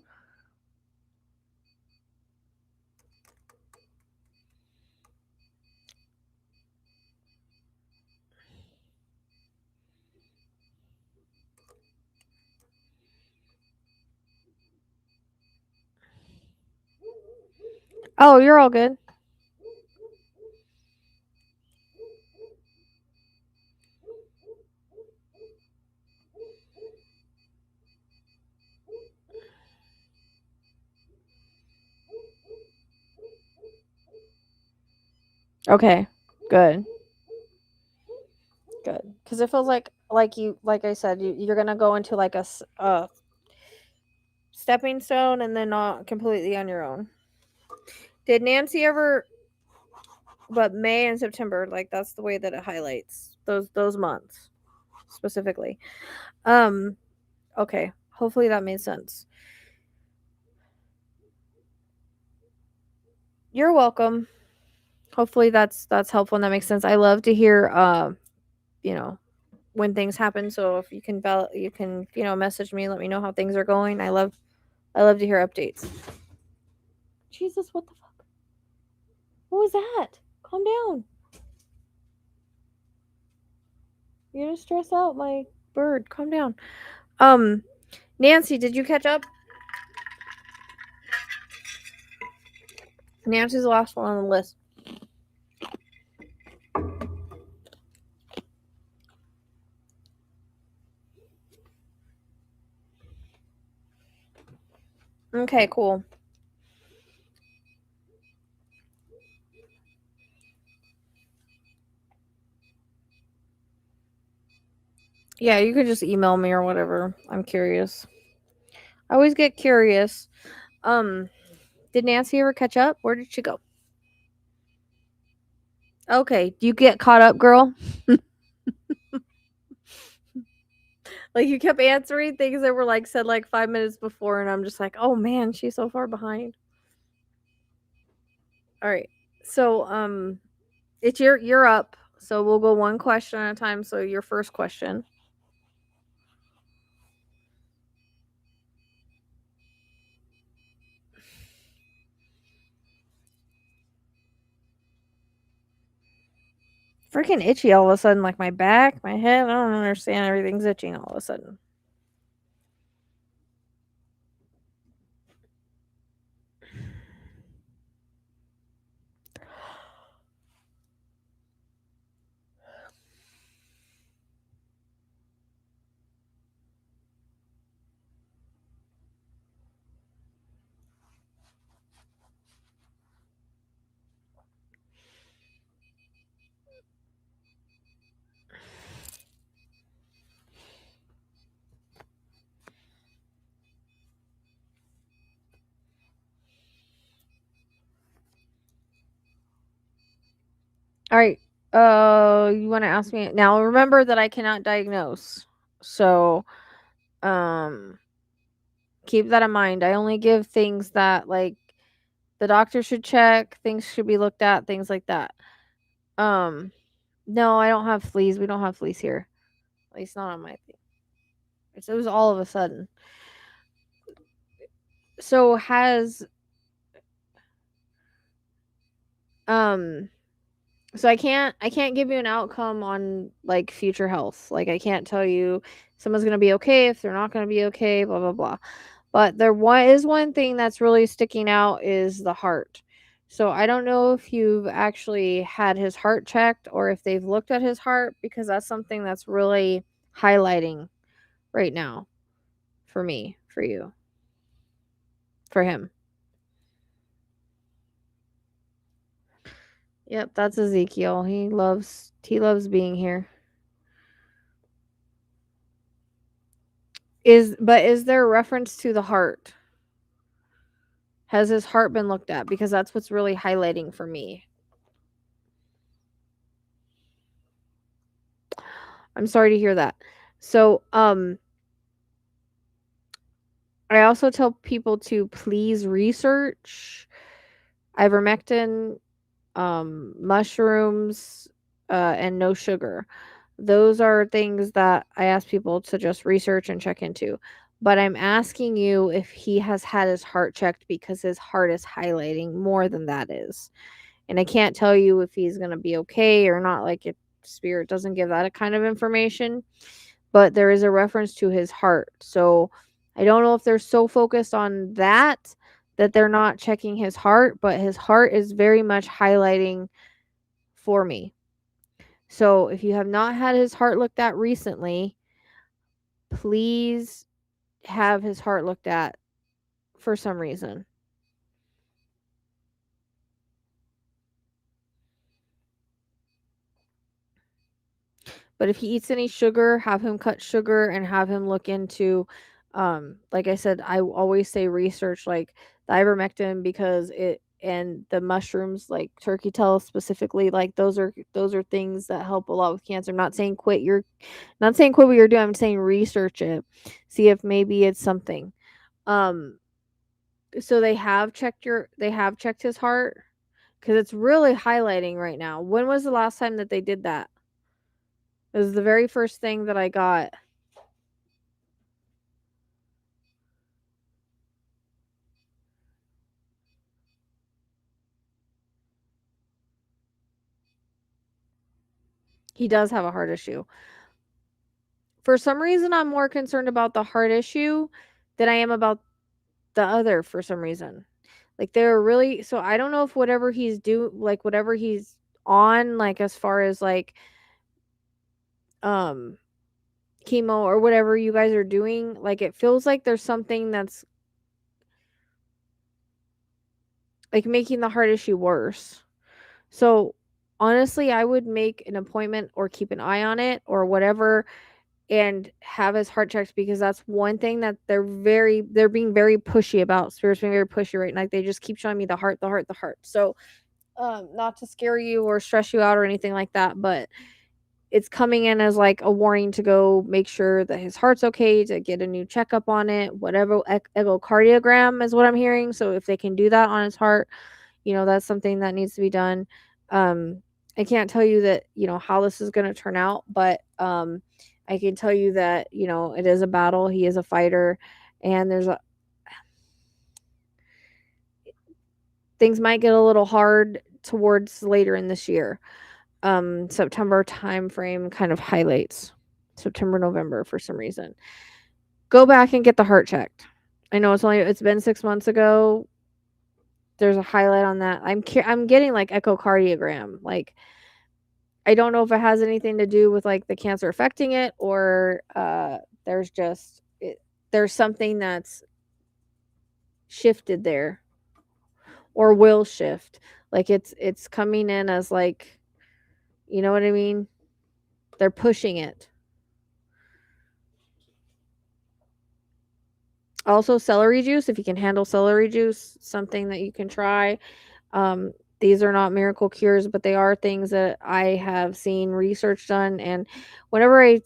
[SPEAKER 3] Oh, you're all good. Okay, good. Good. Because it feels like you, like I said, you're gonna go into like a stepping stone and then not completely on your own. Did Nancy ever? But May and September, like that's the way that it highlights those months specifically. Um. Okay. Hopefully that made sense. You're welcome. Hopefully that's helpful and that makes sense. I love to hear you know, when things happen. So if you can message me, let me know how things are going. I love to hear updates. Jesus, what the fuck? What was that? Calm down. You're gonna stress out my bird. Calm down. Nancy, did you catch up? Nancy's the last one on the list. Okay, cool. Yeah, you could just email me or whatever. I'm curious. I always get curious. Did Nancy ever catch up? Where did she go? Okay, do you get caught up, girl? Like you kept answering things that were like said like 5 minutes before, and I'm just like, oh man, she's so far behind. All right, so it's you're up. So we'll go one question at a time. So your first question. Freaking itchy all of a sudden, like my back, my head. I don't understand. Everything's itching all of a sudden. All right. You want to ask me now? Remember that I cannot diagnose, so keep that in mind. I only give things that like the doctor should check. Things should be looked at. Things like that. No, I don't have fleas. We don't have fleas here. At least not on my thing. It was all of a sudden. So um so I can't give you an outcome on like future health. Like I can't tell you someone's going to be okay if they're not going to be okay, blah blah blah. But there is one thing that's really sticking out is the heart. So I don't know if you've actually had his heart checked or if they've looked at his heart, because that's something that's really highlighting right now for me, for you, for him. Yep, that's Ezekiel. He loves being here. Is there a reference to the heart? Has his heart been looked at? Because that's what's really highlighting for me. I'm sorry to hear that. So, I also tell people to please research ivermectin, mushrooms, and no sugar. Those are things that I ask people to just research and check into. But I'm asking you if he has had his heart checked, because his heart is highlighting more than that is. And I can't tell you if he's going to be okay or not. Like, if spirit doesn't give that kind of information, but there is a reference to his heart. So I don't know if they're so focused on that they're not checking his heart, but his heart is very much highlighting for me. So if you have not had his heart looked at recently, please have his heart looked at for some reason. But if he eats any sugar, have him cut sugar and have him look into, like I said, I always say research like the ivermectin, because it and the mushrooms like turkey tail specifically, like those are things that help a lot with cancer. I'm not saying quit what you're doing. I'm saying research it, see if maybe it's something. Um, so they have checked his heart, because it's really highlighting right now. When was the last time that they did that? It was the very first thing that I got. He does have a heart issue. For some reason, I'm more concerned about the heart issue than I am about the other for some reason. Like they're really, so I don't know if whatever he's on, like as far as like um chemo or whatever you guys are doing, like it feels like there's something that's like making the heart issue worse. So honestly, I would make an appointment or keep an eye on it or whatever and have his heart checked, because that's one thing that they're being very pushy about. Spirits being very pushy right now. Like they just keep showing me the heart, the heart, the heart. So not to scare you or stress you out or anything like that, but it's coming in as like a warning to go make sure that his heart's okay, to get a new checkup on it, whatever. Echocardiogram is what I'm hearing. So if they can do that on his heart, that's something that needs to be done. um I can't tell you that how this is going to turn out, but I can tell you that it is a battle. He is a fighter, and things might get a little hard towards later in this year. September time frame kind of highlights September, November for some reason. Go back and get the heart checked. I know it's been 6 months ago. There's a highlight on that. I'm getting like echocardiogram. Like I don't know if it has anything to do with like the cancer affecting it, or there's something that's shifted there or will shift. Like it's coming in as like, you know what I mean? They're pushing it. Also, celery juice, if you can handle celery juice, something that you can try. These are not miracle cures, but they are things that I have seen research done. And whenever I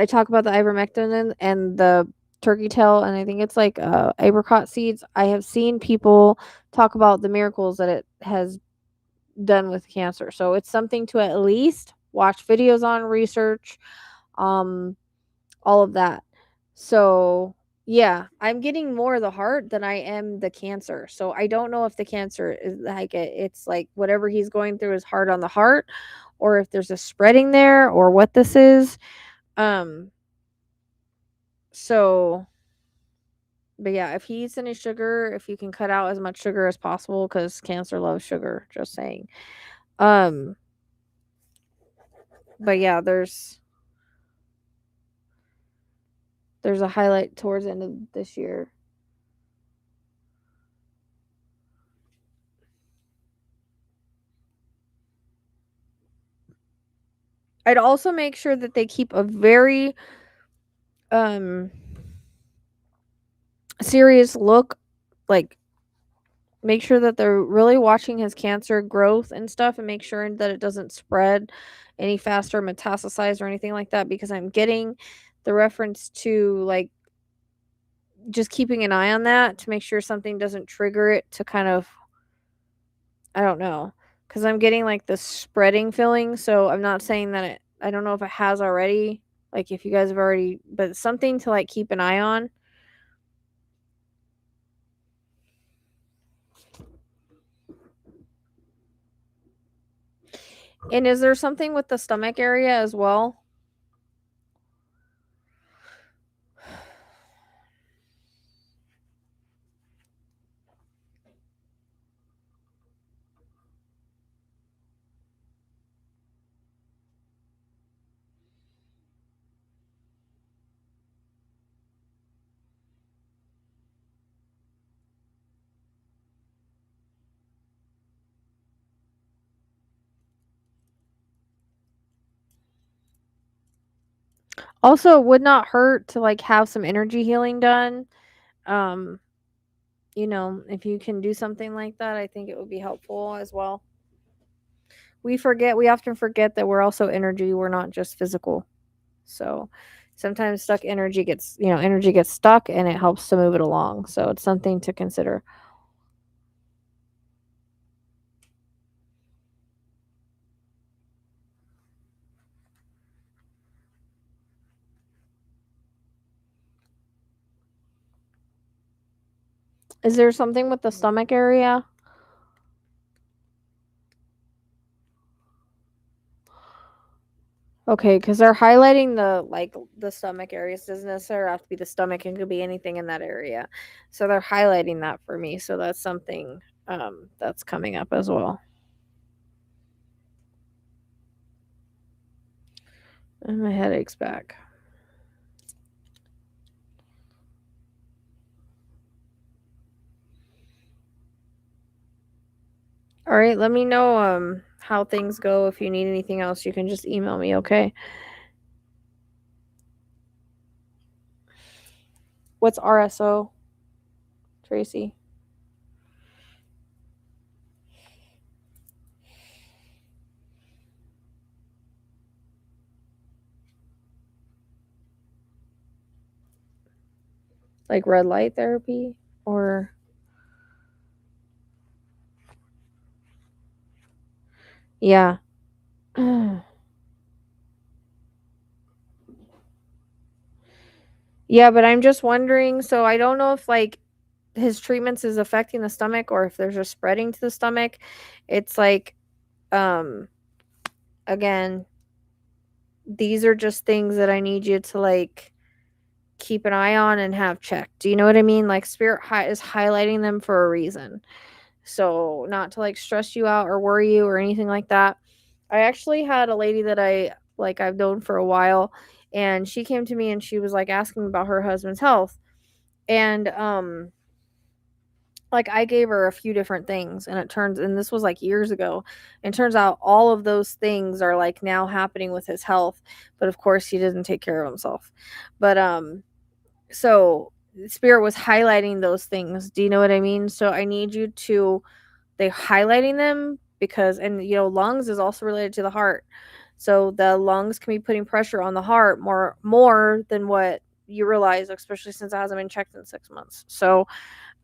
[SPEAKER 3] talk about the ivermectin and the turkey tail, and I think it's like apricot seeds, I have seen people talk about the miracles that it has done with cancer. So it's something to at least watch videos on, research, all of that. So yeah, I'm getting more of the heart than I am the cancer. So I don't know if the cancer is like it's like whatever he's going through is hard on the heart, or if there's a spreading there, or what this is. Um so but yeah, if he eats any sugar, if you can cut out as much sugar as possible, because cancer loves sugar, just saying. Um but yeah, there's a highlight towards the end of this year. I'd also make sure that they keep a very serious look, like make sure that they're really watching his cancer growth and stuff, and make sure that it doesn't spread any faster, metastasize or anything like that, because I'm getting the reference to like just keeping an eye on that to make sure something doesn't trigger it to kind of, I don't know, because I'm getting like this spreading feeling. So I'm not saying that I don't know if it has already, like if you guys have already, but something to like keep an eye on. And is there something with the stomach area as well? Also, it would not hurt to like have some energy healing done. Um, if you can do something like that, I think it would be helpful as well. We often forget that we're also energy, we're not just physical. So sometimes energy gets stuck, and it helps to move it along. So it's something to consider. Is there something with the stomach area? Okay, because they're highlighting the stomach areas. Doesn't necessarily have to be the stomach. It could be anything in that area. So they're highlighting that for me. So that's something that's coming up as well. And my headache's back. All right, let me know how things go. If you need anything else, you can just email me, okay? What's RSO, Tracy? Like red light therapy, or yeah. Yeah, but I'm just wondering, so I don't know if like his treatments is affecting the stomach, or if there's a spreading to the stomach. It's like um again, these are just things that I need you to like keep an eye on and have checked. Do you know what I mean? Like is highlighting them for a reason. So not to like stress you out or worry you or anything like that. I actually had a lady that I've known for a while, and she came to me and she was like asking about her husband's health. And like I gave her a few different things, and this was like years ago, and turns out all of those things are like now happening with his health, but of course he doesn't take care of himself. But so spirit was highlighting those things. Do you know what I mean? So I need you to they highlighting them, because and lungs is also related to the heart. So the lungs can be putting pressure on the heart more than what you realize, especially since it hasn't been checked in 6 months. So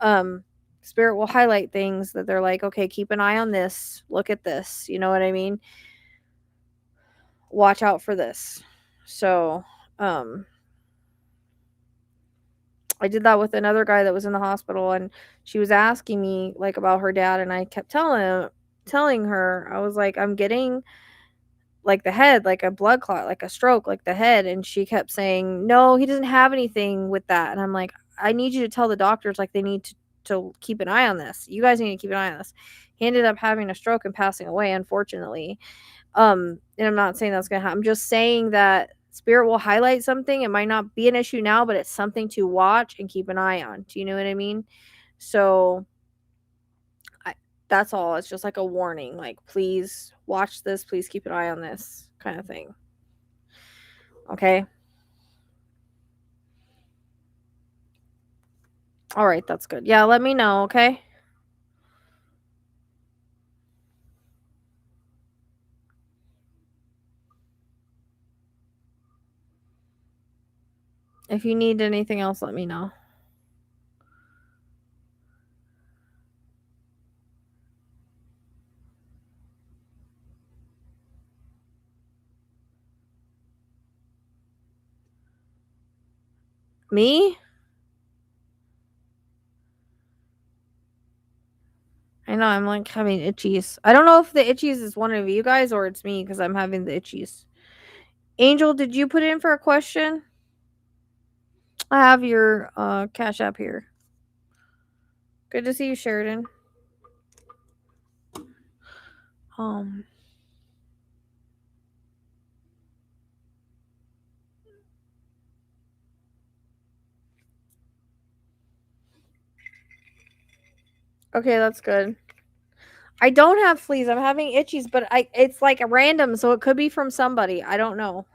[SPEAKER 3] um Spirit will highlight things that they're like, okay, keep an eye on this. Look at this. You know what I mean? Watch out for this. So, I did that with another guy that was in the hospital, and she was asking me like about her dad, and I kept telling her, I was like, I'm getting like the head, like a blood clot, like a stroke, like the head. And she kept saying, no, he doesn't have anything with that. And I'm like, I need you to tell the doctors, like, they need to keep an eye on this. You guys need to keep an eye on this. He ended up having a stroke and passing away, unfortunately. And I'm not saying that's gonna happen. I'm just saying that Spirit will highlight something. It might not be an issue now, but it's something to watch and keep an eye on. Do you know what I mean? So that's all. It's just like a warning, like, please watch this, please keep an eye on this, kind of thing. Okay. All right, that's good. Yeah, let me know, okay? If you need anything else, let me know. Me? I know, I'm like having itchies. I don't know if the itchies is one of you guys or it's me because I'm having the itchies. Angel, did you put in for a question? I have your Cash App here. Good to see you, Sheridan. Okay, that's good. I don't have fleas. I'm having itchies, but it's like a random, so it could be from somebody. I don't know.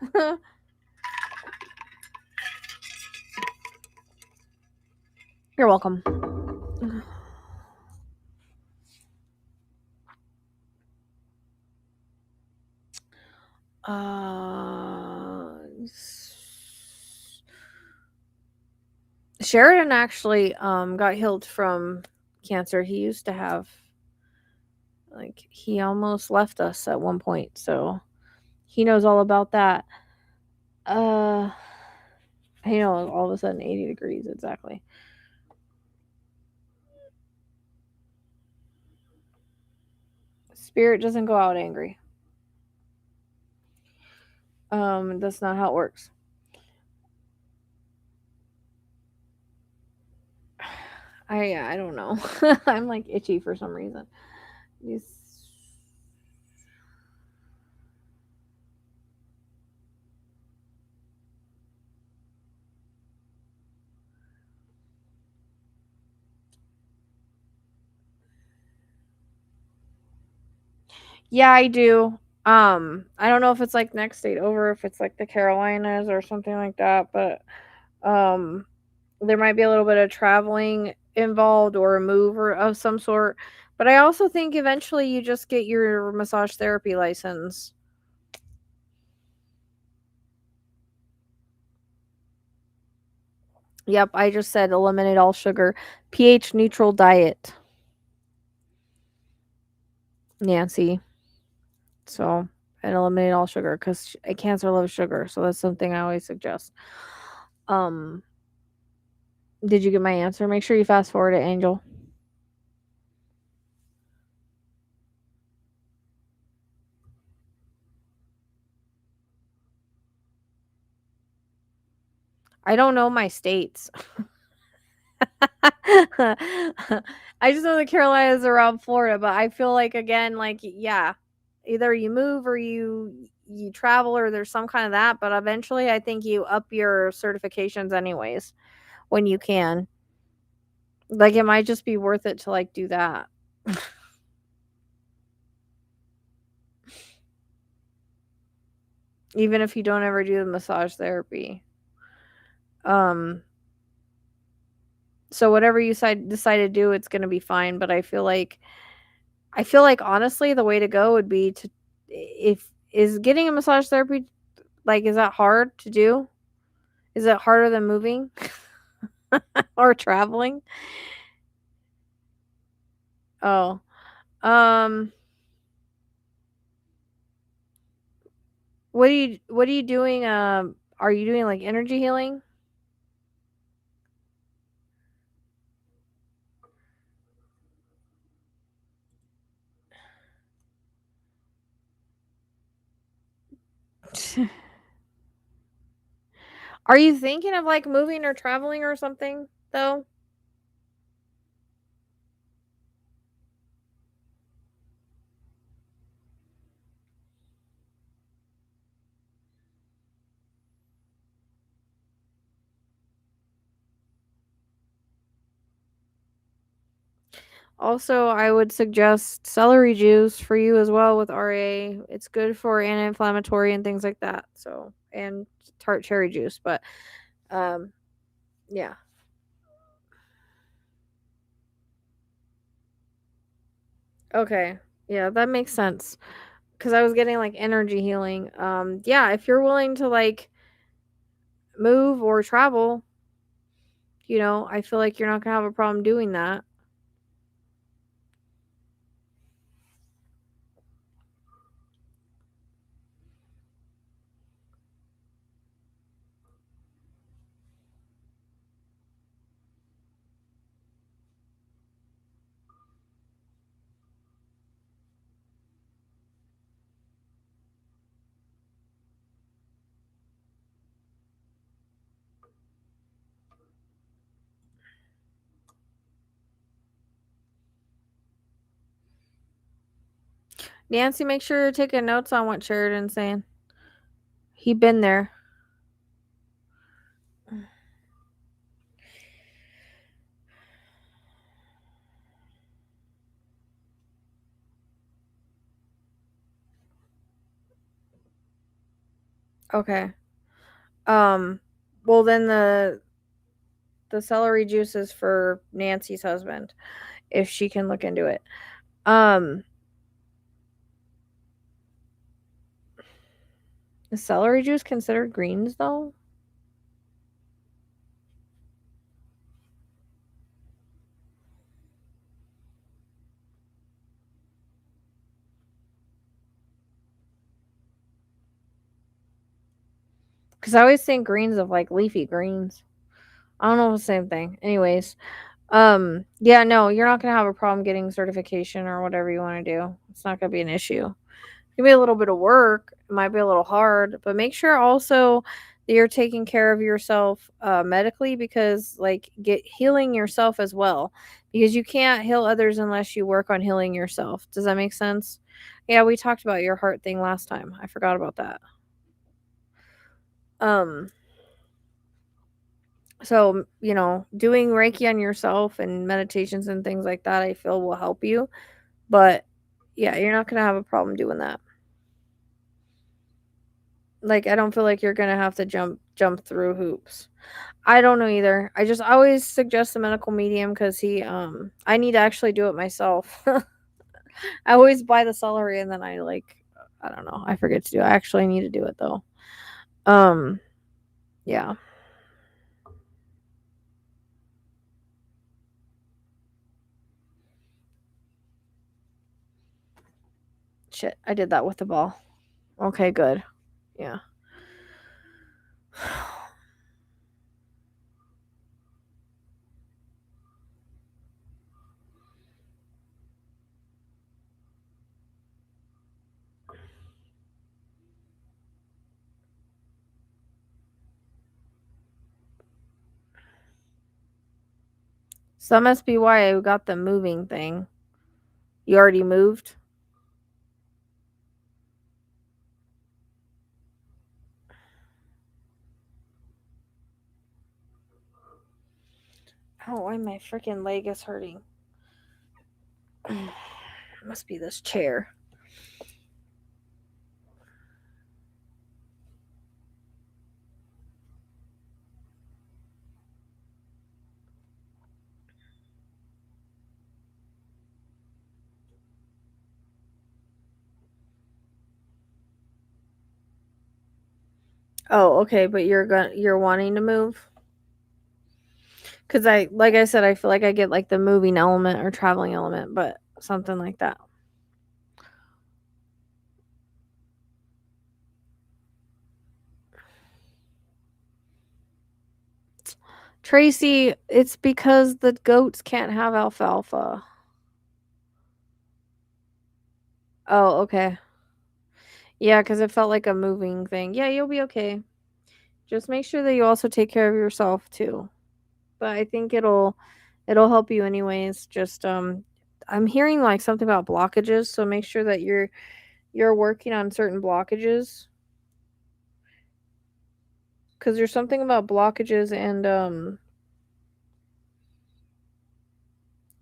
[SPEAKER 3] You're welcome. Sheridan actually got healed from cancer. He used to have, like, he almost left us at one point, so he knows all about that. You know, all of a sudden 80 degrees exactly. Spirit doesn't go out angry. That's not how it works. I don't know. I'm like itchy for some reason. Yeah, I do. I don't know if it's like next state over, if it's like the Carolinas or something like that, but there might be a little bit of traveling involved or a move or of some sort. But I also think eventually you just get your massage therapy license. Yep, I just said eliminate all sugar. pH neutral diet. Nancy. So, and eliminate all sugar because cancer loves sugar. So that's something I always suggest. Did you get my answer? Make sure you fast forward it, Angel. I don't know my states. I just know the Carolinas are around Florida, but I feel like, again, like, yeah, either you move or you travel or there's some kind of that, but eventually I think you up your certifications anyways when you can. Like, it might just be worth it to like do that. Even if you don't ever do the massage therapy. So whatever you decide to do, it's going to be fine, but I feel like honestly the way to go would be to, if is getting a massage therapy, like, is that hard to do? Is it harder than moving or traveling? Oh. Um what are you doing? Are you doing like energy healing? Are you thinking of like moving or traveling or something though? Also, I would suggest celery juice for you as well with RA. It's good for anti-inflammatory and things like that. So, and tart cherry juice, but um yeah. Okay. Yeah, that makes sense. Cuz I was getting like energy healing. Yeah, if you're willing to like move or travel, I feel like you're not going to have a problem doing that. Nancy, make sure you're taking notes on what Sheridan's saying. He been there. Okay. Um well then the celery juice is for Nancy's husband if she can look into it. Um is celery juice considered greens though? Cuz I always think greens of like leafy greens. I don't know if it's the same thing. Anyways, yeah, no, you're not going to have a problem getting certification or whatever you want to do. It's not going to be an issue. It can be a little bit of work. It might be a little hard, but make sure also that you're taking care of yourself medically because like get healing yourself as well because you can't heal others unless you work on healing yourself. Does that make sense? Yeah, we talked about your heart thing last time. I forgot about that. Um so, doing Reiki on yourself and meditations and things like that I feel will help you, but yeah, you're not going to have a problem doing that. Like I don't feel like you're going to have to jump through hoops. I don't know either. I just always suggest a medical medium cuz I need to actually do it myself. I always buy the celery and then I don't know. I forget to do it. I actually need to do it though. Um yeah. Shit, I did that with the ball. Okay, good. Yeah. So that must be why I got the moving thing. You already moved? Oh, why my freaking leg is hurting. Must be this chair. Oh, okay, but you're wanting to move? Cuz like I said, I feel like I get like the moving element or traveling element, but something like that. Tracy, it's because the goats can't have alfalfa. Oh, okay. Yeah, because it felt like a moving thing. Yeah, you'll be okay. Just make sure that you also take care of yourself too. But I think it'll help you anyways. Just I'm hearing like something about blockages, so make sure that you're working on certain blockages. Cuz there's something about blockages and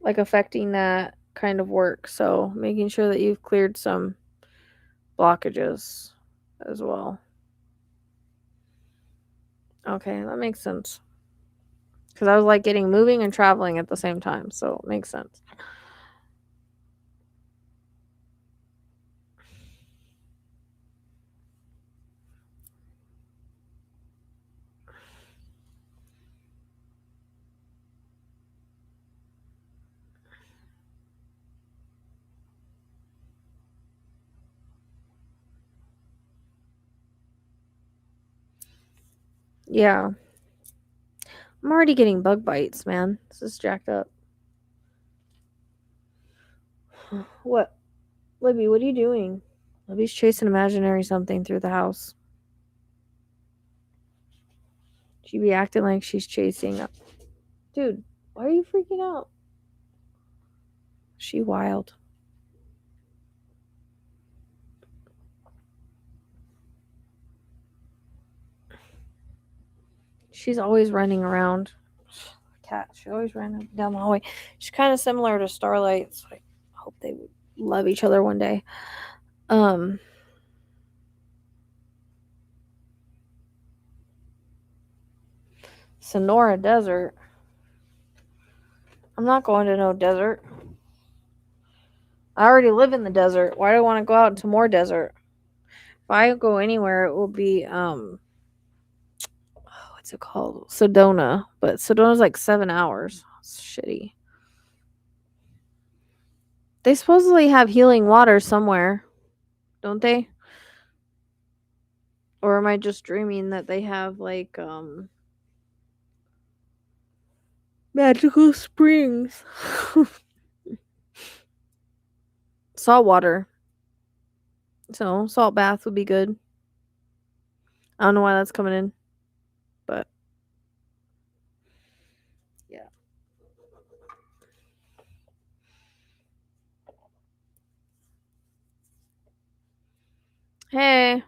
[SPEAKER 3] like affecting that kind of work. So making sure that you've cleared some blockages as well. Okay, that makes sense. Because I was like getting moving and traveling at the same time, so it makes sense. Yeah. I'm already getting bug bites, man. This is jacked up. What? Libby, what are you doing? Libby's chasing imaginary something through the house. She be acting like she's chasing. Dude, why are you freaking out? She wild. She's always running around. Cat. She always ran down the hallway. She's kind of similar to Starlight. So I hope they would love each other one day. Sonora Desert. I'm not going to no desert. I already live in the desert. Why do I want to go out into more desert? If I go anywhere, it will be what's it called? Sedona. But Sedona's like 7 hours. It's shitty. They supposedly have healing water somewhere, don't they? Or am I just dreaming that they have like magical springs? Salt water. So salt bath would be good. I don't know why that's coming in, but yeah. Hey.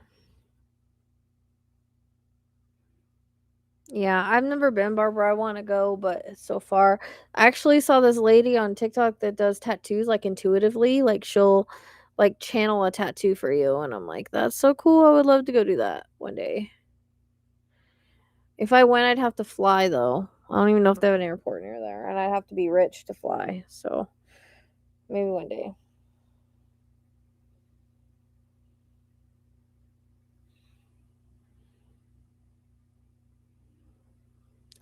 [SPEAKER 3] Yeah, I've never been, Barbara. I want to go, but it's so far. I actually saw this lady on TikTok that does tattoos like intuitively. Like she'll like channel a tattoo for you, and I'm like, that's so cool. I would love to go do that one day. If I went, I'd have to fly though. I don't even know if they have an airport near there, and I'd have to be rich to fly. So maybe one day.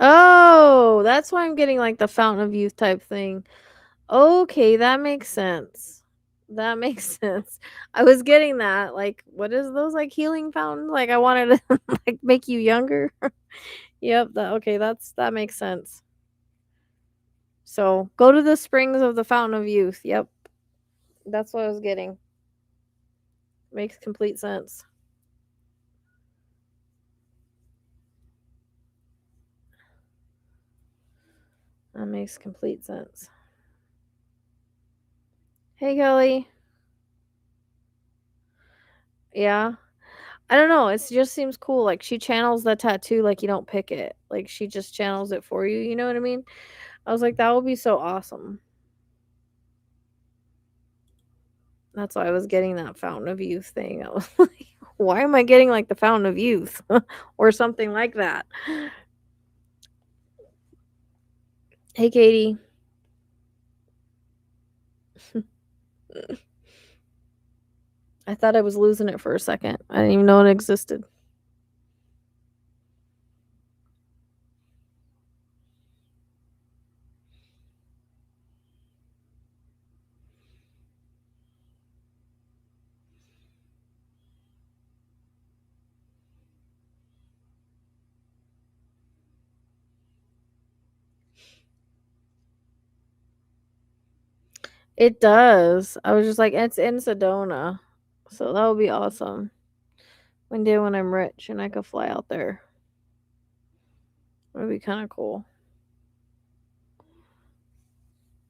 [SPEAKER 3] Oh, that's why I'm getting like the Fountain of Youth type thing. Okay, that makes sense. That makes sense. I was getting that. Like, what is those like healing fountains? Like, I wanted to like make you younger. Yep. Okay, that makes sense. So go to the springs of the Fountain of Youth. Yep, that's what I was getting. Makes complete sense. That makes complete sense. Hey, Kelly. Yeah. I don't know. It just seems cool. Like she channels the tattoo like you don't pick it. Like she just channels it for you. You know what I mean? I was like, that would be so awesome. That's why I was getting that Fountain of Youth thing. I was like, why am I getting like the Fountain of Youth or something like that? Hey, Katie. I thought I was losing it for a second. I didn't even know it existed. It does. I was just like, it's in Sedona. So that would be awesome. One day when I'm rich and I could fly out there. It would be kind of cool.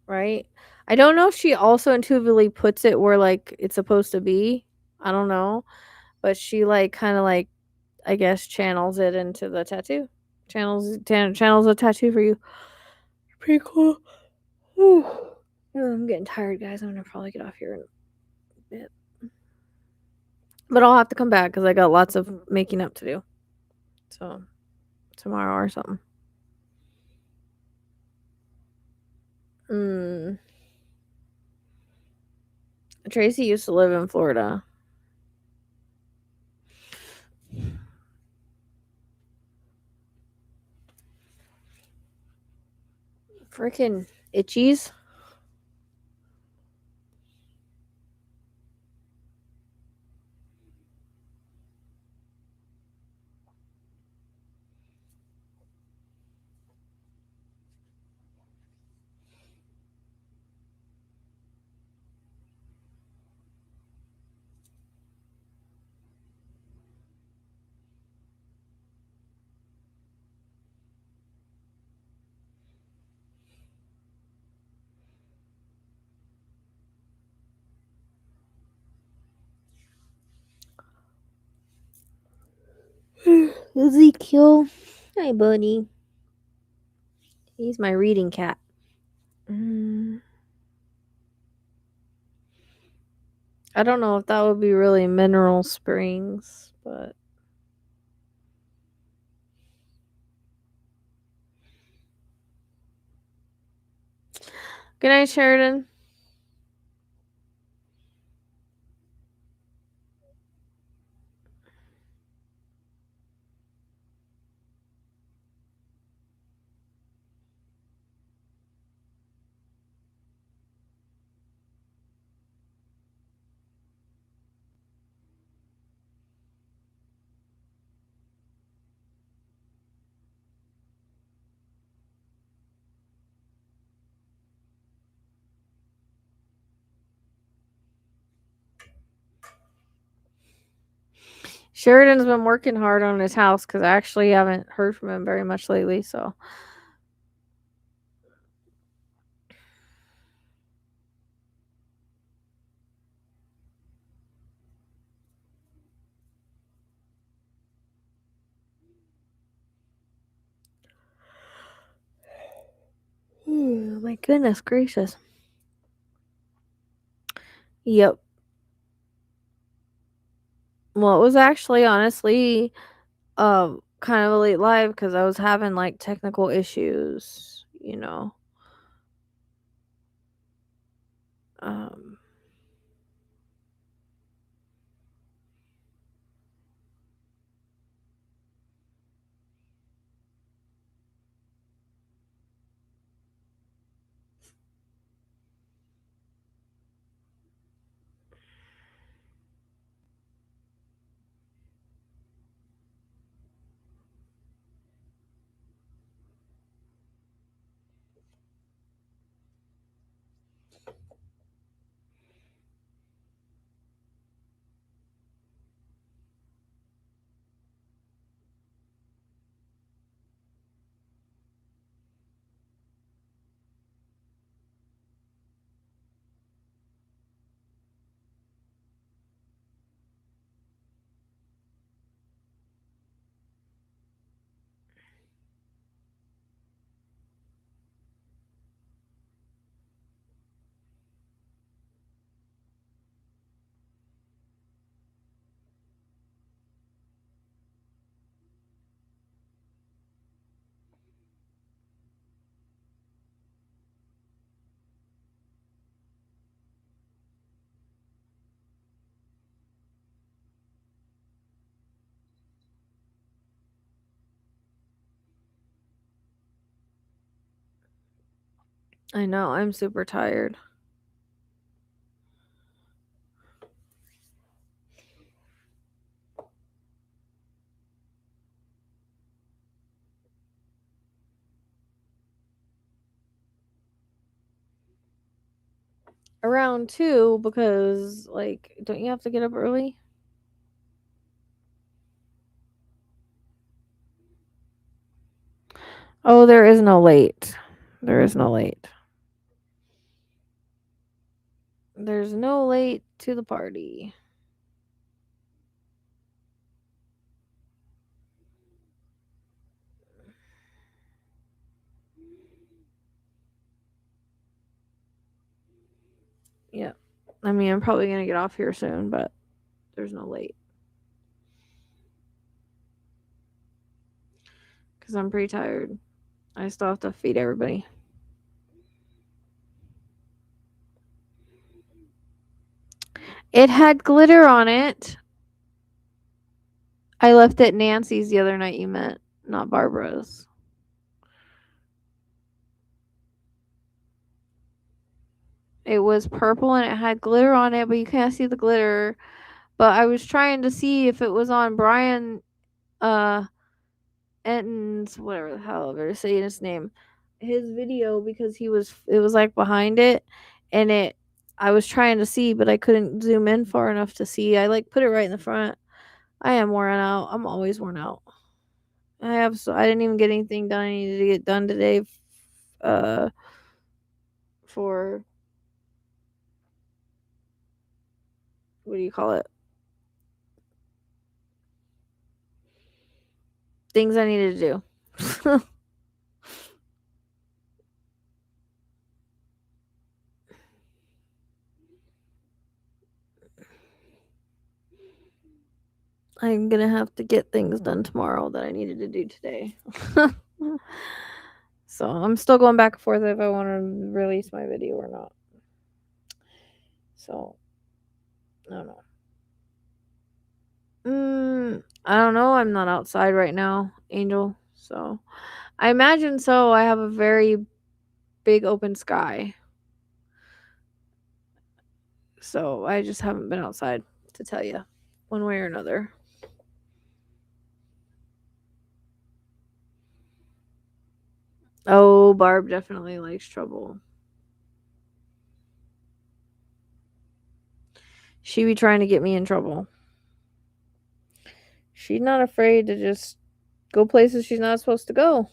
[SPEAKER 3] Right? I don't know if she also intuitively puts it where like it's supposed to be. I don't know. But she like kind of like, I guess, channels it into the tattoo. Channels a tattoo for you. Pretty cool. Whew. I'm getting tired, guys. I'm gonna probably get off here in a bit. But I'll have to come back because I got lots of making up to do. So tomorrow or something. Tracy used to live in Florida. Freaking itchies. Ezekiel. Hi, buddy. He's my reading cat. I don't know if that would be really Mineral Springs, but good night, Sheridan. Sheridan's been working hard on his house because I actually haven't heard from him very much lately, so. My goodness gracious. Yep. Well, it was actually honestly kind of a late live because I was having like technical issues, you know. Um I know, I'm super tired. around 2 because, like, don't you have to get up early? Oh, there is no late. There is no late. There's no late to the party. Yeah. I mean, I'm probably going to get off here soon, but there's no late. Because I'm pretty tired. I still have to feed everybody. It had glitter on it. I left it Nancy's the other night you met, not Barbara's. It was purple and it had glitter on it, but you can't see the glitter. But I was trying to see if it was on Brian Enton's, whatever the hell I'm gonna say his name, his video, because it was like behind it, and I was trying to see, but I couldn't zoom in far enough to see. I like put it right in the front. I am worn out. I'm always worn out. I didn't even get anything done I needed to get done today. For what do you call it? Things I needed to do. I'm gonna have to get things done tomorrow that I needed to do today. So I'm still going back and forth if I want to release my video or not. So I don't know. I don't know. I'm not outside right now, Angel. So I imagine so. I have a very big open sky. So I just haven't been outside to tell you one way or another. Oh, Barb definitely likes trouble. She be trying to get me in trouble. She's not afraid to just go places she's not supposed to go.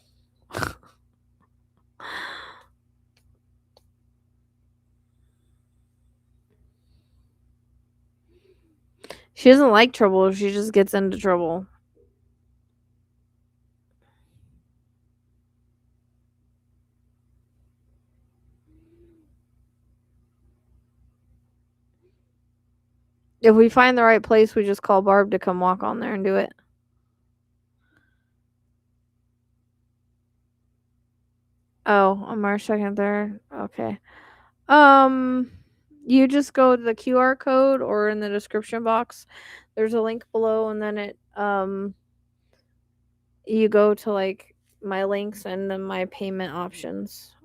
[SPEAKER 3] She doesn't like trouble. She just gets into trouble. If we find the right place, we just call Barb to come walk on there and do it. Oh, on March 2nd, 3rd. Okay. You just go to the QR code or in the description box. There's a link below, and then you go to like my links and then my payment options.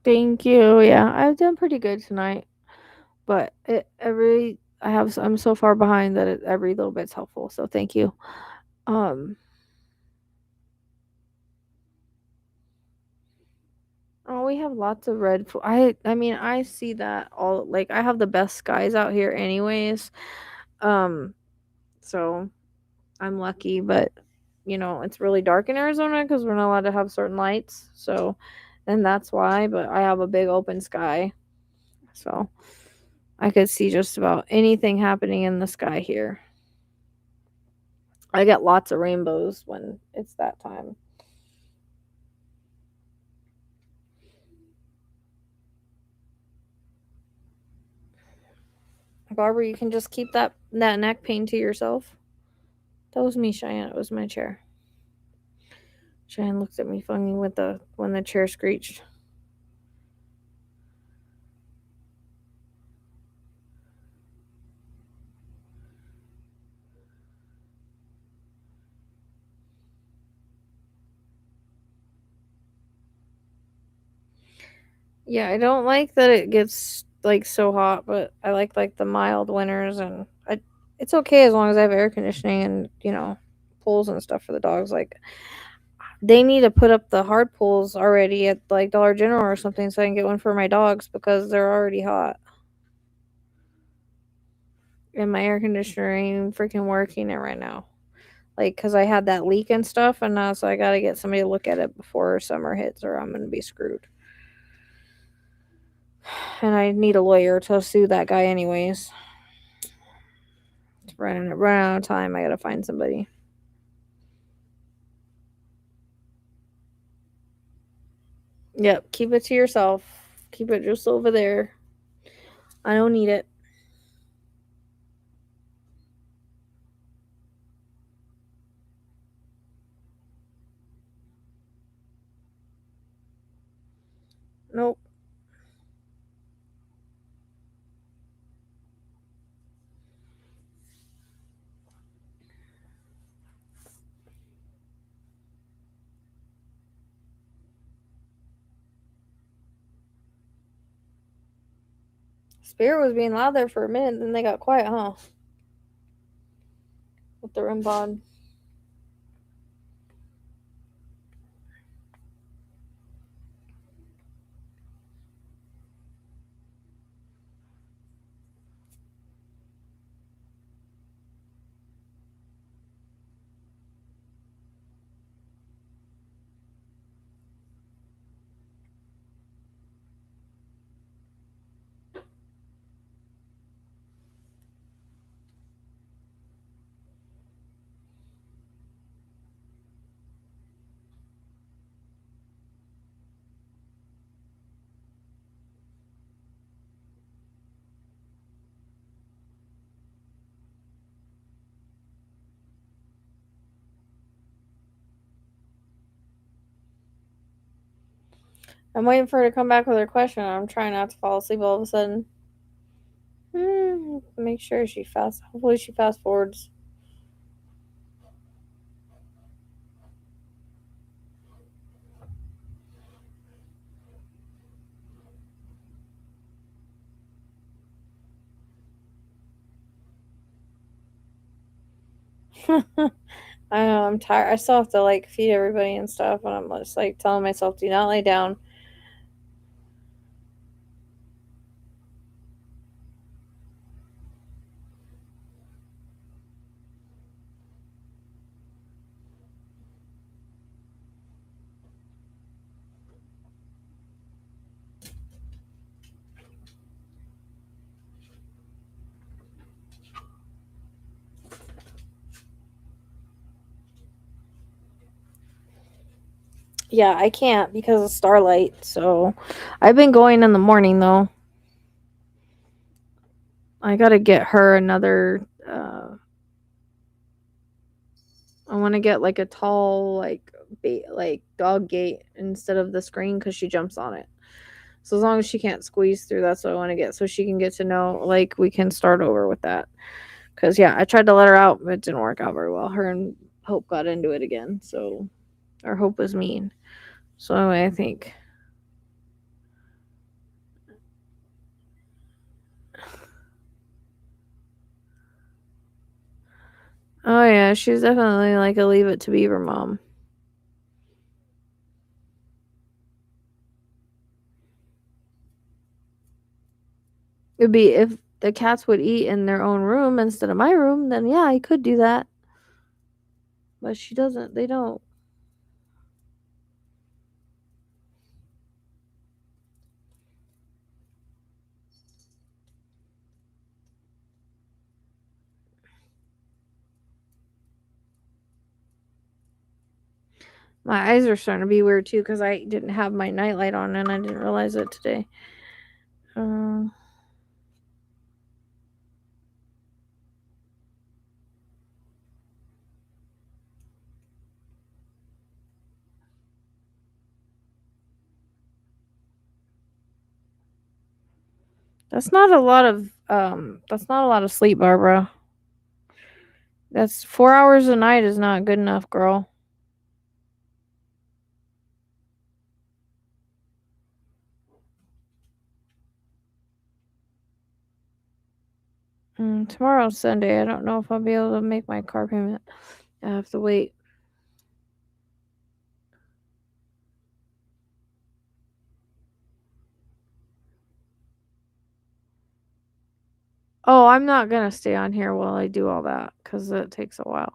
[SPEAKER 3] Thank you. Yeah, I've done pretty good tonight, but I'm so far behind that every little bit's helpful. So thank you. Um, oh, we have lots of red. I mean, I see that all. Like, I have the best skies out here, anyways. Um, so I'm lucky, but it's really dark in Arizona because we're not allowed to have certain lights. So, and that's why. But I have a big open sky, so I could see just about anything happening in the sky here. I get lots of rainbows when it's that time. Barbara, you can just keep that neck pain to yourself. That was me, Cheyenne. It was my chair. Cheyenne looked at me funny when the chair screeched. Yeah, I don't like that it gets like so hot, but I like the mild winters, and it's okay as long as I have air conditioning and pools and stuff for the dogs. Like, they need to put up the hard pools already at like Dollar General or something so I can get one for my dogs because they're already hot. And my air conditioner ain't freaking working it right now. Like, because I had that leak and stuff, and now so I got to get somebody to look at it before summer hits, or I'm gonna be screwed. And I need a lawyer to sue that guy, anyways. It's running out of time. I gotta find somebody. Yep, keep it to yourself. Keep it just over there. I don't need it. Nope. Spirit was being loud there for a minute, then they got quiet, huh? With the REM pod. I'm waiting for her to come back with her question. I'm trying not to fall asleep all of a sudden. Make sure hopefully she fast forwards. I know, I'm tired. I still have to like feed everybody and stuff, and I'm just like telling myself, do not lay down. Yeah, I can't because of Starlight, so I've been going in the morning though. I gotta get her another I want to get like a tall like dog gate instead of the screen because she jumps on it. So as long as she can't squeeze through, that's what I want to get, so she can get to know, like, we can start over with that. Because yeah, I tried to let her out, but it didn't work out very well. Her and Hope got into it again. So, or Hope was mean. So anyway, I think Oh yeah, she's definitely like a Leave It to Beaver mom. It'd be if the cats would eat in their own room instead of my room, then yeah, I could do that. But she doesn't. They don't. My eyes are starting to be weird too because I didn't have my nightlight on and I didn't realize it today. That's not a lot of sleep, Barbara. That's 4 hours a night is not good enough, girl. Tomorrow's Sunday. I don't know if I'll be able to make my car payment. I have to wait. Oh, I'm not gonna stay on here while I do all that because it takes a while.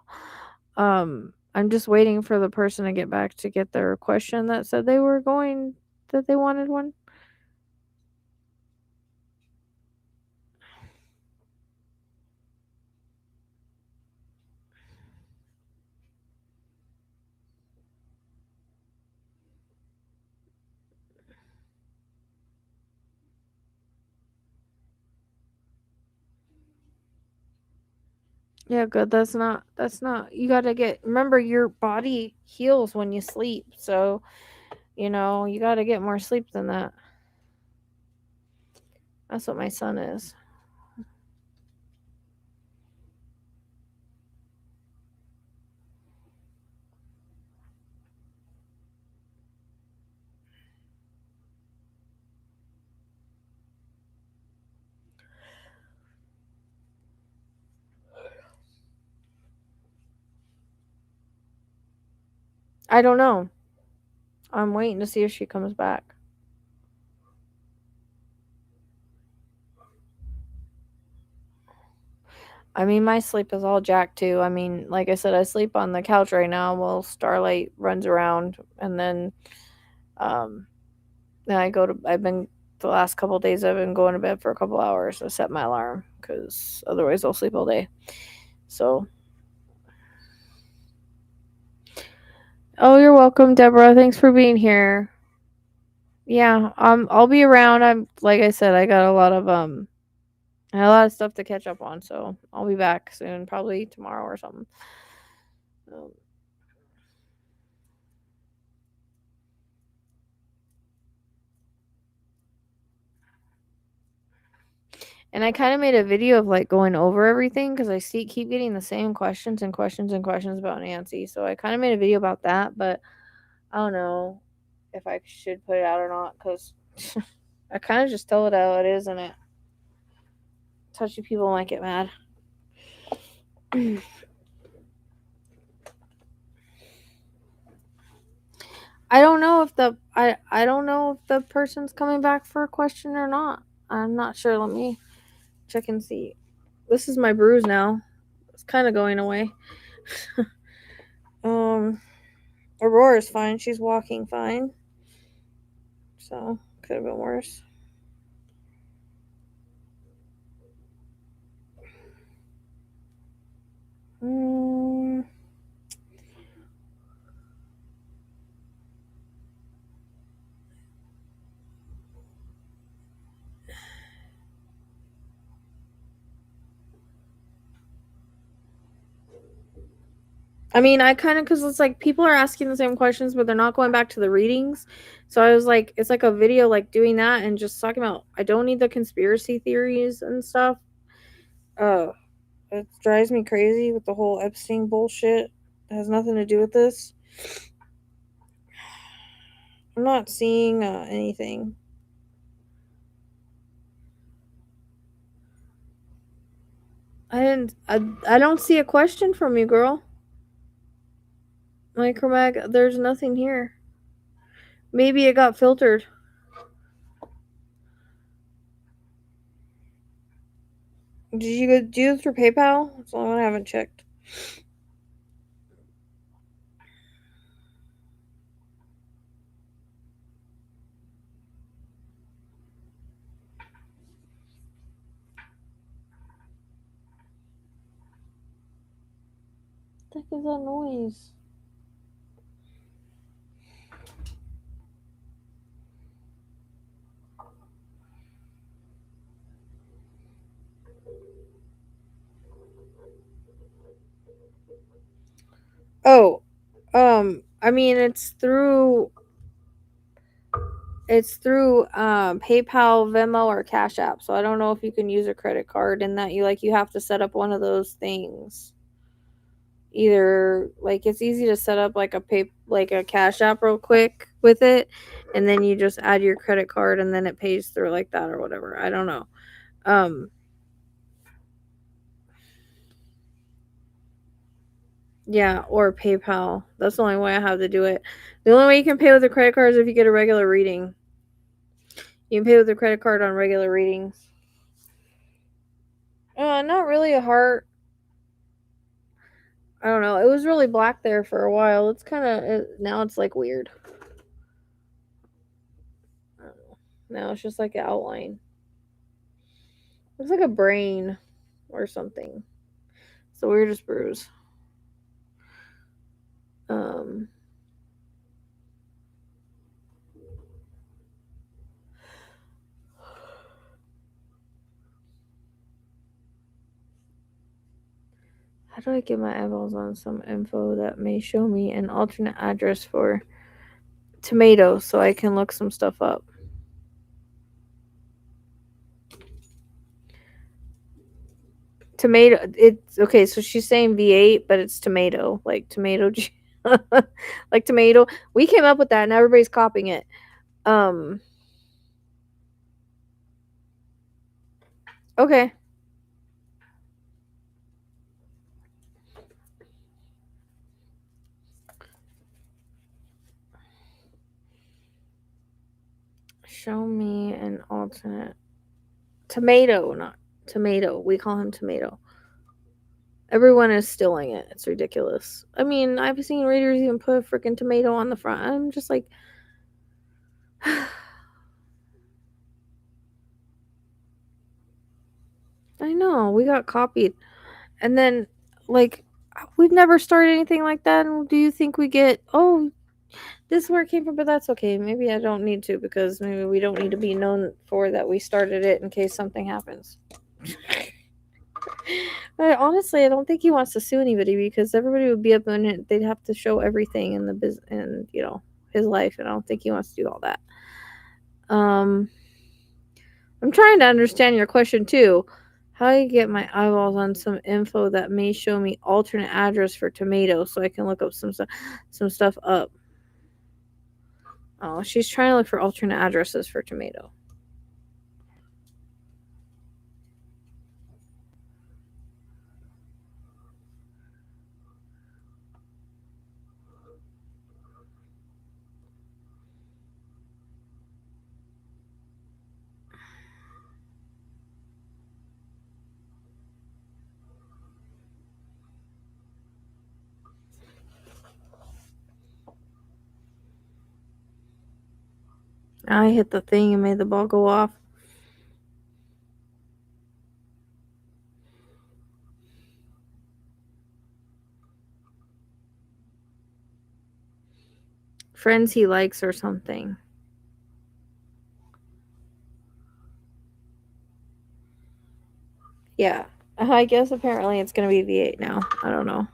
[SPEAKER 3] I'm just waiting for the person to get back to get their question that said they wanted one. Yeah, good. That's not, you gotta remember your body heals when you sleep. So, you gotta get more sleep than that. That's what my son is. I don't know. I'm waiting to see if she comes back. I mean, my sleep is all jacked too. I mean, like I said, I sleep on the couch right now while Starlight runs around, and um, then the last couple of days I've been going to bed for a couple hours to set my alarm because otherwise I'll sleep all day. So, oh, you're welcome, Deborah. Thanks for being here. Yeah, I'll be around. I'm like I said, I had a lot of stuff to catch up on, so I'll be back soon, probably tomorrow or something. Um, and I kind of made a video of like going over everything because I keep getting the same questions and questions and questions about Nancy. So I kind of made a video about that, but I don't know if I should put it out or not because I kind of just tell it how it is, and it touchy people might get mad. I don't know if I don't know if the person's coming back for a question or not. I'm not sure. Let me check and see. This is my bruise now. It's kind of going away. Aurora's fine. She's walking fine. So could have been worse. I mean, I kind of, because it's like people are asking the same questions, but they're not going back to the readings. So I was like, it's like a video, like doing that and just talking about, I don't need the conspiracy theories and stuff. It drives me crazy with the whole Epstein bullshit. It has nothing to do with this. I'm not seeing anything. I don't see a question from you, girl. Micromag, there's nothing here. Maybe it got filtered. Did you do it through PayPal? That's the only one I haven't checked. What the heck is that noise? Oh, I mean it's through PayPal, Venmo, or Cash App. So I don't know if you can use a credit card in that you have to set up one of those things. Either like it's easy to set up like a Cash App real quick with it, and then you just add your credit card and then it pays through like that or whatever. I don't know. Yeah, or PayPal. That's the only way I have to do it. The only way you can pay with a credit card is if you get a regular reading. You can pay with a credit card on regular readings. Not really a heart. I don't know. It was really black there for a while. It's kind of now it's like weird. I don't know. Now it's just like an outline. Looks like a brain or something. It's the weirdest bruise. How do I get my eyeballs on some info that may show me an alternate address for tomato so I can look some stuff up? Tomato. It's okay. So she's saying V8, but it's tomato, like tomato, like tomato. We came up with that, and everybody's copying it. Okay. Show me an alternate tomato, not tomato. We call him tomato. Everyone is stealing it. It's ridiculous. I mean, I've seen readers even put a freaking tomato on the front. I'm just like, I know we got copied, and then like we've never started anything like that. And do you think we get? Oh, this is where it came from, but that's okay. Maybe I don't need to because maybe we don't need to be known for that we started it in case something happens. But honestly, I don't think he wants to sue anybody because everybody would be up in it. They'd have to show everything in the business and his life, and I don't think he wants to do all that. I'm trying to understand your question too. How do you get my eyeballs on some info that may show me alternate address for tomato so I can look up some stuff up? Oh, she's trying to look for alternate addresses for tomato. I hit the thing and made the ball go off. Friends he likes or something. Yeah. I guess apparently it's going to be V8 now. I don't know.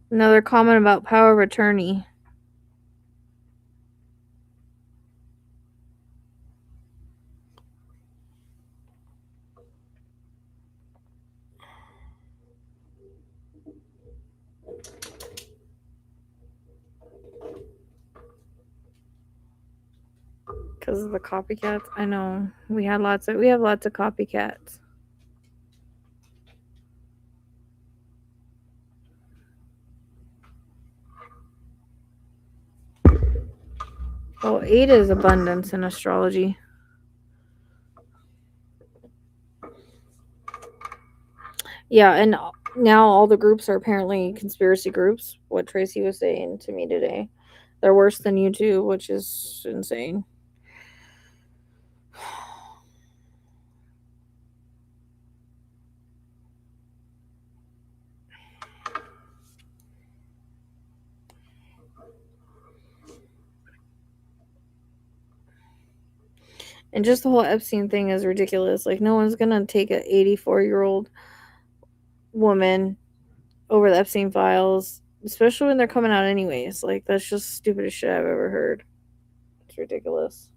[SPEAKER 3] Another comment about power of attorney. Because of the copycats. I know. We have lots of copycats. Well, 8 is abundance in astrology. Yeah, and now all the groups are apparently conspiracy groups, what Tracy was saying to me today. They're worse than YouTube, which is insane. And just the whole Epstein thing is ridiculous. Like, no one's gonna take an 84-year-old woman over the Epstein files, especially when they're coming out anyways. Like, that's just stupidest shit I've ever heard. It's ridiculous.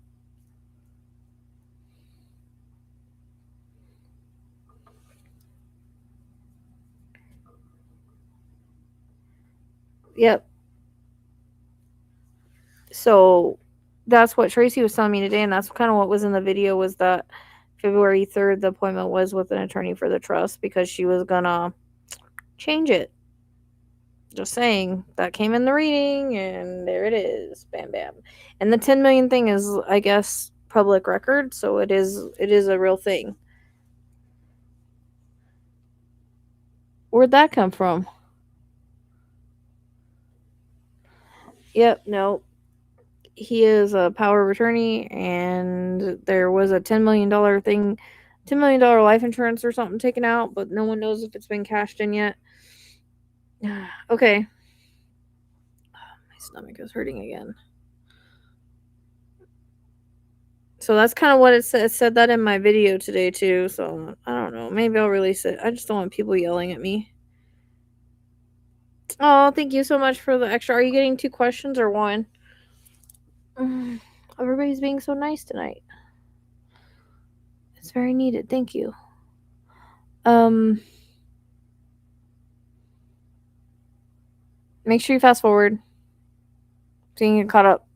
[SPEAKER 3] Yep. So that's what Tracy was telling me today, and that's kind of what was in the video, was that February 3rd the appointment was with an attorney for the trust because she was gonna change it. Just saying. That came in the reading, and there it is. Bam bam. And the 10 million thing is, I guess, public record, so it is a real thing. Where'd that come from? Yep, no. He is a power of attorney, and there was a $10 million thing, $10 million life insurance or something taken out, but no one knows if it's been cashed in yet. Okay. My stomach is hurting again. So that's kind of what it said. It said that in my video today too, so I don't know. Maybe I'll release it. I just don't want people yelling at me. Oh, thank you so much for the extra. Are you getting 2 questions or 1? Everybody's being so nice tonight. It's very needed. Thank you. Make sure you fast forward so you can get caught up.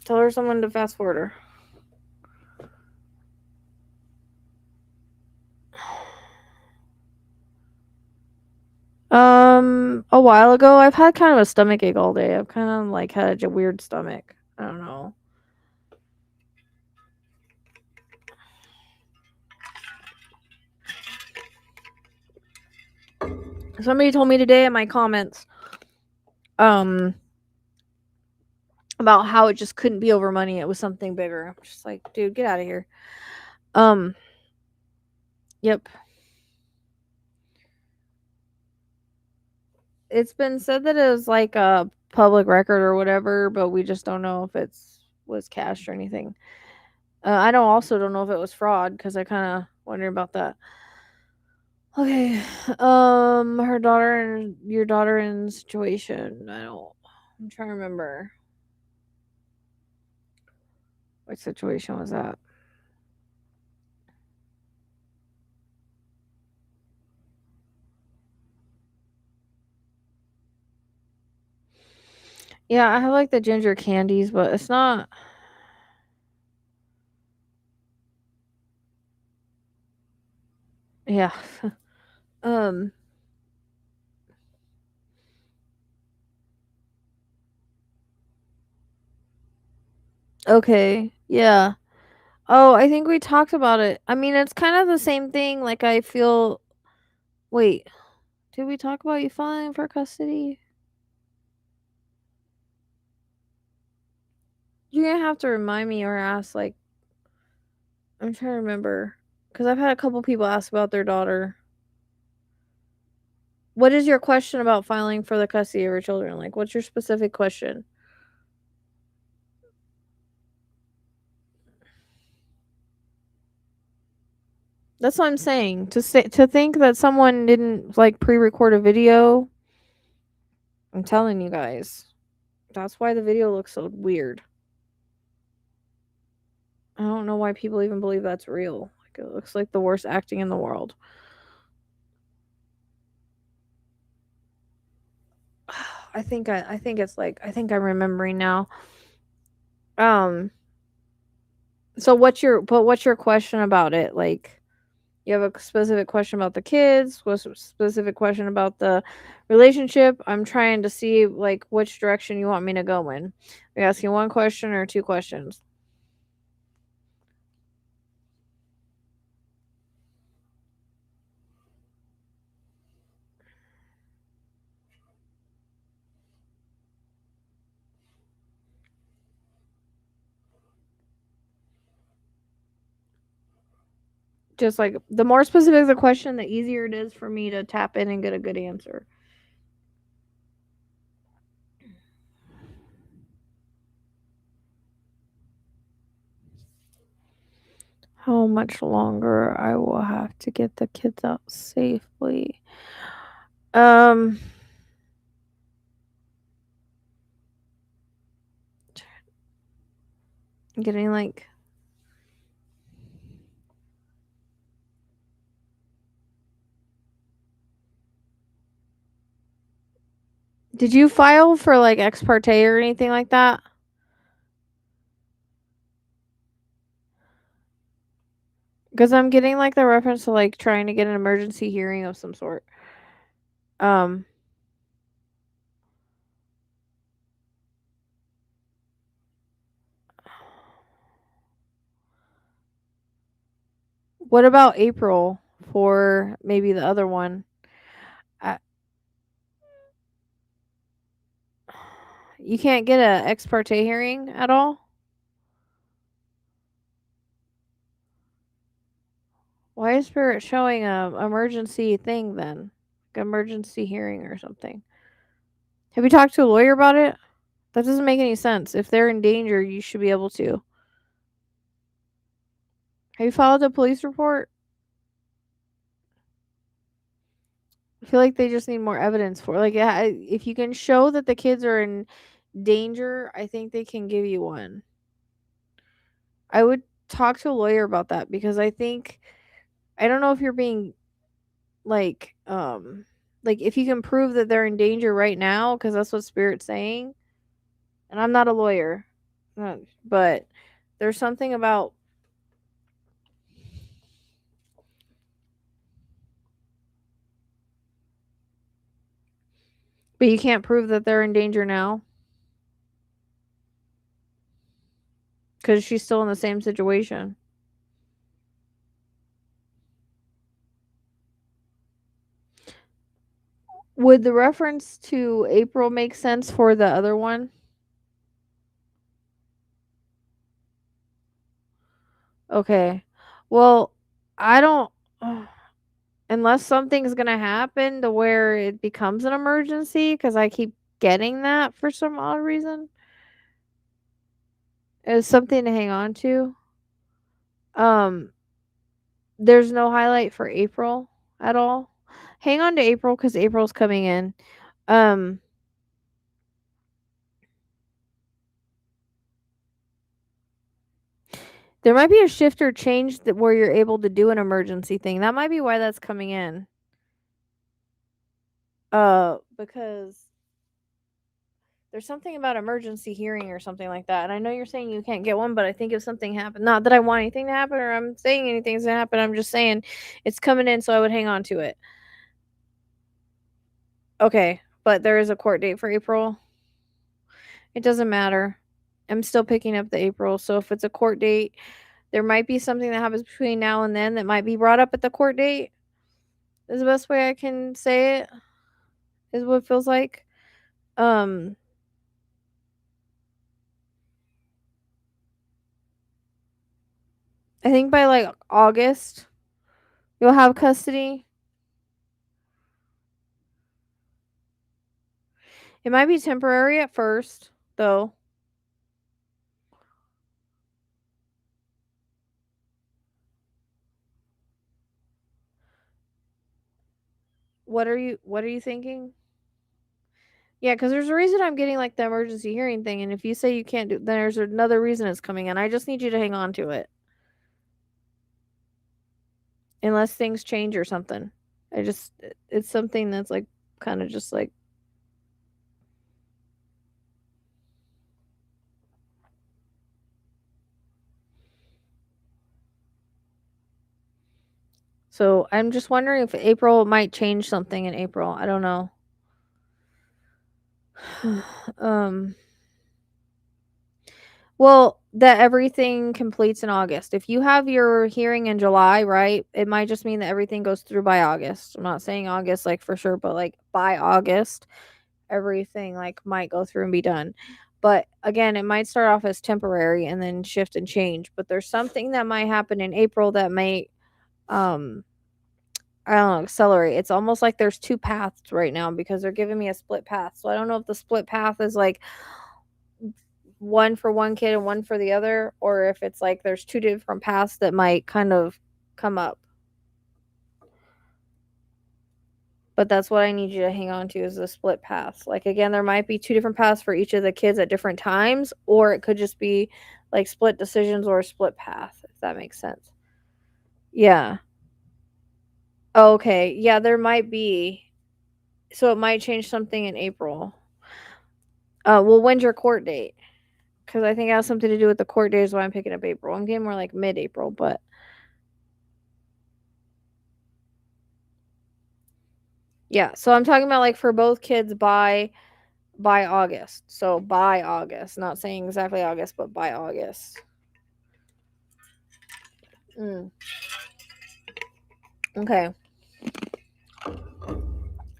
[SPEAKER 3] Tell her someone to fast forward her. A while ago, I've had kind of a stomach ache all day. I've kind of like had a weird stomach. I don't know. Somebody told me today in my comments, about how it just couldn't be over money. It was something bigger. I'm just like, dude, get out of here. Yep. It's been said that it was like a public record or whatever, but we just don't know if was cashed or anything. I also don't know if it was fraud, because I kind of wonder about that. Okay. Her daughter and your daughter in situation. I'm trying to remember. What situation was that? Yeah, I have like the ginger candies, but it's not. Yeah. Okay. Yeah. Oh, I think we talked about it. I mean, it's kind of the same thing. Like, I feel. Wait. Did we talk about you filing for custody? You're gonna have to remind me or ask, like. I'm trying to remember. Because I've had a couple people ask about their daughter. What is your question about filing for the custody of your children? Like, what's your specific question? That's what I'm saying. To think that someone didn't like pre-record a video, I'm telling you guys. That's why the video looks so weird. I don't know why people even believe that's real. Like it looks like the worst acting in the world. I think it's like I think I'm remembering now. So what's your question about it? Like you have a specific question about the kids, what's a specific question about the relationship? I'm trying to see like which direction you want me to go in. Are you asking one question or two questions? Just like the more specific the question, the easier it is for me to tap in and get a good answer. How much longer I will have to get the kids out safely? Getting like did you file for like ex parte or anything like that? Because I'm getting like the reference to like trying to get an emergency hearing of some sort. Um, what about April for maybe the other one? I, you can't get a ex parte hearing at all? Why is Spirit showing a emergency thing then? Like emergency hearing or something? Have you talked to a lawyer about it? That doesn't make any sense. If they're in danger, you should be able to. Have you filed a police report? I feel like they just need more evidence for like if you can show that the kids are in danger, I think they can give you one. I would talk to a lawyer about that because I think I don't know if you're being like if you can prove that they're in danger right now because that's what Spirit's saying. And I'm not a lawyer, but there's something about but you can't prove that they're in danger now because she's still in the same situation. Would the reference to April make sense for the other one? Okay. Well, I don't unless something's going to happen to where it becomes an emergency cuz I keep getting that for some odd reason. It's something to hang on to. Um there's no highlight for April at all. Hang on to April cuz April's coming in. Um there might be a shift or change that where you're able to do an emergency thing. That might be why that's coming in. Because there's something about emergency hearing or something like that. And I know you're saying you can't get one, but I think if something happened, not that I want anything to happen or I'm saying anything's gonna happen, I'm just saying it's coming in, so I would hang on to it. Okay, but there is a court date for April. It doesn't matter. I'm still picking up the April. So if it's a court date, there might be something that happens between now and then that might be brought up at the court date. Is the best way I can say it. Is what it feels like. Um I think by like August you'll have custody. It might be temporary at first, though. What are you thinking? Yeah, because there's a reason I'm getting like the emergency hearing thing, and if you say you can't do, then there's another reason it's coming in. I just need you to hang on to it, unless things change or something. It's something that's like kind of just like. So I'm just wondering if April might change something in April. I don't know. um. Well, that everything completes in August. If you have your hearing in July, right, it might just mean that everything goes through by August. I'm not saying August like for sure, but like by August, everything like might go through and be done. But again, it might start off as temporary and then shift and change. But there's something that might happen in April that might um I don't know, accelerate. It's almost like there's two paths right now because they're giving me a split path. So I don't know if the split path is like one for one kid and one for the other, or if it's like there's two different paths that might kind of come up. But that's what I need you to hang on to is the split paths. Like again, there might be two different paths for each of the kids at different times, or it could just be like split decisions or a split path, if that makes sense. Yeah. Okay. Yeah, there might be. So it might change something in April. Well, when's your court date? Because I think it has something to do with the court date is why I'm picking up April. I'm getting more like mid-April, but yeah. So I'm talking about like for both kids by August. So by August, not saying exactly August, but by August. Okay.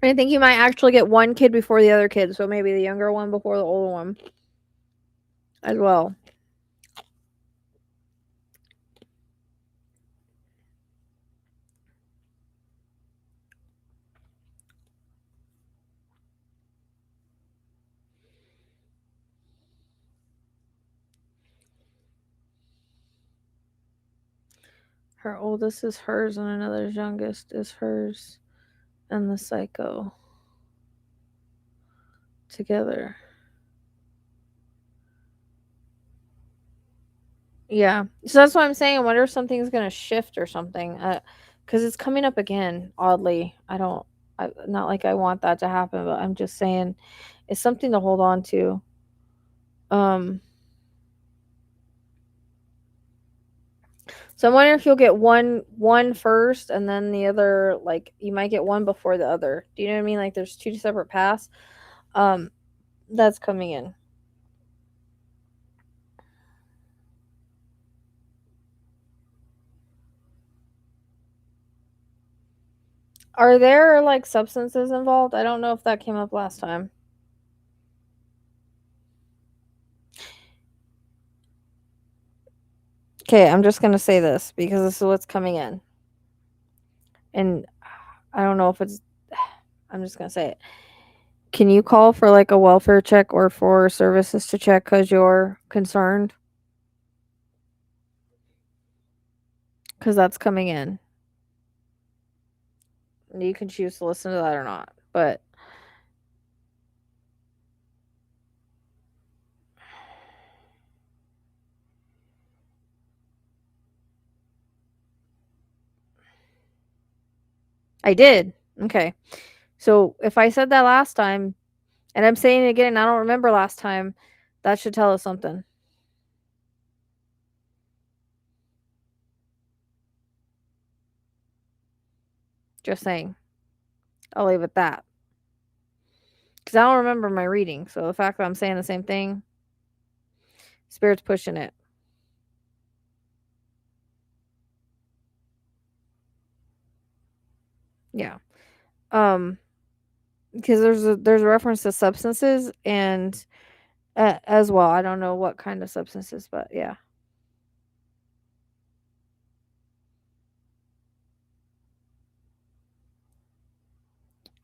[SPEAKER 3] I think you might actually get one kid before the other kid, so maybe the younger one before the older one as well. Her oldest is hers, and another's youngest is hers, and the psycho together. Yeah. So that's what I'm saying. I wonder if something's gonna shift or something. Because it's coming up again. Oddly, not like I want that to happen, but I'm just saying, it's something to hold on to. Um. So I'm wondering if you'll get one first, and then the other. Like you might get one before the other. Do you know what I mean? Like there's two separate paths. Um. That's coming in. Are there like substances involved? I don't know if that came up last time. Okay, I'm just gonna say this because this is what's coming in. And I don't know if it's I'm just gonna say it. Can you call for like a welfare check or for services to check because you're concerned? Because that's coming in. You can choose to listen to that or not. But I did. Okay. So if I said that last time, and I'm saying it again, and I don't remember last time, that should tell us something. Just saying. I'll leave it at that. Because I don't remember my reading. So the fact that I'm saying the same thing, Spirit's pushing it. Yeah. Because there's a reference to substances and as well. I don't know what kind of substances, but yeah.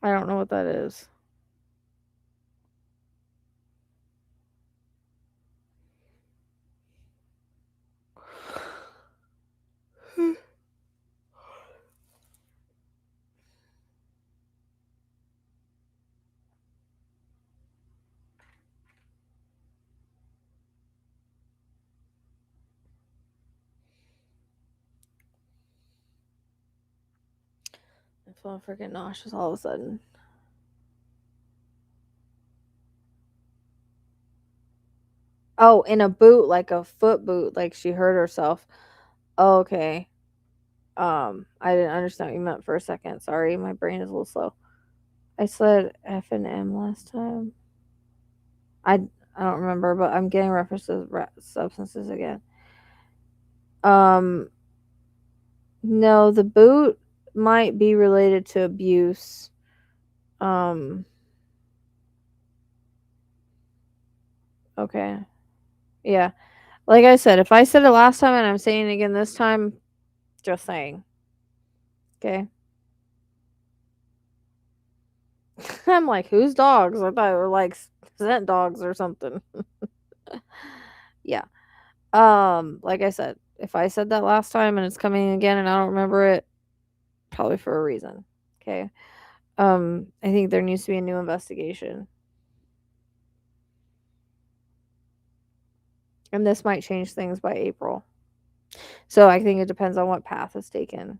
[SPEAKER 3] I don't know what that is. I'm feeling freaking nauseous all of a sudden. Oh, in a boot, like a foot boot, like she hurt herself. Oh, okay. I didn't understand what you meant for a second. Sorry, my brain is a little slow. I said F and M last time. I don't remember, but I'm getting references substances again. Um, no, the boot might be related to abuse. Um, okay. Yeah. Like I said, if I said it last time and I'm saying it again this time, just saying. Okay. I'm like, whose dogs? I thought it were like scent dogs or something. Yeah. Like I said, if I said that last time and it's coming again and I don't remember it, probably for a reason. Okay. I think there needs to be a new investigation. And this might change things by April. So I think it depends on what path is taken.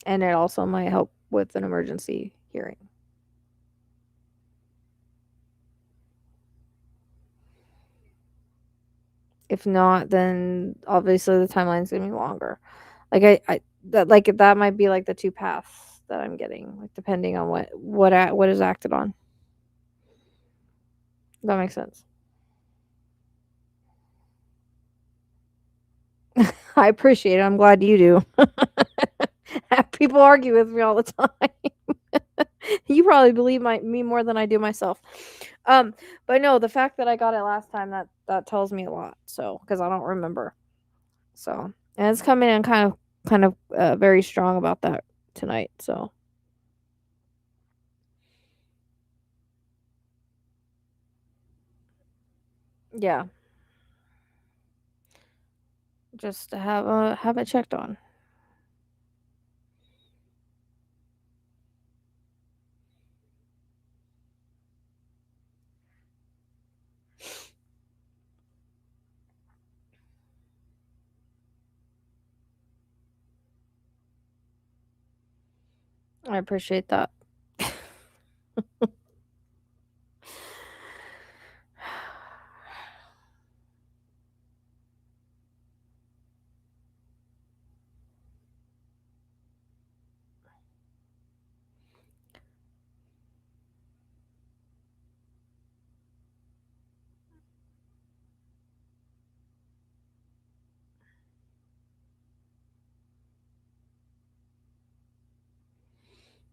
[SPEAKER 3] And it also might help with an emergency hearing. If not, then obviously the timeline's gonna be longer. Like that might be like the two paths that I'm getting, like depending on what is acted on. That makes sense. I appreciate it. I'm glad you do. People argue with me all the time. You probably believe me more than I do myself. But no, the fact that I got it last time that tells me a lot. So because I don't remember. So and it's coming in kind of very strong about that tonight. So yeah, just to have it checked on. I appreciate that.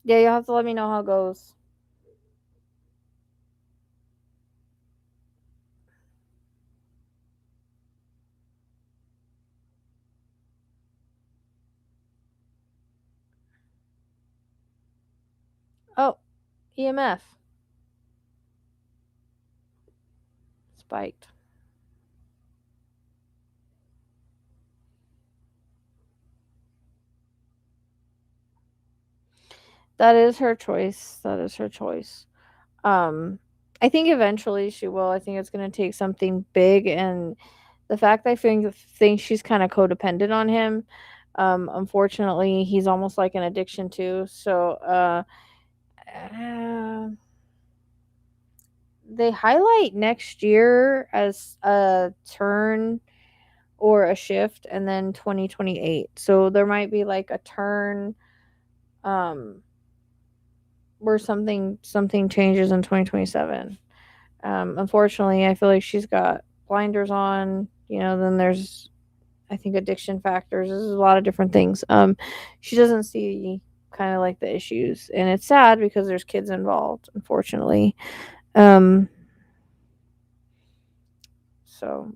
[SPEAKER 3] Yeah, you'll have to let me know how it goes. Oh, EMF spiked. That is her choice. That is her choice. Um, I think eventually she will. I think it's going to take something big, and the fact that I think she's kind of codependent on him. Unfortunately, he's almost like an addiction too. So, uh, they highlight next year as a turn or a shift, and then 2028. So there might be like a turn, um, where something changes in 2027. Unfortunately, I feel like she's got blinders on. Then there's, I think, addiction factors. There's a lot of different things. She doesn't see kind of like the issues, and it's sad because there's kids involved, unfortunately. Um, so,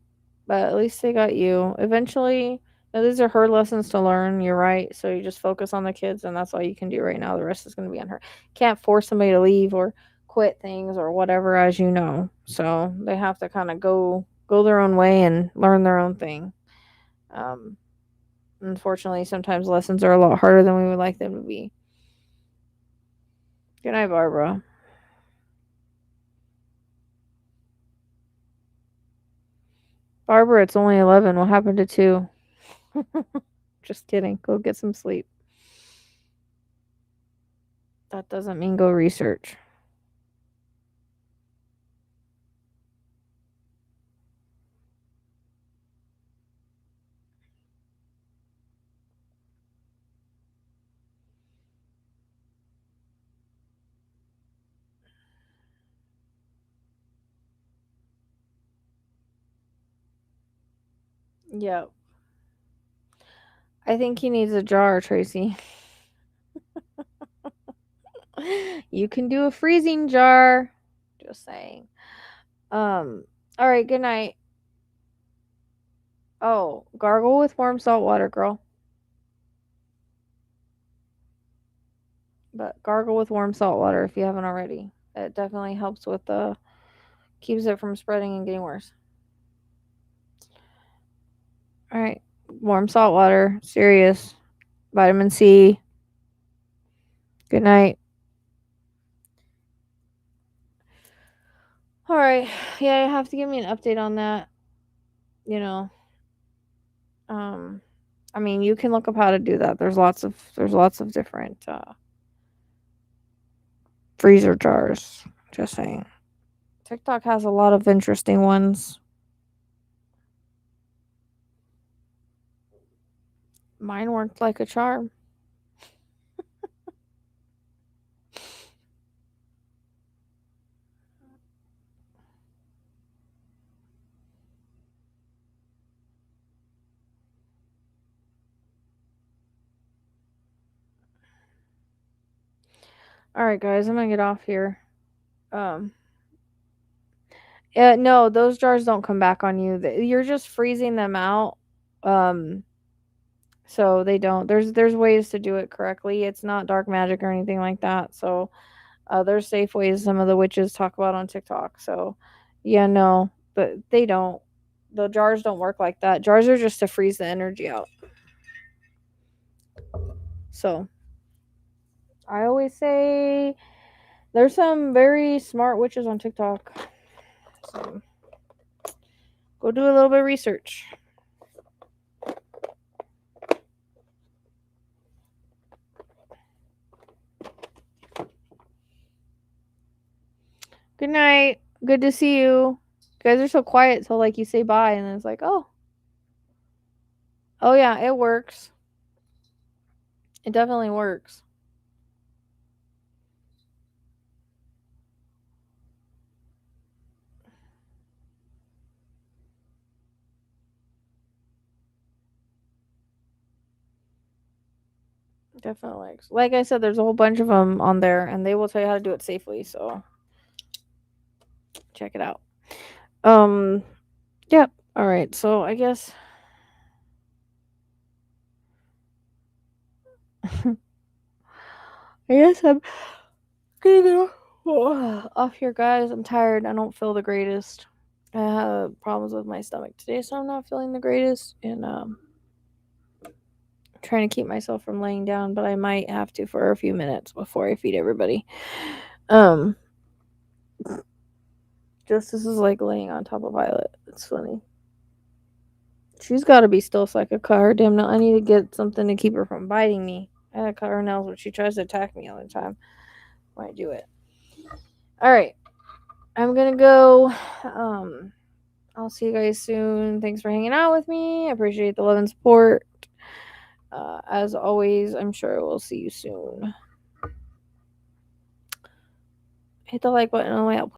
[SPEAKER 3] but at least they got you. Eventually, these are her lessons to learn. You're right. So you just focus on the kids, and that's all you can do right now. The rest is going to be on her. Can't force somebody to leave or quit things or whatever, as you know. So they have to kind of go their own way and learn their own thing. Um, Unfortunately, sometimes lessons are a lot harder than we would like them to be. Good night, Barbara. Barbara, it's only 11. What happened to 2? Just kidding. Go get some sleep. That doesn't mean go research. Yep. I think he needs a jar, Tracy. You can do a freezing jar. Just saying. All right, good night. Oh, gargle with warm salt water, girl. But gargle with warm salt water if you haven't already. It definitely helps with keeps it from spreading and getting worse. All right, warm salt water, serious. Vitamin C. Good night. All right. Yeah, you have to give me an update on that. You know. I mean, you can look up how to do that. There's lots of different freezer jars. Just saying. TikTok has a lot of interesting ones. Mine worked like a charm. All right, guys, I'm gonna get off here. No, those jars don't come back on you. You're just freezing them out. So they don't. There's ways to do it correctly. It's not dark magic or anything like that. So there's safe ways some of the witches talk about on TikTok. So yeah, no, but they don't. The jars don't work like that. Jars are just to freeze the energy out. So I always say there's some very smart witches on TikTok. So go do a little bit of research. Good night. Good to see you. You guys are so quiet till like you say bye and then it's like, oh. Oh yeah, it works. It definitely works. Definitely works. Like I said, there's a whole bunch of them on there and they will tell you how to do it safely, so check it out. Yep. All right. So I guess I'm gonna get off here, guys. I'm tired. I don't feel the greatest. I had problems with my stomach today, so I'm not feeling the greatest. And trying to keep myself from laying down, but I might have to for a few minutes before I feed everybody. Justice is like laying on top of Violet. It's funny. She's got to be still so I could cut her damn nail. I need to get something to keep her from biting me. I gotta cut her nails, but she tries to attack me all the time when I do it. All right, I'm gonna go. I'll see you guys soon. Thanks for hanging out with me. I appreciate the love and support. As always, I'm sure we'll see you soon. Hit the like button on the way out.